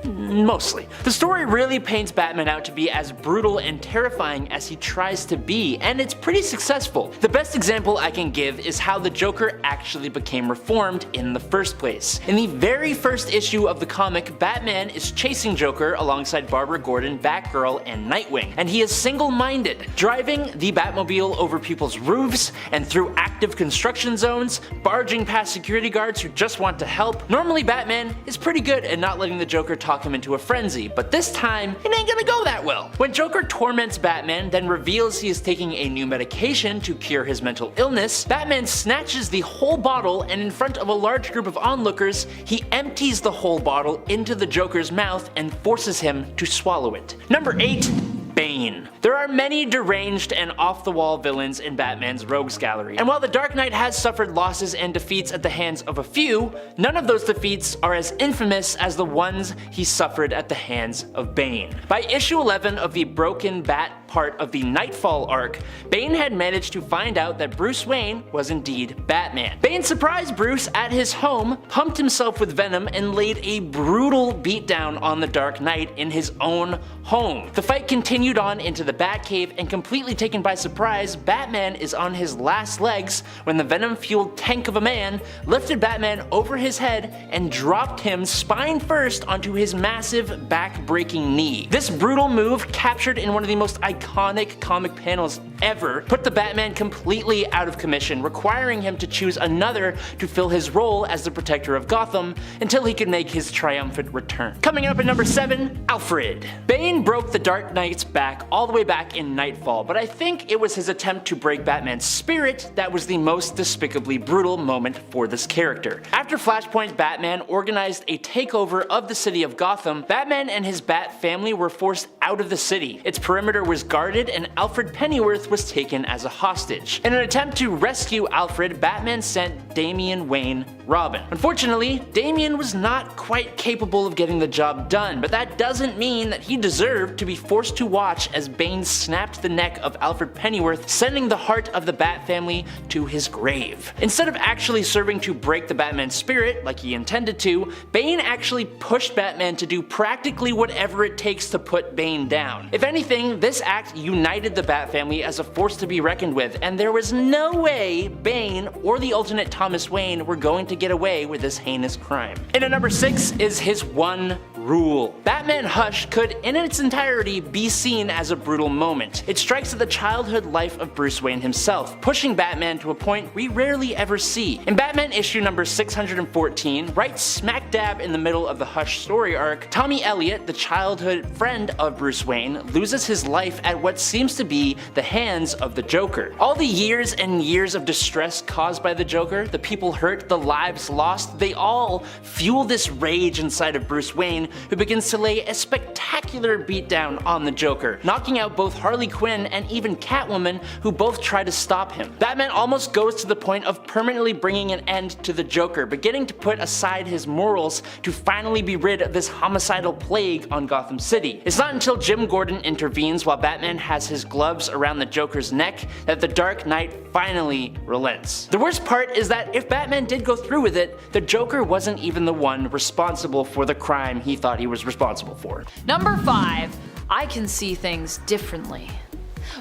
S2: Mostly. The story really paints Batman out to be as brutal and terrifying as he tries to be, and it's pretty successful. The best example I can give is how the Joker actually became reformed in the first place. In the very first issue of the comic, Batman is chasing Joker alongside Barbara Gordon, Batgirl, and Nightwing, and he is single-minded, driving the Batmobile over people's roofs and through active construction zones, barging past security guards who just want to help. Normally Batman is pretty good at not letting the Joker talk him into a frenzy, but this time it ain't gonna go that well. When Joker torments Batman, then reveals he is taking a new medication to cure his mental illness, Batman snatches the whole bottle, and in front of a large group of onlookers, he empties the whole bottle into the Joker's mouth and forces him to swallow it. Number 8. Bane. There are many deranged and off-the-wall villains in Batman's rogues gallery, and while the Dark Knight has suffered losses and defeats at the hands of a few, none of those defeats are as infamous as the ones he suffered at the hands of Bane. By issue 11 of the Broken Bat part of the Nightfall arc, Bane had managed to find out that Bruce Wayne was indeed Batman. Bane surprised Bruce at his home, pumped himself with venom, and laid a brutal beatdown on the Dark Knight in his own home. The fight continued on into the Batcave, and completely taken by surprise, Batman is on his last legs when the venom-fueled tank of a man lifted Batman over his head and dropped him spine first onto his massive back-breaking knee. This brutal move, captured in one of the most iconic comic panels ever, put the Batman completely out of commission, requiring him to choose another to fill his role as the protector of Gotham until he could make his triumphant return. Coming up at number 7, Alfred. Bane broke the Dark Knight's back all the way back in Nightfall, but I think it was his attempt to break Batman's spirit that was the most despicably brutal moment for this character. After Flashpoint Batman organized a takeover of the city of Gotham, Batman and his Bat family were forced out of the city. Its perimeter was guarded, and Alfred Pennyworth was taken as a hostage. In an attempt to rescue Alfred, Batman sent Damian Wayne Robin. Unfortunately, Damian was not quite capable of getting the job done, but that doesn't mean that he deserved to be forced to watch as Bane snapped the neck of Alfred Pennyworth, sending the heart of the Bat family to his grave. Instead of actually serving to break the Batman spirit like he intended to, Bane actually pushed Batman to do practically whatever it takes to put Bane down. If anything, this act united the Bat family as a force to be reckoned with, and there was no way Bane or the alternate Thomas Wayne were going to get away with this heinous crime. And at number 6 is his one rule. Batman Hush could in its entirety be seen as a brutal moment. It strikes at the childhood life of Bruce Wayne himself, pushing Batman to a point we rarely ever see. In Batman issue number 614, right smack dab in the middle of the Hush story arc, Tommy Elliot, the childhood friend of Bruce Wayne, loses his life at what seems to be the hands of the Joker. All the years and years of distress caused by the Joker, the people hurt, the lives lost, they all fuel this rage inside of Bruce Wayne, who begins to lay a spectacular beatdown on the Joker, knocking out both Harley Quinn and even Catwoman, who both try to stop him. Batman almost goes to the point of permanently bringing an end to the Joker, beginning to put aside his morals to finally be rid of this homicidal plague on Gotham City. It's not until Jim Gordon intervenes while Batman has his gloves around the Joker's neck that the Dark Knight finally relents. The worst part is that if Batman did go through with it, the Joker wasn't even the one responsible for the crime he thought he was responsible for.
S3: Number 5, I can see things differently.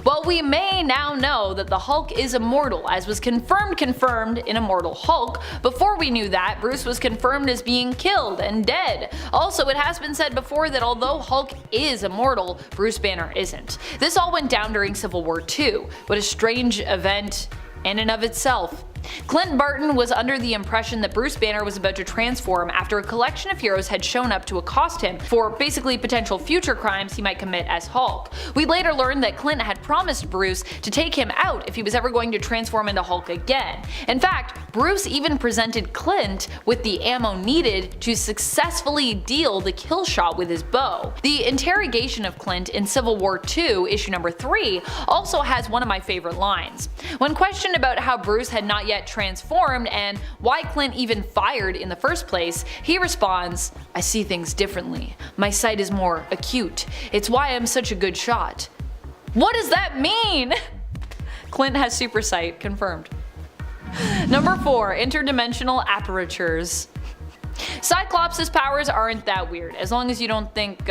S3: Well, we may now know that the Hulk is immortal, as was confirmed in Immortal Hulk. Before we knew that, Bruce was confirmed as being killed and dead. Also, it has been said before that although Hulk is immortal, Bruce Banner isn't. This all went down during Civil War II. What a strange event in and of itself. Clint Barton was under the impression that Bruce Banner was about to transform after a collection of heroes had shown up to accost him for basically potential future crimes he might commit as Hulk. We later learned that Clint had promised Bruce to take him out if he was ever going to transform into Hulk again. In fact, Bruce even presented Clint with the ammo needed to successfully deal the kill shot with his bow. The interrogation of Clint in Civil War II, issue number 3, also has one of my favorite lines. When questioned about how Bruce had not yet transformed and why Clint even fired in the first place, he responds, "I see things differently. My sight is more acute. It's why I'm such a good shot." What does that mean? Clint has super sight, confirmed. Number 4, interdimensional apertures. Cyclops' powers aren't that weird, as long as you don't think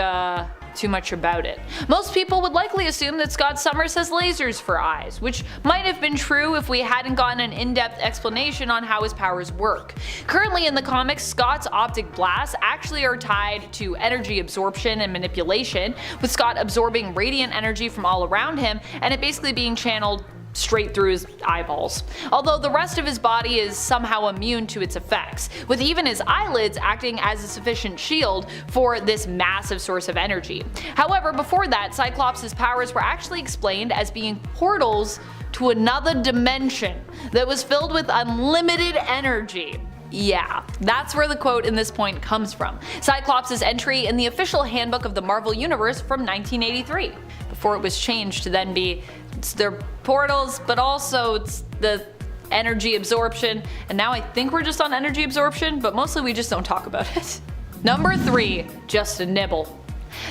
S3: too much about it. Most people would likely assume that Scott Summers has lasers for eyes, which might have been true if we hadn't gotten an in-depth explanation on how his powers work. Currently in the comics, Scott's optic blasts actually are tied to energy absorption and manipulation, with Scott absorbing radiant energy from all around him and it basically being channeled straight through his eyeballs, although the rest of his body is somehow immune to its effects, with even his eyelids acting as a sufficient shield for this massive source of energy. However, before that, Cyclops' powers were actually explained as being portals to another dimension that was filled with unlimited energy. Yeah, that's where the quote in this point comes from. Cyclops' entry in the official handbook of the Marvel Universe from 1983, before it was changed to then be it's their portals, but also it's the energy absorption, and now I think we're just on energy absorption, but mostly we just don't talk about it. Number 3, just a nibble.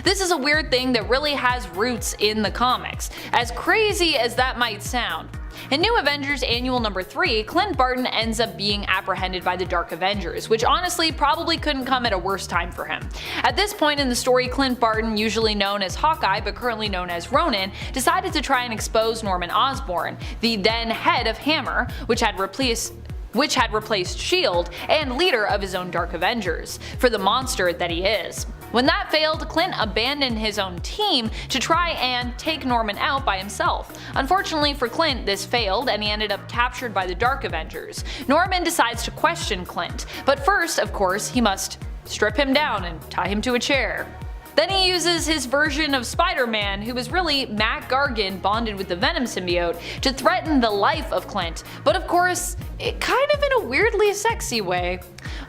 S3: This is a weird thing that really has roots in the comics, as crazy as that might sound. In New Avengers Annual number 3, Clint Barton ends up being apprehended by the Dark Avengers, which honestly probably couldn't come at a worse time for him. At this point in the story, Clint Barton, usually known as Hawkeye but currently known as Ronin, decided to try and expose Norman Osborn, the then head of Hammer, which had replaced S.H.I.E.L.D. and leader of his own Dark Avengers, for the monster that he is. When that failed, Clint abandoned his own team to try and take Norman out by himself. Unfortunately for Clint, this failed and he ended up captured by the Dark Avengers. Norman decides to question Clint, but first, of course, he must strip him down and tie him to a chair. Then he uses his version of Spider-Man, who was really Mac Gargan bonded with the Venom symbiote, to threaten the life of Clint, but of course, kind of in a weirdly sexy way.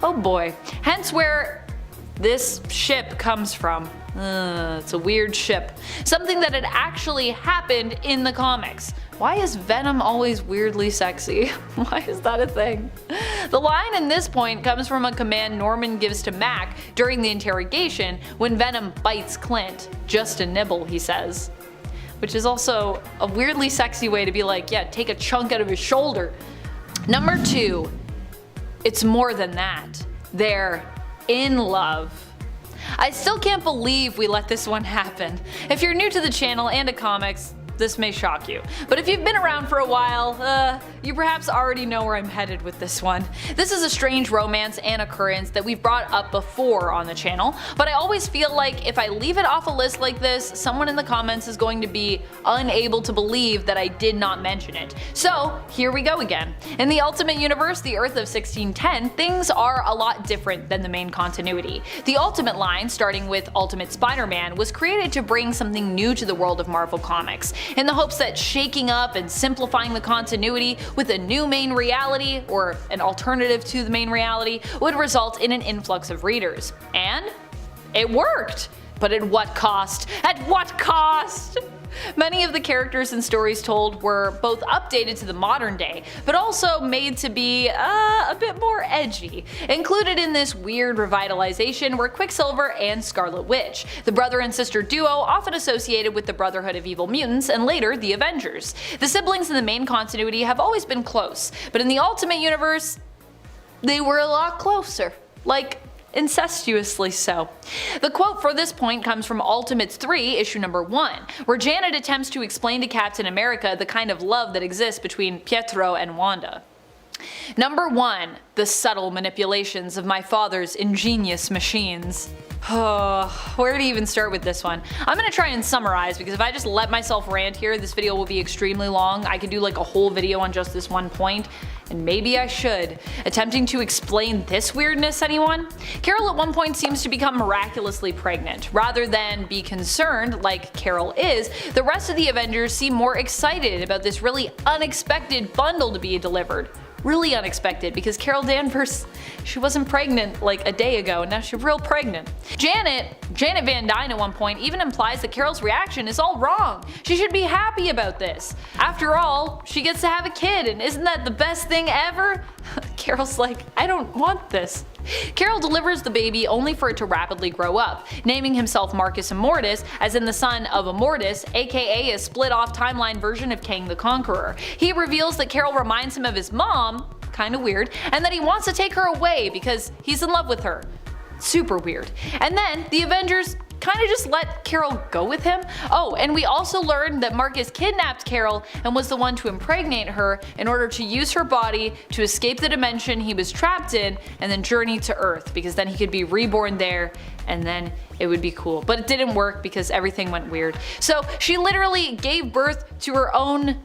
S3: Oh boy. Hence where this ship comes from. It's a weird ship. Something that had actually happened in the comics. Why is Venom always weirdly sexy? Why is that a thing? The line in this point comes from a command Norman gives to Mac during the interrogation when Venom bites Clint. Just a nibble, he says. Which is also a weirdly sexy way to be like, yeah, take a chunk out of his shoulder. Number 2. It's more than that. They're in love. I still can't believe we let this one happen. If you're new to the channel and to comics, this may shock you. But if you've been around for a while, you perhaps already know where I'm headed with this one. This is a strange romance and occurrence that we've brought up before on the channel, but I always feel like if I leave it off a list like this, someone in the comments is going to be unable to believe that I did not mention it. So here we go again. In the Ultimate Universe, the Earth of 1610, things are a lot different than the main continuity. The Ultimate line, starting with Ultimate Spider-Man, was created to bring something new to the world of Marvel Comics, in the hopes that shaking up and simplifying the continuity with a new main reality, or an alternative to the main reality, would result in an influx of readers. And it worked! But at what cost? At what cost? Many of the characters and stories told were both updated to the modern day, but also made to be a bit more edgy. Included in this weird revitalization were Quicksilver and Scarlet Witch, the brother and sister duo often associated with the Brotherhood of Evil Mutants and later the Avengers. The siblings in the main continuity have always been close, but in the Ultimate Universe, they were a lot closer. Like, incestuously so. The quote for this point comes from Ultimates 3, issue number 1, where Janet attempts to explain to Captain America the kind of love that exists between Pietro and Wanda. Number 1. The subtle manipulations of my father's ingenious machines. Where to even start with this one? I'm gonna try and summarize, because if I just let myself rant here, this video will be extremely long. I could do like a whole video on just this one point, and maybe I should. Attempting to explain this weirdness, anyone? Carol at one point seems to become miraculously pregnant. Rather than be concerned, like Carol is, the rest of the Avengers seem more excited about this really unexpected bundle to be delivered. Really unexpected, because Carol Danvers, she wasn't pregnant like a day ago, and now she's real pregnant. Janet Van Dyne at one point even implies that Carol's reaction is all wrong. She should be happy about this. After all, she gets to have a kid, and isn't that the best thing ever? Carol's like, I don't want this. Carol delivers the baby only for it to rapidly grow up, naming himself Marcus Immortus, as in the son of Immortus, aka a split-off timeline version of Kang the Conqueror. He reveals that Carol reminds him of his mom, kinda weird, and that he wants to take her away because he's in love with her. Super weird. And then the Avengers kinda just let Carol go with him. Oh, and we also learned that Marcus kidnapped Carol and was the one to impregnate her in order to use her body to escape the dimension he was trapped in and then journey to Earth, because then he could be reborn there and then it would be cool. But it didn't work because everything went weird. So she literally gave birth to her own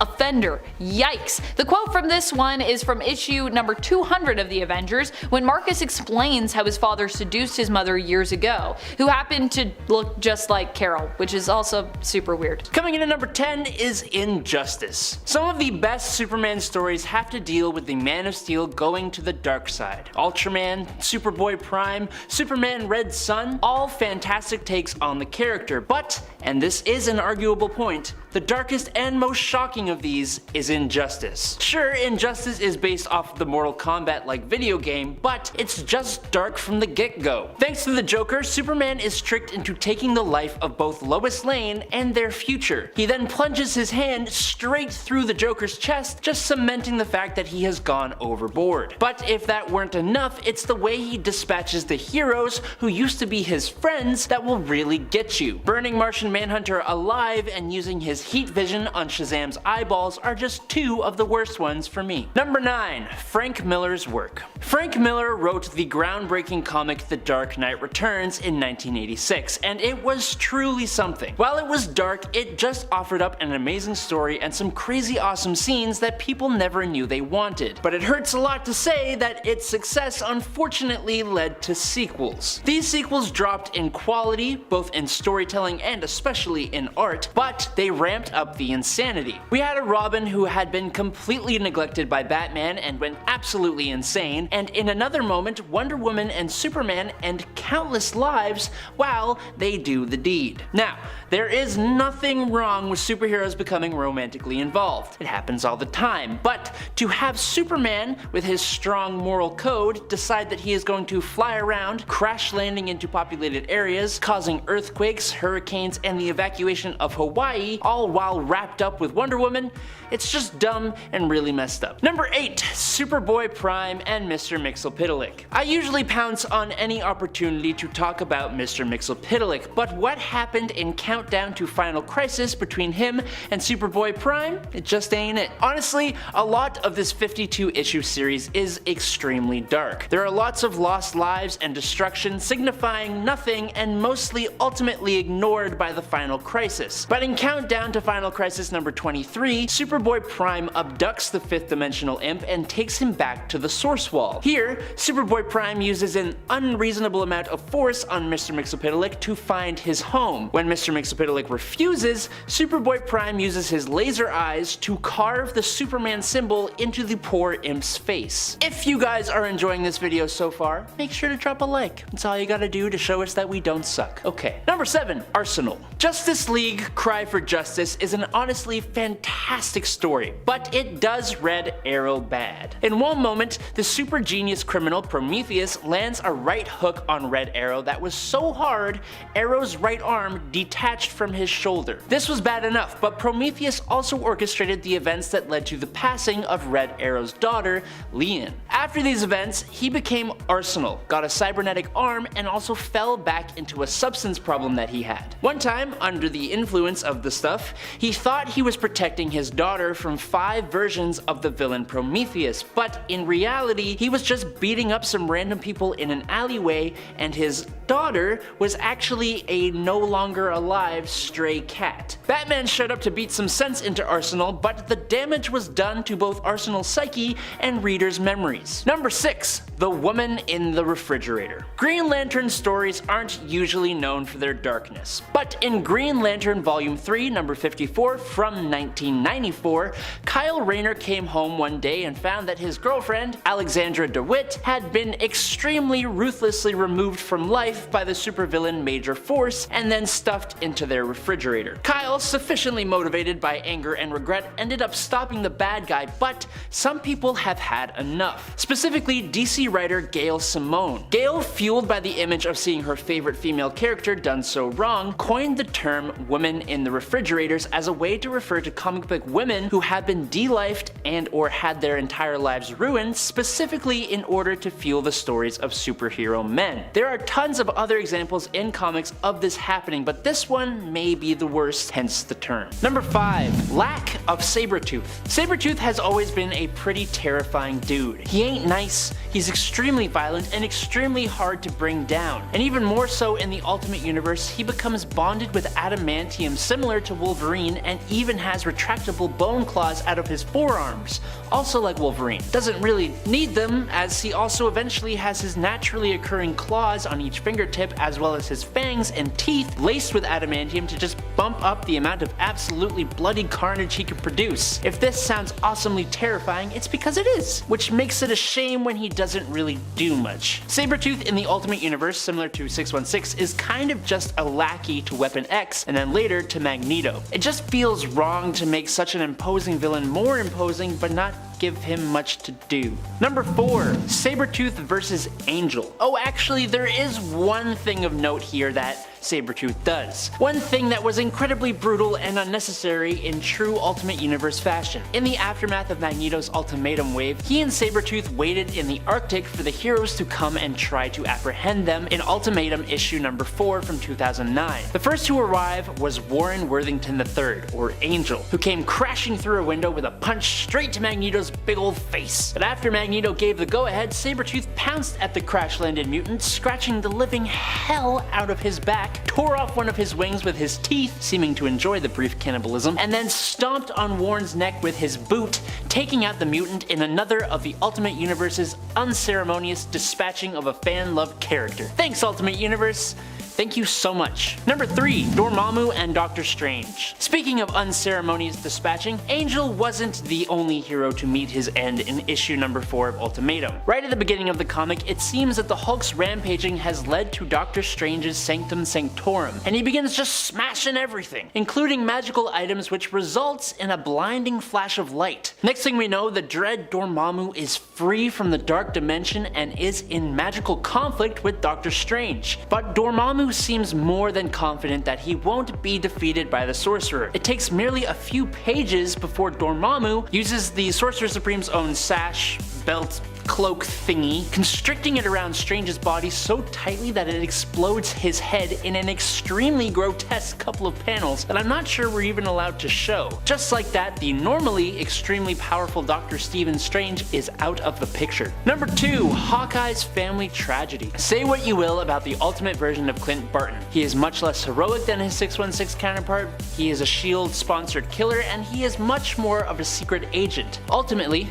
S3: offender. Yikes. The quote from this one is from issue number 200 of the Avengers, when Marcus explains how his father seduced his mother years ago, who happened to look just like Carol, which is also super weird.
S2: Coming in at number 10 is Injustice. Some of the best Superman stories have to deal with the Man of Steel going to the dark side. Ultraman, Superboy Prime, Superman Red Sun, all fantastic takes on the character, but, and this is an arguable point, the darkest and most shocking of these is Injustice. Sure, Injustice is based off of the Mortal Kombat-like video game, but it's just dark from the get-go. Thanks to the Joker, Superman is tricked into taking the life of both Lois Lane and their future. He then plunges his hand straight through the Joker's chest, just cementing the fact that he has gone overboard. But if that weren't enough, it's the way he dispatches the heroes who used to be his friends that will really get you. Burning Martian Manhunter alive and using his heat vision on Shazam's eyeballs are just two of the worst ones for me. Number 9. Frank Miller's work. Frank Miller wrote the groundbreaking comic The Dark Knight Returns in 1986, and it was truly something. While it was dark, it just offered up an amazing story and some crazy awesome scenes that people never knew they wanted. But it hurts a lot to say that its success unfortunately led to sequels. These sequels dropped in quality, both in storytelling and especially in art, but they ramped up the insanity. We had a Robin who had been completely neglected by Batman and went absolutely insane, and in another moment Wonder Woman and Superman end countless lives while they do the deed. Now, there is nothing wrong with superheroes becoming romantically involved. It happens all the time, but to have Superman, with his strong moral code, decide that he is going to fly around, crash landing into populated areas, causing earthquakes, hurricanes, and the evacuation of Hawaii, all while wrapped up with Wonder Woman, it's just dumb and really messed up. Number 8. Superboy Prime and Mr. Mxyzptlk. I usually pounce on any opportunity to talk about Mr. Mxyzptlk, but what happened in Countdown to Final Crisis between him and Superboy Prime? It just ain't it. Honestly, a lot of this 52-issue series is extremely dark. There are lots of lost lives and destruction signifying nothing and mostly ultimately ignored by the Final Crisis. But in Countdown to Final Crisis number 23, Superboy Prime abducts the 5th dimensional imp and takes him back to the source wall. Here, Superboy Prime uses an unreasonable amount of force on Mr. Mxyzptlk to find his home. When Mr. Mxyzptlk refuses, Superboy Prime uses his laser eyes to carve the Superman symbol into the poor imp's face. If you guys are enjoying this video so far, make sure to drop a like. That's all you gotta do to show us that we don't suck. Okay. Number 7. Arsenal. Justice League Cry for Justice is an honestly fantastic story, but it does Red Arrow bad. In one moment, the super genius criminal Prometheus lands a right hook on Red Arrow that was so hard, Arrow's right arm detached from his shoulder. This was bad enough, but Prometheus also orchestrated the events that led to the passing of Red Arrow's daughter, Leon. After these events, he became Arsenal, got a cybernetic arm, and also fell back into a substance problem that he had. One time, under the influence of the stuff, he thought he was protecting his daughter from 5 versions of the villain Prometheus, but in reality, he was just beating up some random people in an alleyway, and his daughter was actually a no longer alive stray cat. Batman showed up to beat some sense into Arsenal, but the damage was done to both Arsenal's psyche and readers' memories. Number 6. The Woman in the Refrigerator. Green Lantern stories aren't usually known for their darkness, but in Green Lantern Volume 3, number 54 from 1994, Kyle Rayner came home one day and found that his girlfriend, Alexandra DeWitt, had been extremely ruthlessly removed from life by the supervillain Major Force and then stuffed into their refrigerator. Kyle, sufficiently motivated by anger and regret, ended up stopping the bad guy, but some people have had enough. Specifically, DC writer Gail Simone. Gail, fueled by the image of seeing her favorite female character done so wrong, coined the term women in the refrigerators as a way to refer to comic comic book women who have been de-lifed and or had their entire lives ruined specifically in order to fuel the stories of superhero men. There are tons of other examples in comics of this happening, but this one may be the worst, hence the term. Number 5. Lack of Sabretooth. Sabretooth has always been a pretty terrifying dude. He ain't nice, he's extremely violent and extremely hard to bring down. And even more so in the Ultimate Universe, he becomes bonded with adamantium similar to Wolverine and even has retractable bone claws out of his forearms, also like Wolverine. Doesn't really need them, as he also eventually has his naturally occurring claws on each fingertip as well as his fangs and teeth laced with adamantium to just bump up the amount of absolutely bloody carnage he can produce. If this sounds awesomely terrifying, it's because it is, which makes it a shame when he doesn't really do much. Sabretooth in the Ultimate Universe, similar to 616, is kind of just a lackey to Weapon X and then later to Magneto. It just feels wrong to make such an imposing villain more imposing but not give him much to do. Number 4. Sabretooth versus Angel. Oh, actually, there is one thing of note here that Sabretooth does. One thing that was incredibly brutal and unnecessary in true Ultimate Universe fashion. In the aftermath of Magneto's ultimatum wave, he and Sabretooth waited in the Arctic for the heroes to come and try to apprehend them in Ultimatum issue number 4 from 2009. The first to arrive was Warren Worthington III, or Angel, who came crashing through a window with a punch straight to Magneto's big old face. But after Magneto gave the go-ahead, Sabretooth pounced at the crash-landed mutant, scratching the living hell out of his back, tore off one of his wings with his teeth, seeming to enjoy the brief cannibalism, and then stomped on Warren's neck with his boot, taking out the mutant in another of the Ultimate Universe's unceremonious dispatching of a fan-loved character. Thanks, Ultimate Universe! Thank you so much. Number 3. Dormammu and Doctor Strange. Speaking of unceremonious dispatching, Angel wasn't the only hero to meet his end in issue number 4 of Ultimatum. Right at the beginning of the comic, it seems that the Hulk's rampaging has led to Doctor Strange's Sanctum Sanctorum, and he begins just smashing everything, including magical items, which results in a blinding flash of light. Next thing we know, the dread Dormammu is free from the dark dimension and is in magical conflict with Doctor Strange. But Dormammu seems more than confident that he won't be defeated by the Sorcerer. It takes merely a few pages before Dormammu uses the Sorcerer Supreme's own sash, belt, cloak thingy, constricting it around Strange's body so tightly that it explodes his head in an extremely grotesque couple of panels that I'm not sure we're even allowed to show. Just like that, the normally extremely powerful Dr. Stephen Strange is out of the picture. Number 2. Hawkeye's family tragedy. Say what you will about the ultimate version of Clint Barton. He is much less heroic than his 616 counterpart, he is a S.H.I.E.L.D. sponsored killer, and he is much more of a secret agent. Ultimately,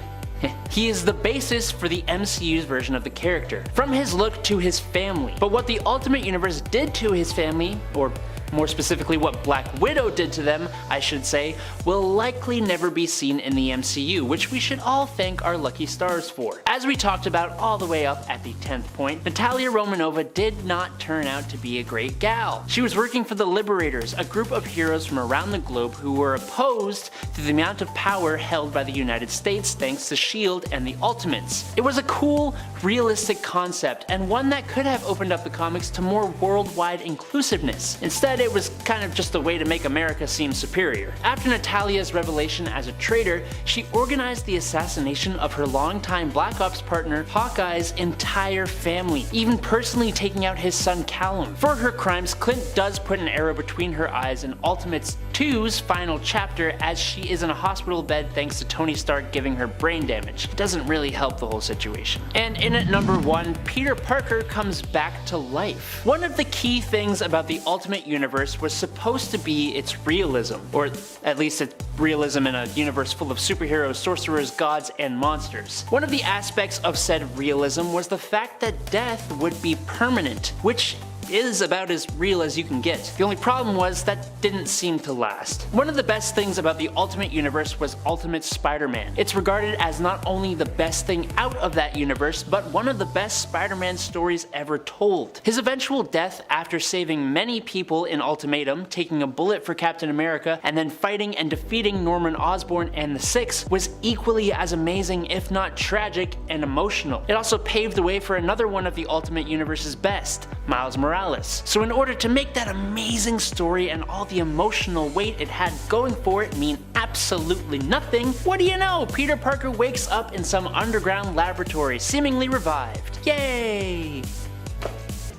S2: he is the basis for the MCU's version of the character, from his look to his family. But what the Ultimate Universe did to his family, or more specifically what Black Widow did to them, I should say, will likely never be seen in the MCU, which we should all thank our lucky stars for. As we talked about all the way up at the 10th point, Natalia Romanova did not turn out to be a great gal. She was working for the Liberators, a group of heroes from around the globe who were opposed to the amount of power held by the United States thanks to S.H.I.E.L.D. and the Ultimates. It was a cool, realistic concept, and one that could have opened up the comics to more worldwide inclusiveness. Instead, it was kind of just a way to make America seem superior. After Natalia's revelation as a traitor, she organized the assassination of her longtime Black Ops partner Hawkeye's entire family, even personally taking out his son Callum. For her crimes, Clint does put an arrow between her eyes in Ultimates 2's final chapter, as she is in a hospital bed thanks to Tony Stark giving her brain damage. It doesn't really help the whole situation. And in at number 1, Peter Parker comes back to life. One of the key things about the Ultimate Universe was supposed to be its realism, or at least its realism in a universe full of superheroes, sorcerers, gods, and monsters. One of the aspects of said realism was the fact that death would be permanent, which is about as real as you can get. The only problem was that didn't seem to last. One of the best things about the Ultimate Universe was Ultimate Spider-Man. It's regarded as not only the best thing out of that universe, but one of the best Spider-Man stories ever told. His eventual death after saving many people in Ultimatum, taking a bullet for Captain America, and then fighting and defeating Norman Osborn and the Six was equally as amazing, if not tragic and emotional. It also paved the way for another one of the Ultimate Universe's best, Miles Morales. Morales. So in order to make that amazing story and all the emotional weight it had going for it mean absolutely nothing, what do you know? Peter Parker wakes up in some underground laboratory, seemingly revived. Yay!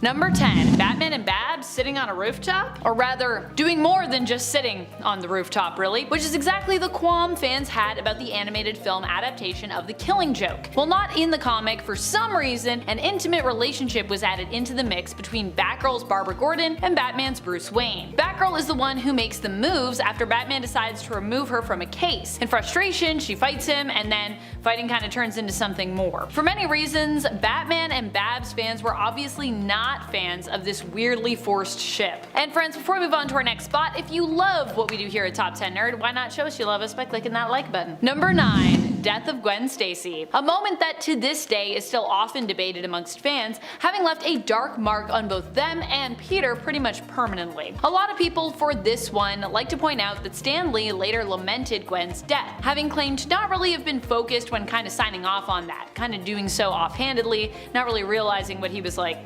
S3: Number 10, Batman and Babs sitting on a rooftop? Or rather, doing more than just sitting on the rooftop really, which is exactly the qualm fans had about the animated film adaptation of The Killing Joke. Well, not in the comic, for some reason, an intimate relationship was added into the mix between Batgirl's Barbara Gordon and Batman's Bruce Wayne. Batgirl is the one who makes the moves after Batman decides to remove her from a case. In frustration, she fights him, and then fighting kind of turns into something more. For many reasons, Batman and Babs fans were obviously not fans of this weirdly forced ship. And friends, before we move on to our next spot, if you love what we do here at Top 10 Nerd, why not show us you love us by clicking that like button? Number 9, death of Gwen Stacy. A moment that to this day is still often debated amongst fans, having left a dark mark on both them and Peter pretty much permanently. A lot of people for this one like to point out that Stan Lee later lamented Gwen's death, having claimed to not really have been focused when kind of signing off on that, kind of doing so offhandedly, not really realizing what he was like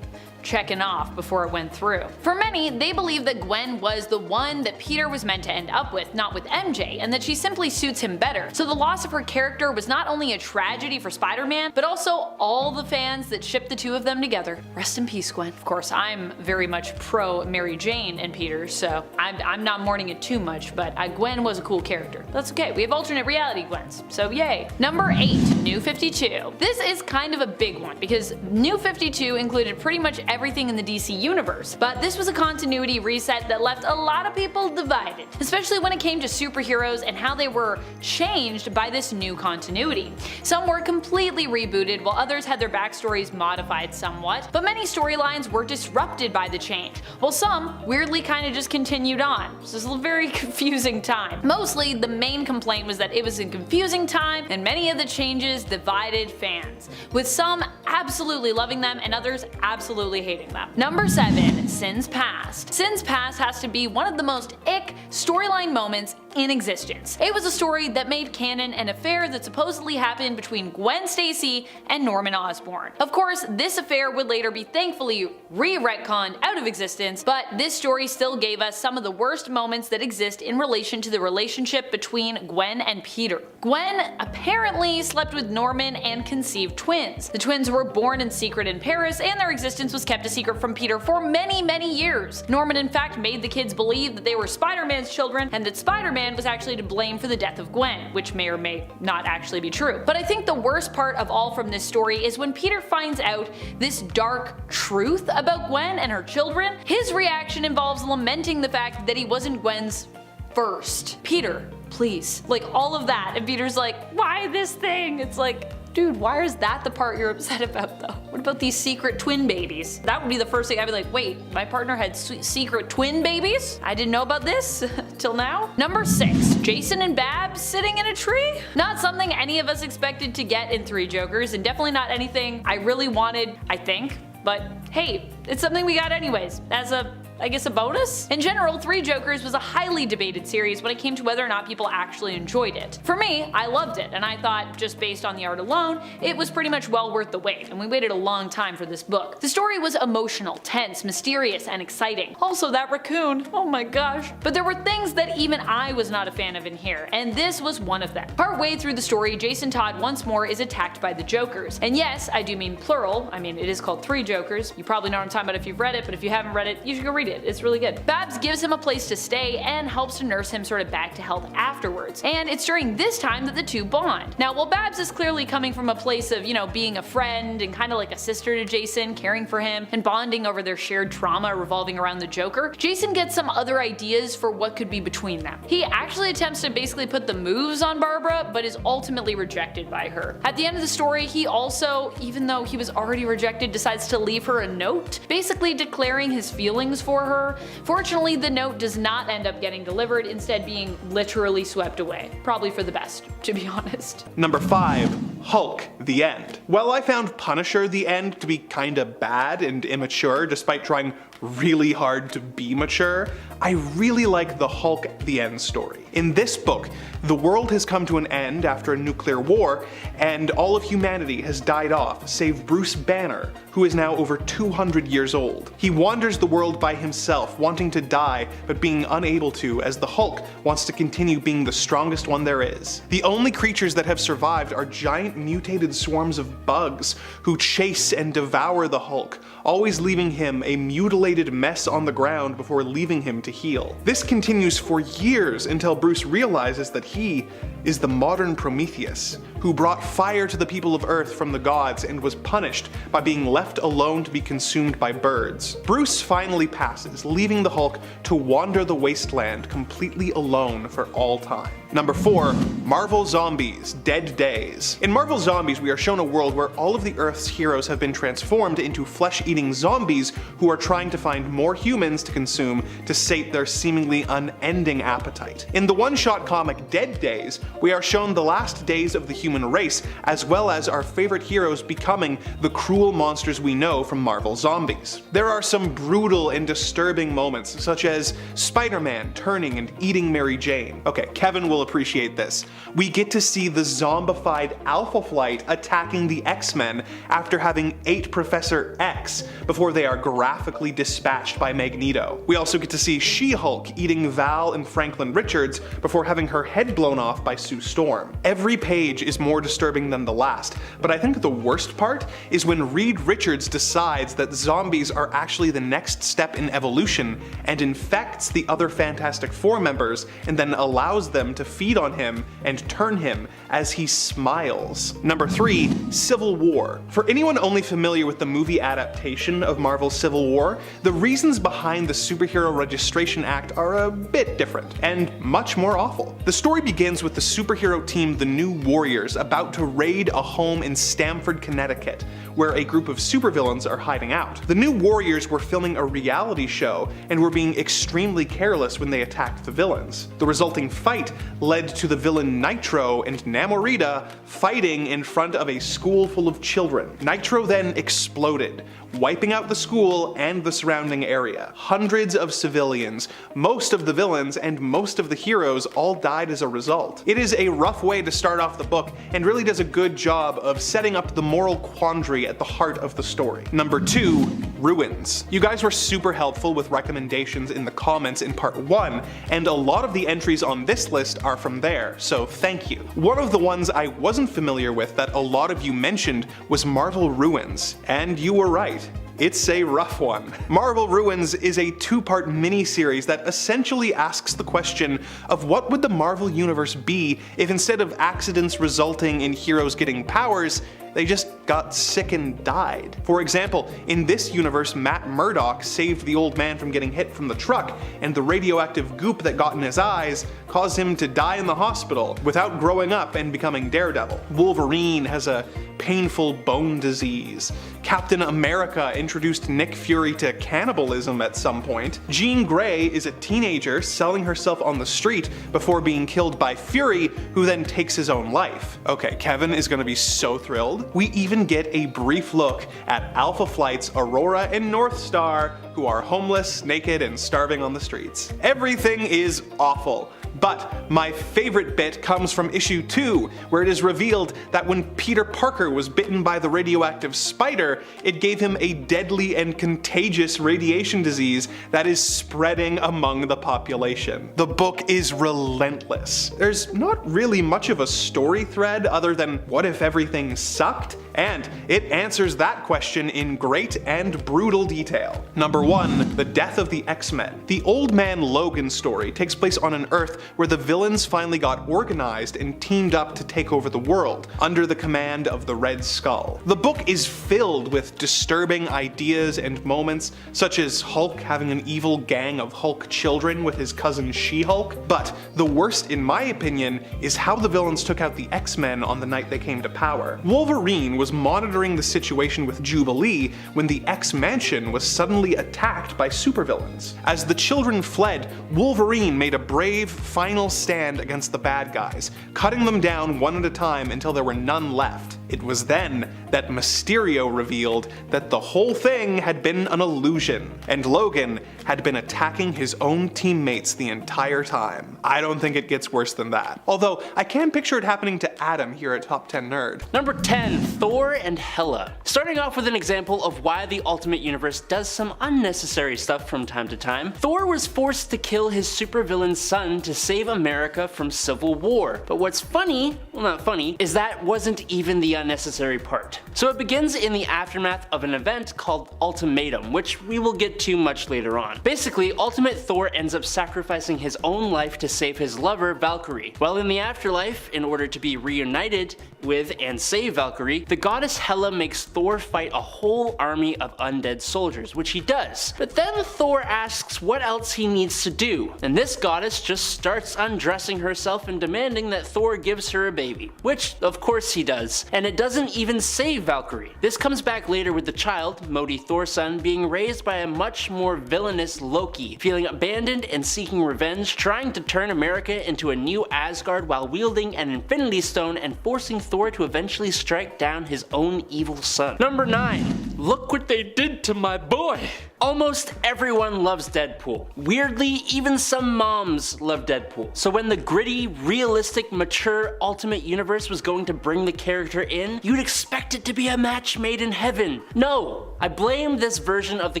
S3: checking off before it went through. For many, they believe that Gwen was the one that Peter was meant to end up with, not with MJ, and that she simply suits him better. So the loss of her character was not only a tragedy for Spider-Man, but also all the fans that shipped the two of them together. Rest in peace, Gwen. Of course, I'm very much pro Mary Jane and Peter, so I'm not mourning it too much, but Gwen was a cool character. That's okay, we have alternate reality Gwens, so yay. Number 8, New 52. This is kind of a big one, because New 52 included pretty much everything in the DC universe, but this was a continuity reset that left a lot of people divided, especially when it came to superheroes and how they were changed by this new continuity. Some were completely rebooted, while others had their backstories modified somewhat, but many storylines were disrupted by the change, while some weirdly kind of just continued on. This is a very confusing time. Mostly, the main complaint was that it was a confusing time, and many of the changes divided fans, with some absolutely loving them and others absolutely hating them. Number 7, Sins Past. Sins Past has to be one of the most ick storyline moments in existence. It was a story that made canon an affair that supposedly happened between Gwen Stacy and Norman Osborn. Of course, this affair would later be thankfully re-retconned out of existence, but this story still gave us some of the worst moments that exist in relation to the relationship between Gwen and Peter. Gwen apparently slept with Norman and conceived twins. The twins were born in secret in Paris, and their existence was kept a secret from Peter for many years. Norman in fact made the kids believe that they were Spider-Man's children, and that Spider-Man was actually to blame for the death of Gwen, which may or may not actually be true. But I think the worst part of all from this story is when Peter finds out this dark truth about Gwen and her children. His reaction involves lamenting the fact that he wasn't Gwen's first. Peter, please. Like all of that, and Peter's like, why this thing? It's like, dude, why is that the part you're upset about though? What about these secret twin babies? That would be the first thing I'd be like, wait, my partner had secret twin babies? I didn't know about this till now. Number 6, Jason and Babs sitting in a tree? Not something any of us expected to get in Three Jokers, and definitely not anything I really wanted, I think. But hey, it's something we got anyways, as I guess a bonus? In general, Three Jokers was a highly debated series when it came to whether or not people actually enjoyed it. For me, I loved it, and I thought, just based on the art alone, it was pretty much well worth the wait, and we waited a long time for this book. The story was emotional, tense, mysterious, and exciting. Also, that raccoon, oh my gosh. But there were things that even I was not a fan of in here, and this was one of them. Partway through the story, Jason Todd once more is attacked by the Jokers. And yes, I do mean plural. I mean, it is called Three Jokers. You probably know what I'm talking about if you've read it, but if you haven't read it, you should go read it. It's really good. Babs gives him a place to stay and helps to nurse him sort of back to health afterwards. And it's during this time that the two bond. Now, while Babs is clearly coming from a place of, being a friend and kind of like a sister to Jason, caring for him and bonding over their shared trauma revolving around the Joker, Jason gets some other ideas for what could be between them. He actually attempts to basically put the moves on Barbara, but is ultimately rejected by her. At the end of the story, he also, even though he was already rejected, decides to leave her a note, basically declaring his feelings for her. Fortunately, the note does not end up getting delivered, instead being literally swept away. Probably for the best, to be honest.
S1: Number 5, Hulk, The End. Well, I found Punisher, The End to be kinda bad and immature, despite trying really hard to be mature, I really like the Hulk the End story. In this book, the world has come to an end after a nuclear war, and all of humanity has died off, save Bruce Banner, who is now over 200 years old. He wanders the world by himself, wanting to die, but being unable to, as the Hulk wants to continue being the strongest one there is. The only creatures that have survived are giant mutated swarms of bugs, who chase and devour the Hulk, always leaving him a mutilated mess on the ground before leaving him to heal. This continues for years until Bruce realizes that he is the modern Prometheus, who brought fire to the people of Earth from the gods and was punished by being left alone to be consumed by birds. Bruce finally passes, leaving the Hulk to wander the wasteland completely alone for all time. Number 4. Marvel Zombies: Dead Days. In Marvel Zombies, we are shown a world where all of the Earth's heroes have been transformed into flesh-eating zombies who are trying to find more humans to consume to sate their seemingly unending appetite. In the one-shot comic Dead Days, we are shown the last days of the human race, as well as our favorite heroes becoming the cruel monsters we know from Marvel Zombies. There are some brutal and disturbing moments, such as Spider-Man turning and eating Mary Jane. Okay, Kevin will appreciate this. We get to see the zombified Alpha Flight attacking the X-Men after having ate Professor X before they are graphically dispatched by Magneto. We also get to see She-Hulk eating Val and Franklin Richards before having her head blown off by Sue Storm. Every page is more disturbing than the last, but I think the worst part is when Reed Richards decides that zombies are actually the next step in evolution and infects the other Fantastic Four members and then allows them to feed on him and turn him as he smiles. Number 3. Civil War. For anyone only familiar with the movie adaptation of Marvel's Civil War, the reasons behind the Superhero Registration Act are a bit different, and much more awful. The story begins with the superhero team the New Warriors about to raid a home in Stamford, Connecticut, where a group of supervillains are hiding out. The New Warriors were filming a reality show and were being extremely careless when they attacked the villains. The resulting fight led to the villain Nitro and Namorita fighting in front of a school full of children. Nitro then exploded, wiping out the school and the surrounding area. Hundreds of civilians, most of the villains, and most of the heroes all died as a result. It is a rough way to start off the book and really does a good job of setting up the moral quandary at the heart of the story. Number 2. Ruins. You guys were super helpful with recommendations in the comments in part 1, and a lot of the entries on this list are from there, so thank you. One of the ones I wasn't familiar with that a lot of you mentioned was Marvel Ruins, and you were right. It's a rough one. Marvel Ruins is a 2-part mini-series that essentially asks the question of what would the Marvel Universe be if instead of accidents resulting in heroes getting powers, they just got sick and died. For example, in this universe, Matt Murdock saved the old man from getting hit from the truck, and the radioactive goop that got in his eyes caused him to die in the hospital without growing up and becoming Daredevil. Wolverine has a painful bone disease. Captain America introduced Nick Fury to cannibalism at some point. Jean Grey is a teenager selling herself on the street before being killed by Fury, who then takes his own life. Okay, Kevin is gonna be so thrilled. We even get a brief look at Alpha Flight's Aurora and North Star, who are homeless, naked, and starving on the streets. Everything is awful. But my favorite bit comes from issue 2, where it is revealed that when Peter Parker was bitten by the radioactive spider, it gave him a deadly and contagious radiation disease that is spreading among the population. The book is relentless. There's not really much of a story thread other than what if everything sucked? And it answers that question in great and brutal detail. Number 1. The Death of the X-Men. The Old Man Logan story takes place on an Earth where the villains finally got organized and teamed up to take over the world, under the command of the Red Skull. The book is filled with disturbing ideas and moments, such as Hulk having an evil gang of Hulk children with his cousin She-Hulk, but the worst in my opinion is how the villains took out the X-Men on the night they came to power. Wolverine was monitoring the situation with Jubilee when the X-Mansion was suddenly attacked by supervillains. As the children fled, Wolverine made a brave final stand against the bad guys, cutting them down one at a time until there were none left. It was then that Mysterio revealed that the whole thing had been an illusion, and Logan had been attacking his own teammates the entire time. I don't think it gets worse than that. Although, I can picture it happening to Adam here at Top 10 Nerd.
S2: Number 10, Thor and Hela. Starting off with an example of why the Ultimate Universe does some unnecessary stuff from time to time, Thor was forced to kill his supervillain's son to save America from civil war. But what's funny, well not funny, is that wasn't even the unnecessary part. So it begins in the aftermath of an event called Ultimatum, which we will get to much later on. Basically, Ultimate Thor ends up sacrificing his own life to save his lover, Valkyrie. While in the afterlife, in order to be reunited with and save Valkyrie, the goddess Hela makes Thor fight a whole army of undead soldiers, which he does. But then Thor asks what else he needs to do, and this goddess just starts undressing herself and demanding that Thor gives her a baby. Which, of course he does, and it doesn't even save Valkyrie. This comes back later with the child, Modi Thor's son, being raised by a much more villainous Loki, feeling abandoned and seeking revenge, trying to turn America into a new Asgard while wielding an Infinity Stone and forcing Thor to eventually strike down his own evil son. Number 9. Look what they did to my boy! Almost everyone loves Deadpool. Weirdly, even some moms love Deadpool. So when the gritty, realistic, mature Ultimate Universe was going to bring the character in, you'd expect it to be a match made in heaven. No! I blame this version of the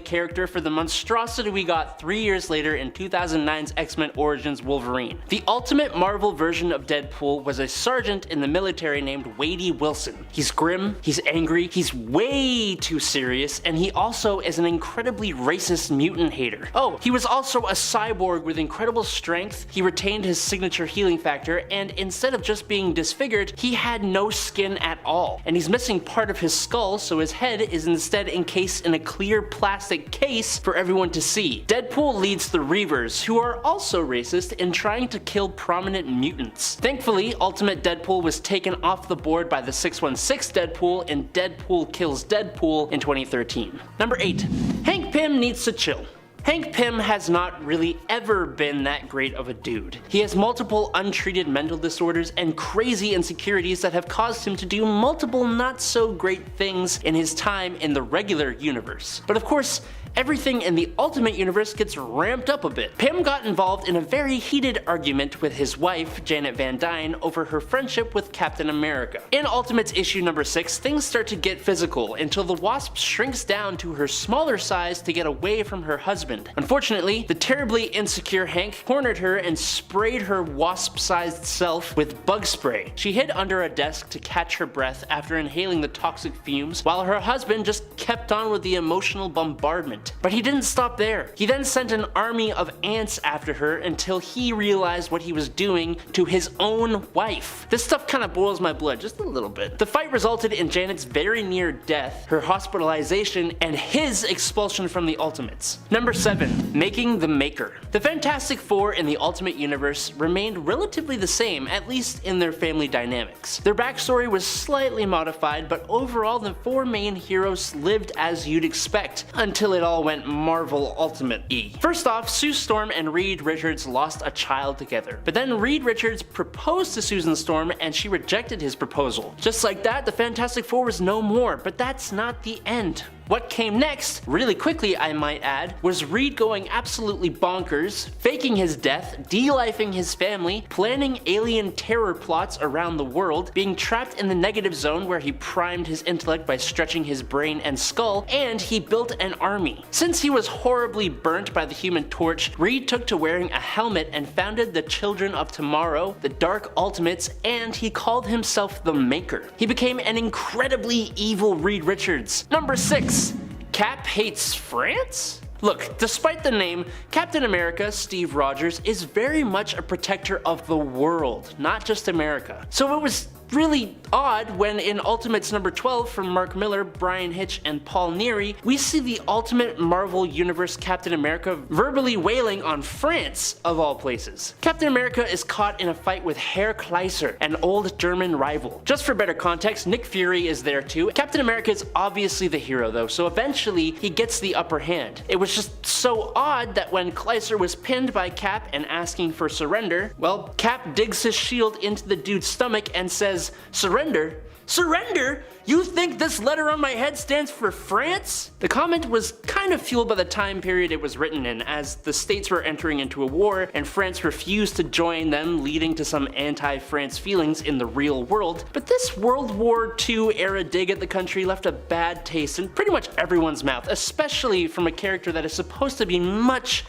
S2: character for the monstrosity we got 3 years later in 2009's X-Men Origins Wolverine. The Ultimate Marvel version of Deadpool was a sergeant in the military named Wade Wilson. He's grim, he's angry, he's way too serious, and he also is an incredibly racist mutant hater. Oh, he was also a cyborg with incredible strength, he retained his signature healing factor, and instead of just being disfigured, he had no skin at all. And he's missing part of his skull, so his head is instead encased in a clear plastic case for everyone to see. Deadpool leads the Reavers, who are also racist, in trying to kill prominent mutants. Thankfully, Ultimate Deadpool was taken off the board by the 616 Deadpool in Deadpool Kills Deadpool in 2013. Number 8. Hank Pym needs to chill. Hank Pym has not really ever been that great of a dude. He has multiple untreated mental disorders and crazy insecurities that have caused him to do multiple not so great things in his time in the regular universe. But of course, everything in the Ultimate Universe gets ramped up a bit. Pym got involved in a very heated argument with his wife, Janet Van Dyne, over her friendship with Captain America. In Ultimates issue number 6, things start to get physical until the Wasp shrinks down to her smaller size to get away from her husband. Unfortunately, the terribly insecure Hank cornered her and sprayed her wasp-sized self with bug spray. She hid under a desk to catch her breath after inhaling the toxic fumes, while her husband just kept on with the emotional bombardment. But he didn't stop there. He then sent an army of ants after her until he realized what he was doing to his own wife. This stuff kind of boils my blood just a little bit. The fight resulted in Janet's very near death, her hospitalization, and his expulsion from the Ultimates. Number 7. Making the Maker. The Fantastic Four in the Ultimate Universe remained relatively the same, at least in their family dynamics. Their backstory was slightly modified, but overall the four main heroes lived as you'd expect, until it all went Marvel Ultimate-y. First off, Sue Storm and Reed Richards lost a child together, but then Reed Richards proposed to Susan Storm and she rejected his proposal. Just like that, the Fantastic Four was no more, but that's not the end. What came next, really quickly I might add, was Reed going absolutely bonkers, faking his death, de-lifing his family, planning alien terror plots around the world, being trapped in the negative zone where he primed his intellect by stretching his brain and skull, and he built an army. Since he was horribly burnt by the Human Torch, Reed took to wearing a helmet and founded the Children of Tomorrow, the Dark Ultimates, and he called himself the Maker. He became an incredibly evil Reed Richards. Number 6. Cap hates France? Look, despite the name, Captain America, Steve Rogers, is very much a protector of the world, not just America. So it was really odd when in Ultimates number 12 from Mark Miller, Brian Hitch, and Paul Neary, we see the Ultimate Marvel Universe Captain America verbally wailing on France, of all places. Captain America is caught in a fight with Herr Kleiser, an old German rival. Just for better context, Nick Fury is there too. Captain America is obviously the hero though, so eventually he gets the upper hand. It was just so odd that when Kleiser was pinned by Cap and asking for surrender, well, Cap digs his shield into the dude's stomach and says, "Surrender? Surrender? You think this letter on my head stands for France? The comment was kind of fueled by the time period it was written in, as the states were entering into a war and France refused to join them, leading to some anti-France feelings in the real world. But this World War II era dig at the country left a bad taste in pretty much everyone's mouth, especially from a character that is supposed to be much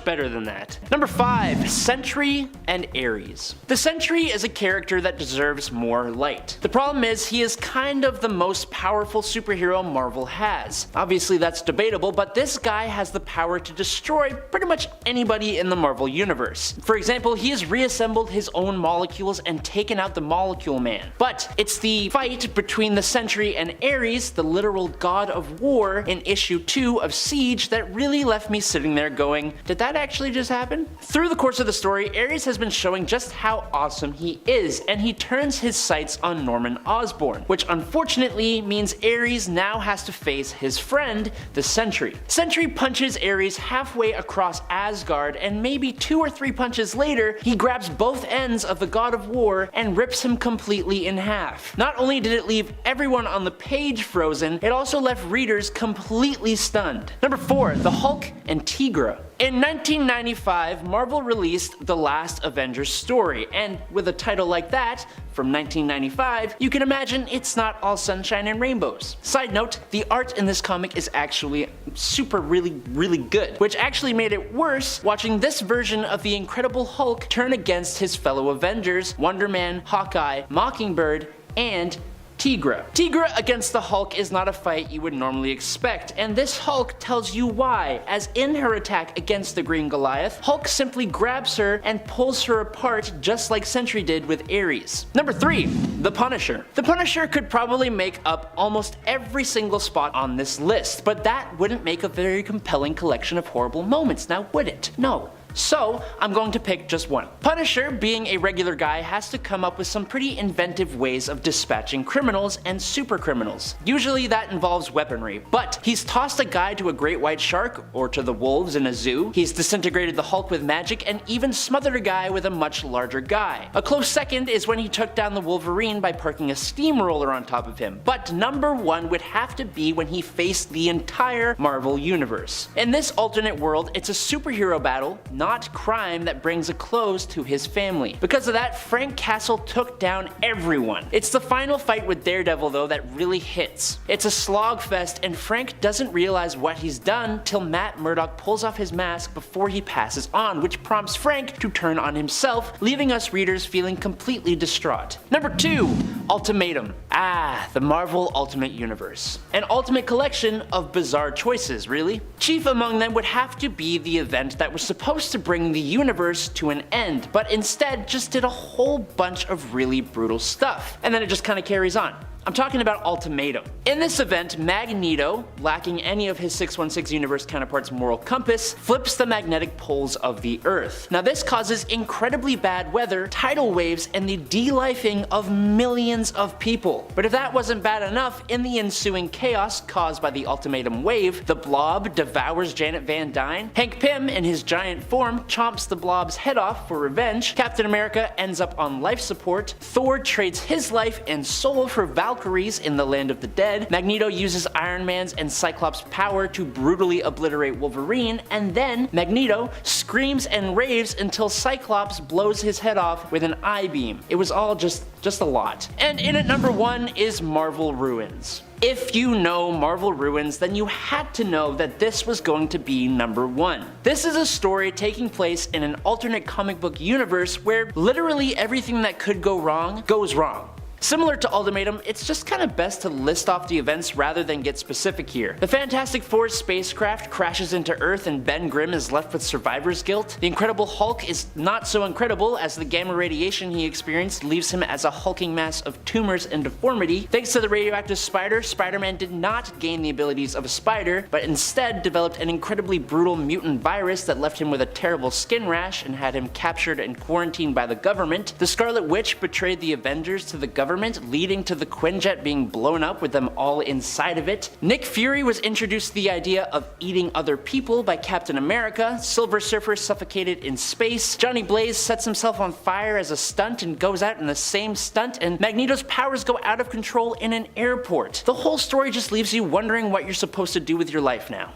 S2: better than that. Number 5. Sentry and Ares. The Sentry is a character that deserves more light. The problem is he is kind of the most powerful superhero Marvel has. Obviously that's debatable, but this guy has the power to destroy pretty much anybody in the Marvel universe. For example, he has reassembled his own molecules and taken out the Molecule Man. But it's the fight between the Sentry and Ares, the literal god of war, in issue 2 of Siege that really left me sitting there going, did that actually just happen? Through the course of the story, Ares has been showing just how awesome he is, and he turns his sights on Norman Osborn, which unfortunately means Ares now has to face his friend, the Sentry. Sentry punches Ares halfway across Asgard, and maybe 2 or 3 punches later, he grabs both ends of the god of war and rips him completely in half. Not only did it leave everyone on the page frozen, it also left readers completely stunned. Number 4. The Hulk and Tigra. In 1995, Marvel released The Last Avengers story, and with a title like that, from 1995, you can imagine it's not all sunshine and rainbows. Side note, the art in this comic is actually really good, which actually made it worse watching this version of the Incredible Hulk turn against his fellow Avengers, Wonder Man, Hawkeye, Mockingbird, and Tigra. Tigra against the Hulk is not a fight you would normally expect, and this Hulk tells you why, as in her attack against the Green Goliath, Hulk simply grabs her and pulls her apart just like Sentry did with Ares. Number 3. The Punisher. The Punisher could probably make up almost every single spot on this list, but that wouldn't make a very compelling collection of horrible moments, now would it? No. So I'm going to pick just one. Punisher, being a regular guy, has to come up with some pretty inventive ways of dispatching criminals and super criminals. Usually that involves weaponry, but he's tossed a guy to a great white shark or to the wolves in a zoo, he's disintegrated the Hulk with magic, and even smothered a guy with a much larger guy. A close second is when he took down the Wolverine by parking a steamroller on top of him, but number 1 would have to be when he faced the entire Marvel universe. In this alternate world, it's a superhero battle, not crime, that brings a close to his family. Because of that, Frank Castle took down everyone. It's the final fight with Daredevil though that really hits. It's a slogfest, and Frank doesn't realize what he's done till Matt Murdock pulls off his mask before he passes on, which prompts Frank to turn on himself, leaving us readers feeling completely distraught. Number 2. Ultimatum. The Marvel Ultimate Universe. An ultimate collection of bizarre choices, really. Chief among them would have to be the event that was supposed to bring the universe to an end, but instead just did a whole bunch of really brutal stuff. And then it just kind of carries on. I'm talking about Ultimatum. In this event, Magneto, lacking any of his 616 universe counterpart's moral compass, flips the magnetic poles of the Earth. Now this causes incredibly bad weather, tidal waves, and the de-lifing of millions of people. But if that wasn't bad enough, in the ensuing chaos caused by the Ultimatum wave, the Blob devours Janet Van Dyne, Hank Pym in his giant form chomps the Blob's head off for revenge, Captain America ends up on life support, Thor trades his life and soul for Valkyrie in the Land of the Dead, Magneto uses Iron Man's and Cyclops' power to brutally obliterate Wolverine, and then Magneto screams and raves until Cyclops blows his head off with an I-beam. It was all just a lot. And in at number 1 is Marvel Ruins. If you know Marvel Ruins, then you had to know that this was going to be number 1. This is a story taking place in an alternate comic book universe where literally everything that could go wrong goes wrong. Similar to Ultimatum, it's just kind of best to list off the events rather than get specific here. The Fantastic Four spacecraft crashes into Earth and Ben Grimm is left with survivor's guilt. The Incredible Hulk is not so incredible as the gamma radiation he experienced leaves him as a hulking mass of tumors and deformity. Thanks to the radioactive spider, Spider-Man did not gain the abilities of a spider, but instead developed an incredibly brutal mutant virus that left him with a terrible skin rash and had him captured and quarantined by the government. The Scarlet Witch betrayed the Avengers to the government government, leading to the Quinjet being blown up with them all inside of it. Nick Fury was introduced to the idea of eating other people by Captain America. Silver Surfer suffocated in space. Johnny Blaze sets himself on fire as a stunt and goes out in the same stunt, and Magneto's powers go out of control in an airport. The whole story just leaves you wondering what you're supposed to do with your life now.